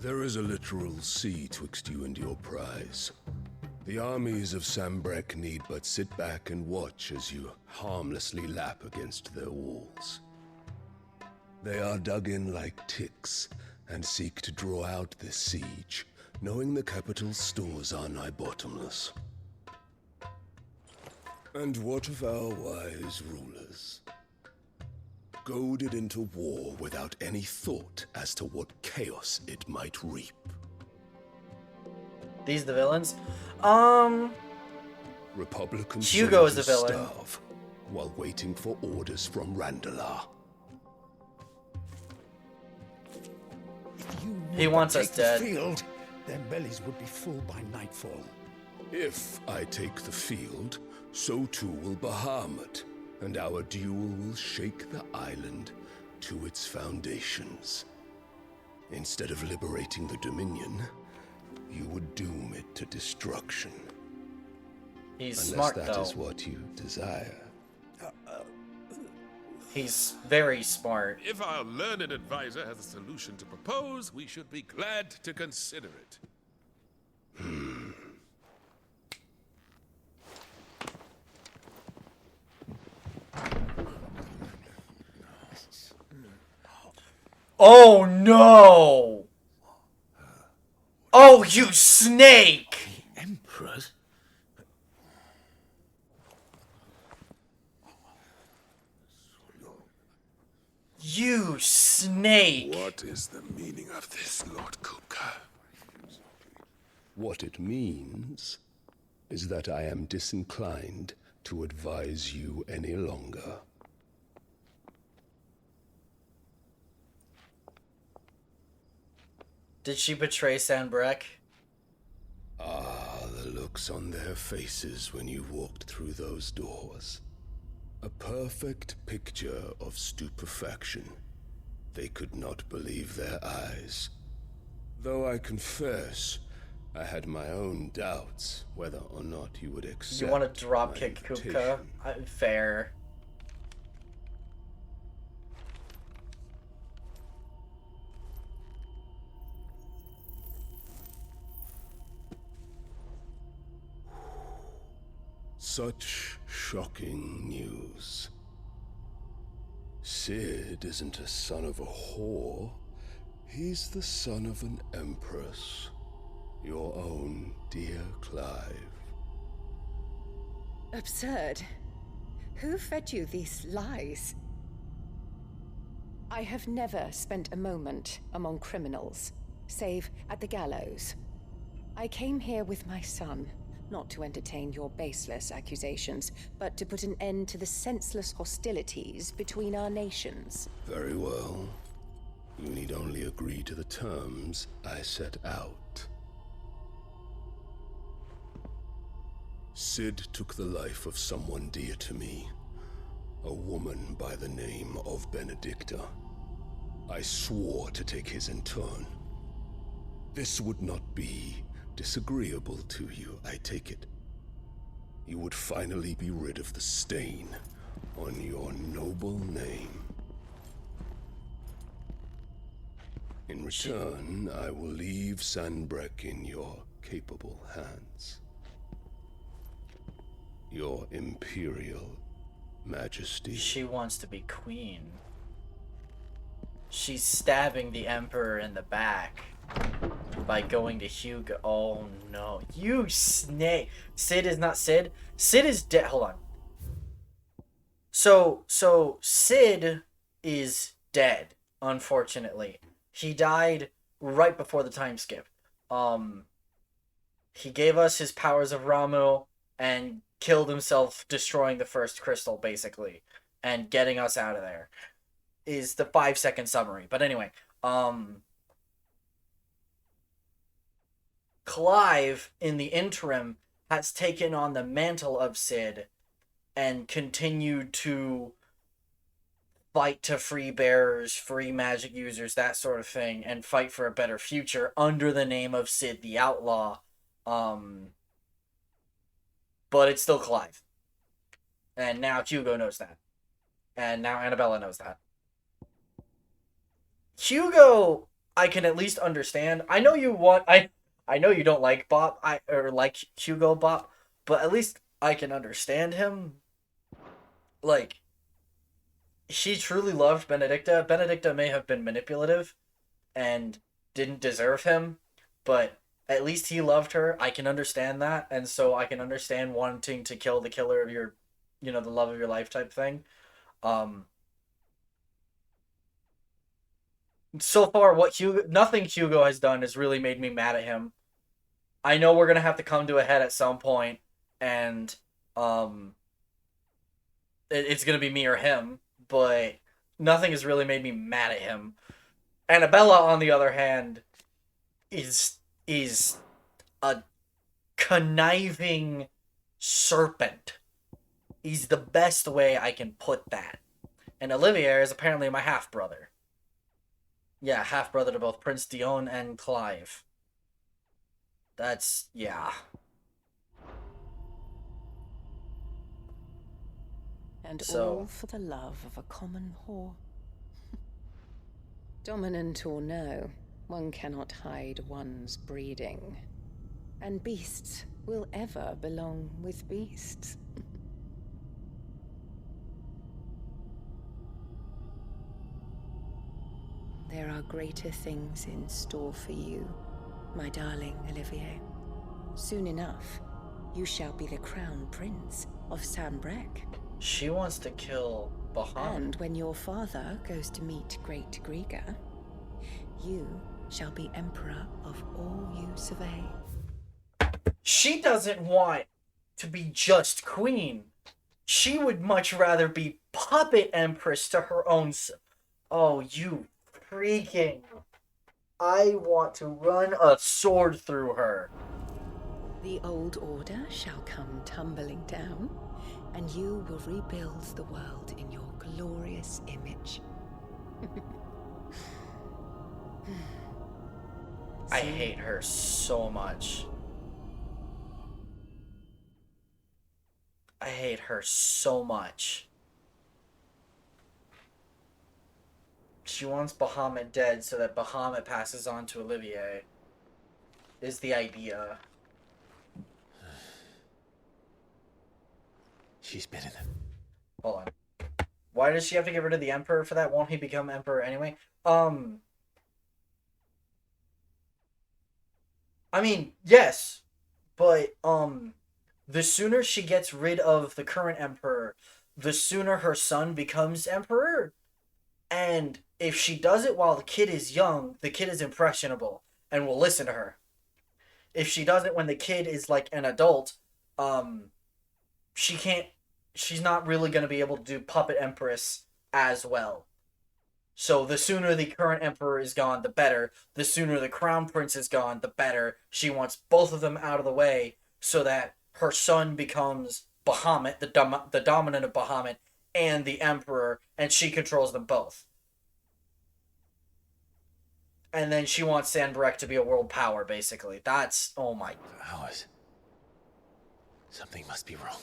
[SPEAKER 19] There is a literal sea twixt you and your prize. The armies of Sambrek need but sit back and watch as you harmlessly lap against their walls. They are dug in like ticks and seek to draw out this siege, knowing the capital's stores are nigh bottomless. And what of our wise rulers? Goaded into war without any thought as to what chaos it might reap.
[SPEAKER 1] These the villains?
[SPEAKER 19] Republican
[SPEAKER 1] Hugo is the
[SPEAKER 19] soldiers
[SPEAKER 1] villain.
[SPEAKER 19] starve while waiting for orders from Randalar.
[SPEAKER 1] He wants us
[SPEAKER 17] Take
[SPEAKER 1] dead.
[SPEAKER 17] the field, their bellies would be full by nightfall.
[SPEAKER 19] If I take the field, so too will Bahamut, and our duel will shake the island to its foundations. Instead of liberating the Dominion, you would doom it to destruction.
[SPEAKER 1] He's
[SPEAKER 19] Unless
[SPEAKER 1] smart,
[SPEAKER 19] that
[SPEAKER 1] though.
[SPEAKER 19] is what you desire.
[SPEAKER 1] He's very smart.
[SPEAKER 18] If our learned advisor has a solution to propose, we should be glad to consider it.
[SPEAKER 1] Oh no! Oh, you snake!
[SPEAKER 17] Emperors?
[SPEAKER 1] You snake!
[SPEAKER 18] What is the meaning of this, Lord Kupka?
[SPEAKER 19] What it means is that I am disinclined to advise you any longer.
[SPEAKER 1] Did she betray Sanbrek?
[SPEAKER 19] Ah, the looks on their faces when you walked through those doors. A perfect picture of stupefaction. They could not believe their eyes. Though I confess, I had my own doubts whether or not you would accept.
[SPEAKER 1] You want to drop
[SPEAKER 19] my
[SPEAKER 1] kick
[SPEAKER 19] invitation.
[SPEAKER 1] Kupka? Fair.
[SPEAKER 19] Such shocking news. Sid isn't a son of a whore. He's the son of an empress. Your own dear Clive.
[SPEAKER 8] Absurd. Who fed you these lies? I have never spent a moment among criminals, save at the gallows. I came here with my son, not to entertain your baseless accusations, but to put an end to the senseless hostilities between our nations.
[SPEAKER 19] Very well. You need only agree to the terms I set out. Cid took the life of someone dear to me, a woman by the name of Benedicta. I swore to take his in turn. This would not be disagreeable to you, I take it. You would finally be rid of the stain on your noble name. In return, I will leave Sanbreque in your capable hands. Your Imperial Majesty.
[SPEAKER 1] She wants to be queen. She's stabbing the Emperor in the back by going to Hugo. Oh no. You snake. Cid is not Cid. Cid is dead. Hold on. So Cid is dead, unfortunately. He died right before the time skip. He gave us his powers of Ramu and killed himself, destroying the first crystal, basically, and getting us out of there. Is the 5-second summary. But anyway, Clive, in the interim, has taken on the mantle of Cid and continued to fight to free bearers, free magic users, that sort of thing, and fight for a better future under the name of Cid the Outlaw. But it's still Clive. And now Hugo knows that. And now Annabella knows that. Hugo, I can at least understand. I know you want... I know you don't like Bop, or like Hugo Bop, but at least I can understand him. Like, he truly loved Benedicta. Benedicta may have been manipulative and didn't deserve him, but at least he loved her. I can understand that, and so I can understand wanting to kill the killer of your, the love of your life type thing. So far, nothing Hugo has done has really made me mad at him. I know we're gonna have to come to a head at some point, and it's gonna be me or him, but nothing has really made me mad at him. Annabella, on the other hand, is a conniving serpent. He's the best way I can put that. And Olivier is apparently my half-brother. Yeah, half-brother to both Prince Dion and Clive. That's... yeah.
[SPEAKER 20] And all for the love of a common whore. Dominant or no, one cannot hide one's breeding. And beasts will ever belong with beasts. There are greater things in store for you, my darling Olivier. Soon enough, you shall be the crown prince of Sanbreque.
[SPEAKER 1] She wants to kill Bahamut.
[SPEAKER 20] And when your father goes to meet Great Griga, you shall be emperor of all you survey.
[SPEAKER 1] She doesn't want to be just queen. She would much rather be puppet empress to her own... Oh, you freaking... I want to run a sword through her.
[SPEAKER 20] The old order shall come tumbling down, and you will rebuild the world in your glorious image.
[SPEAKER 1] I hate her so much. I hate her so much. She wants Bahamut dead so that Bahamut passes on to Olivier. Is the idea.
[SPEAKER 11] She's been in them.
[SPEAKER 1] Hold on. Why does she have to get rid of the Emperor for that? Won't he become Emperor anyway? I mean, yes. But, the sooner she gets rid of the current Emperor, the sooner her son becomes Emperor. And if she does it while the kid is young, the kid is impressionable and will listen to her. If she does it when the kid is like an adult, she's not really going to be able to do Puppet Empress as well. So the sooner the current Emperor is gone, the better. The sooner the Crown Prince is gone, the better. She wants both of them out of the way so that her son becomes Bahamut, the dominant of Bahamut, and the Emperor, and she controls them both. And then she wants Sanbreque to be a world power, basically. That's, oh my.
[SPEAKER 11] Powers. Something must be wrong.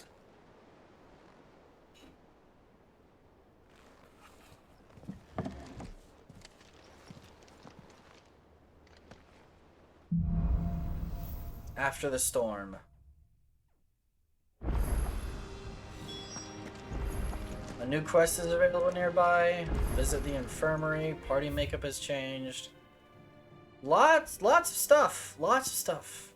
[SPEAKER 1] After the storm. A new quest is available nearby. Visit the infirmary. Party makeup has changed. Lots of stuff. Lots of stuff.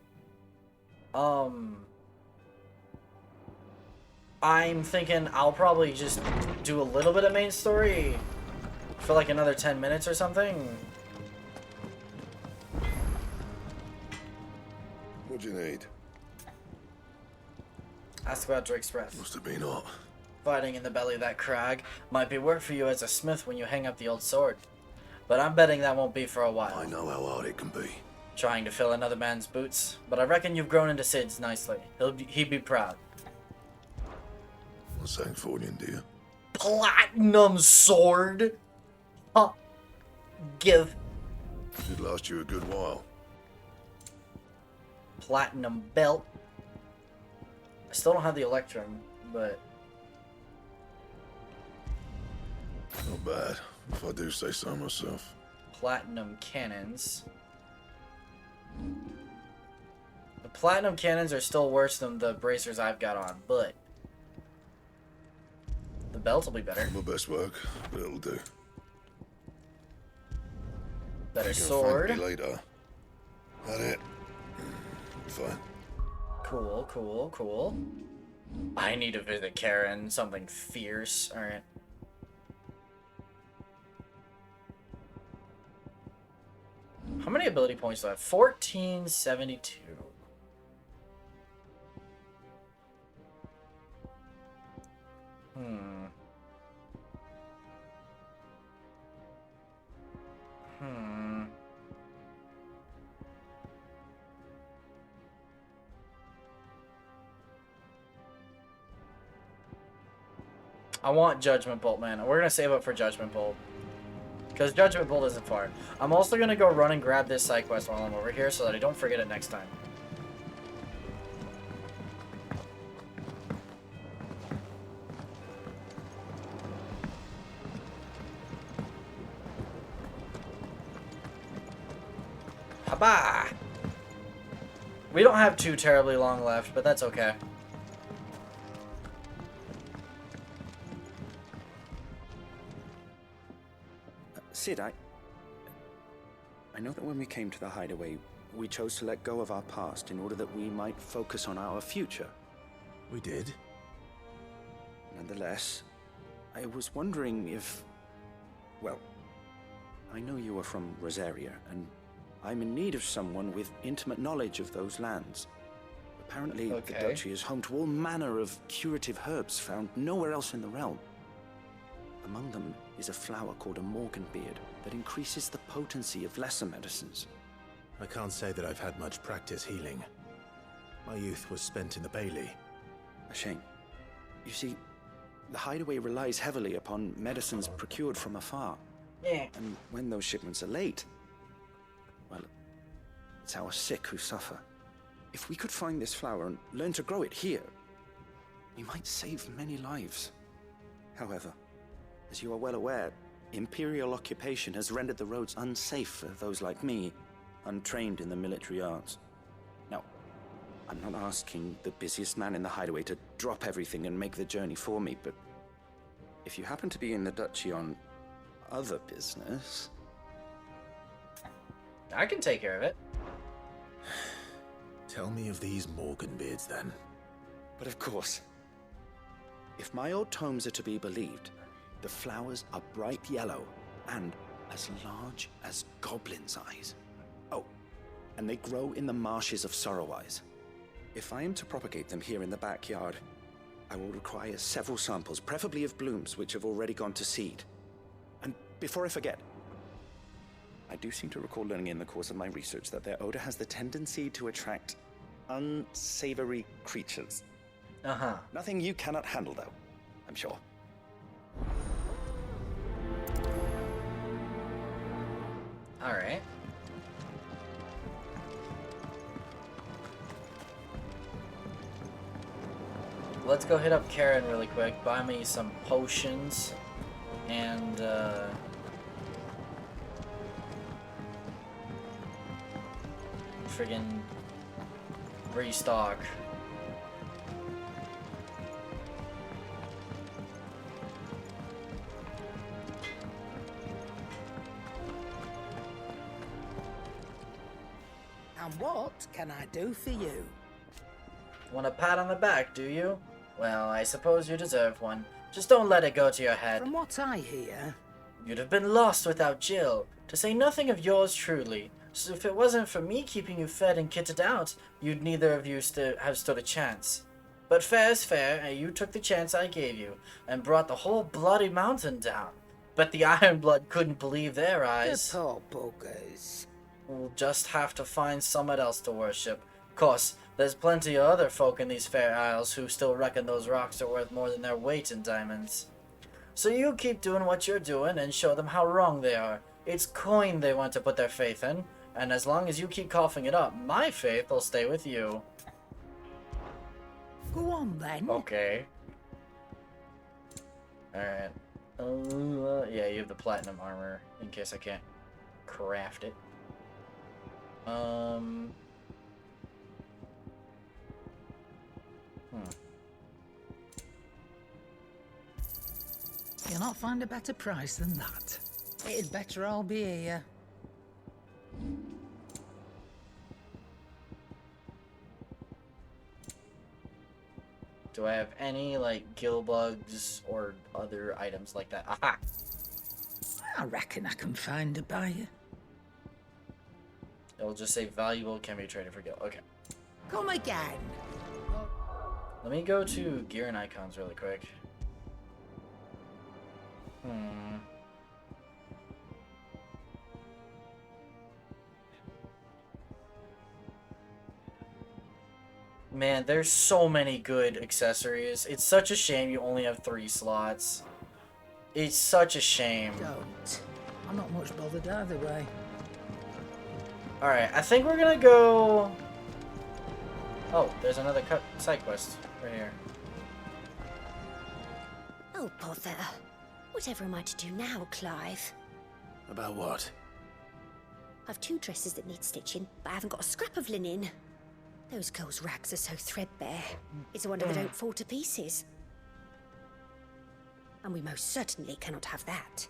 [SPEAKER 1] I'm thinking I'll probably just do a little bit of main story for like another 10 minutes or something.
[SPEAKER 7] What do you need?
[SPEAKER 1] Ask about Drake's breath.
[SPEAKER 7] Must have been hot.
[SPEAKER 1] Fighting in the belly of that crag might be work for you as a smith when you hang up the old sword. But I'm betting that won't be for a while.
[SPEAKER 7] I know how hard it can be.
[SPEAKER 1] Trying to fill another man's boots. But I reckon you've grown into Sid's nicely. He'd be proud.
[SPEAKER 7] What's that for you, dear?
[SPEAKER 1] Platinum sword? Huh. Give.
[SPEAKER 7] Should last you a good while.
[SPEAKER 1] Platinum belt. I still don't have the Electrum, but...
[SPEAKER 7] Not bad, if I do say so myself.
[SPEAKER 1] Platinum cannons. The platinum cannons are still worse than the bracers I've got on, but... the belt will be better.
[SPEAKER 7] My best work, but it'll do.
[SPEAKER 1] Better
[SPEAKER 7] You can
[SPEAKER 1] sword.
[SPEAKER 7] thank me later. That it? Fine.
[SPEAKER 1] Cool. I need to visit Karen. Something fierce. Alright. How many ability points do I have? 1472. I want Judgment Bolt, man. We're gonna save up for Judgment Bolt. Because Judgment Bolt isn't far. I'm also gonna go run and grab this side quest while I'm over here so that I don't forget it next time. Haba! We don't have too terribly long left, but that's okay.
[SPEAKER 21] Sid, I know that when we came to the hideaway, we chose to let go of our past in order that we might focus on our future.
[SPEAKER 11] We did?
[SPEAKER 21] Nonetheless, I was wondering if... well, I know you are from Rosaria, and I'm in need of someone with intimate knowledge of those lands. Apparently, the duchy is home to all manner of curative herbs found nowhere else in the realm. Among them is a flower called a Morganbeard that increases the potency of lesser medicines.
[SPEAKER 11] I can't say that I've had much practice healing. My youth was spent in the Bailey.
[SPEAKER 21] A shame. You see, the hideaway relies heavily upon medicines procured from afar.
[SPEAKER 1] Yeah.
[SPEAKER 21] And when those shipments are late, well, it's our sick who suffer. If we could find this flower and learn to grow it here, we might save many lives. However, as you are well aware, Imperial occupation has rendered the roads unsafe for those like me, untrained in the military arts. Now, I'm not asking the busiest man in the hideaway to drop everything and make the journey for me, but if you happen to be in the duchy on other business...
[SPEAKER 1] I can take care of it.
[SPEAKER 11] Tell me of these Morganbeards, then.
[SPEAKER 21] But of course. If my old tomes are to be believed, the flowers are bright yellow and as large as goblins' eyes. Oh, and they grow in the marshes of Sorrowise. If I am to propagate them here in the backyard, I will require several samples, preferably of blooms which have already gone to seed. And before I forget, I do seem to recall learning in the course of my research that their odor has the tendency to attract unsavory creatures.
[SPEAKER 1] Uh-huh.
[SPEAKER 21] Nothing you cannot handle, though, I'm sure.
[SPEAKER 1] Alright. Let's go hit up Karen really quick. Buy me some potions. And, friggin' restock.
[SPEAKER 8] And what can I do for you?
[SPEAKER 1] Want a pat on the back, do you? Well, I suppose you deserve one. Just don't let it go to your head.
[SPEAKER 8] From what I hear,
[SPEAKER 1] You'd have been lost without Jill, to say nothing of yours truly. So if it wasn't for me keeping you fed and kitted out, you'd neither of you have stood a chance. But fair's fair, and you took the chance I gave you, and brought the whole bloody mountain down. But the Ironblood couldn't believe their eyes.
[SPEAKER 8] the poor buggers.
[SPEAKER 1] We'll just have to find someone else to worship. Course, there's plenty of other folk in these fair isles who still reckon those rocks are worth more than their weight in diamonds. So you keep doing what you're doing and show them how wrong they are. It's coin they want to put their faith in, and as long as you keep coughing it up, my faith will stay with you.
[SPEAKER 8] Go on then.
[SPEAKER 1] Okay. Alright. Yeah, you have the platinum armor, in case I can't craft it.
[SPEAKER 8] You'll not find a better price than that. It'd better all be here.
[SPEAKER 1] Do I have any, like, gill bugs or other items like that? Aha!
[SPEAKER 8] I reckon I can find a buyer.
[SPEAKER 1] It'll just say valuable can be traded for gill. Okay.
[SPEAKER 8] Come again.
[SPEAKER 1] Let me go to gear and icons really quick. Man, there's so many good accessories. It's such a shame you only have 3 slots. It's such a shame.
[SPEAKER 8] Don't. I'm not much bothered either way.
[SPEAKER 1] Alright, I think we're gonna go... Oh, there's another side quest right here.
[SPEAKER 10] Oh, bother. Whatever am I to do now, Clive?
[SPEAKER 2] About what?
[SPEAKER 10] I've 2 dresses that need stitching, but I haven't got a scrap of linen. Those girls' rags are so threadbare. It's a wonder they don't fall to pieces. And we most certainly cannot have that.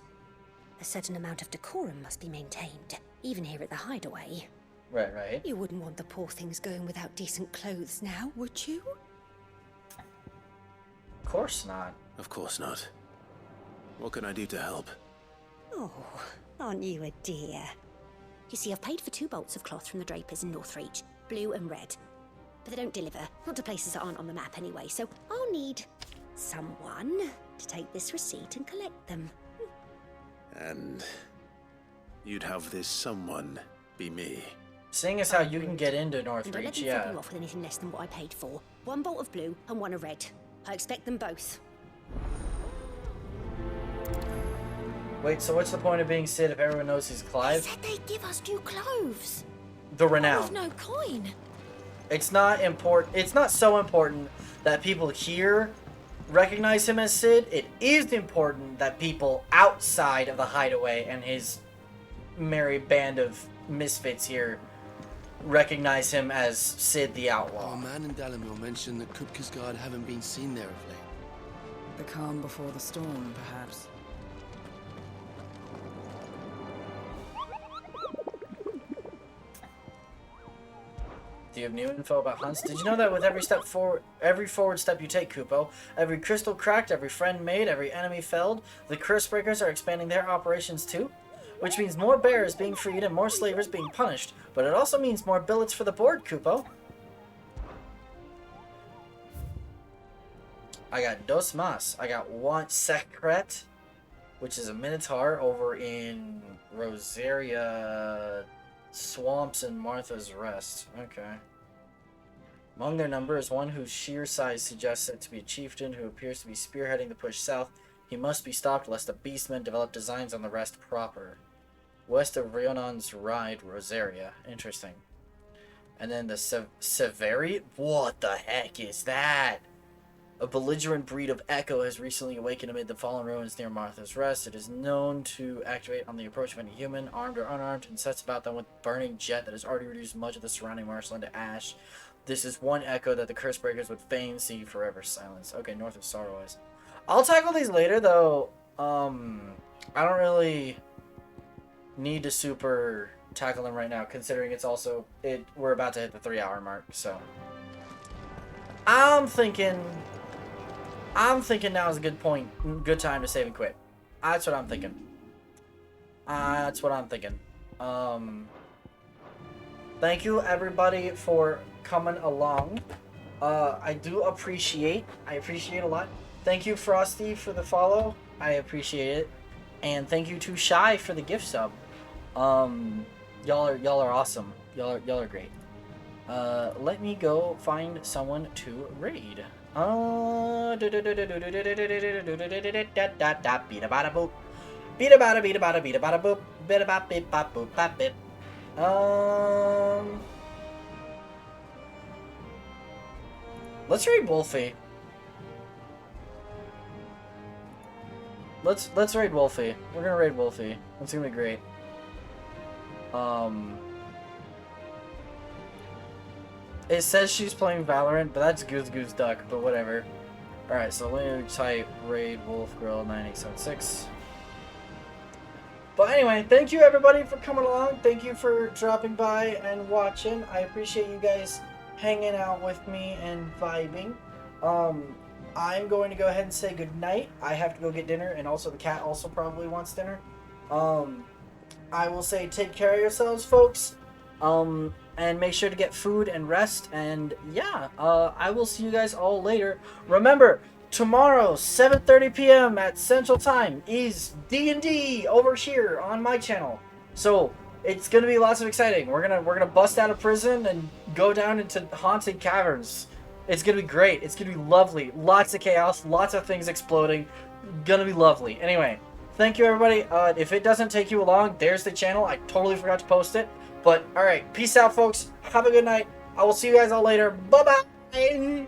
[SPEAKER 10] A certain amount of decorum must be maintained, even here at the hideaway.
[SPEAKER 1] Right, right.
[SPEAKER 10] You wouldn't want the poor things going without decent clothes now, would you?
[SPEAKER 1] Of course not.
[SPEAKER 2] Of course not. What can I do to help?
[SPEAKER 10] Oh, aren't you a dear? You see, I've paid for 2 bolts of cloth from the drapers in Northreach, blue and red. But they don't deliver, not to places that aren't on the map anyway, so I'll need someone to take this receipt and collect them.
[SPEAKER 2] And you'd have this someone be me.
[SPEAKER 1] Seeing as how you can get into
[SPEAKER 10] And don't let
[SPEAKER 1] Northreach,
[SPEAKER 10] them
[SPEAKER 1] yeah.
[SPEAKER 10] fob you off with anything less than what I paid for. 1 bolt of blue and 1 of red. I expect them both.
[SPEAKER 1] Wait, so what's the point of being Sid if everyone knows he's Clive?
[SPEAKER 10] Said they'd give us new clothes.
[SPEAKER 1] The
[SPEAKER 10] With
[SPEAKER 1] renown.
[SPEAKER 10] no coin.
[SPEAKER 1] It's not important. It's not so important that people here recognize him as Sid. It is important that people outside of the hideaway and his merry band of misfits here recognize him as Sid the Outlaw.
[SPEAKER 4] Our man in Dalamir mentioned that Kupka's guard haven't been seen there of late.
[SPEAKER 22] The calm before the storm, perhaps.
[SPEAKER 1] Do you have new info about hunts? Did you know that with every forward step you take, Kupo, every crystal cracked, every friend made, every enemy felled, the curse breakers are expanding their operations too? Which means more bearers being freed and more slavers being punished, but it also means more billets for the board, Kupo. I got dos mas. I got one secret, which is a minotaur over in Rosaria Swamps and Martha's Rest. Okay. Among their number is one whose sheer size suggests it to be a chieftain who appears to be spearheading the push south. He must be stopped lest the beastmen develop designs on the rest proper. West of Rionon's Ride, Rosaria. Interesting. And then the Severi? What the heck is that? A belligerent breed of echo has recently awakened amid the fallen ruins near Martha's Rest. It is known to activate on the approach of any human, armed or unarmed, and sets about them with burning jet that has already reduced much of the surrounding marshland to ash. This is one echo that the curse breakers would fain see forever silenced. Okay, north of Sorrowise. I'll tackle these later, though. I don't really need to super tackle them right now, considering it's also we're about to hit the 3-hour mark. So I'm thinking now is a good time to save and quit. That's what I'm thinking. Thank you everybody for coming along. I appreciate a lot. Thank you Frosty for the follow. I appreciate it. And thank you to Shy for the gift sub. Y'all are awesome. Y'all are great. Let me go find someone to raid. Let's raid Wolfie. Let's raid Wolfie. We're gonna raid Wolfie. That's gonna be great. It says she's playing Valorant, but that's Goose Goose Duck, but whatever. Alright, so let me type raid Wolf Girl 9876. But anyway, thank you everybody for coming along. Thank you for dropping by and watching. I appreciate you guys hanging out with me and vibing. I'm going to go ahead and say goodnight. I have to go get dinner, and also the cat also probably wants dinner. I will say take care of yourselves, folks. And make sure to get food and rest. And yeah, I will see you guys all later. Remember, tomorrow, 7:30 p.m. at Central Time is D&D over here on my channel. So it's gonna be lots of exciting. We're gonna bust out of prison and go down into haunted caverns. It's gonna be great. It's gonna be lovely. Lots of chaos. Lots of things exploding. Gonna be lovely. Anyway, thank you everybody. If it doesn't take you long, there's the channel. I totally forgot to post it. But alright, peace out folks. Have a good night. I will see you guys all later. Bye bye.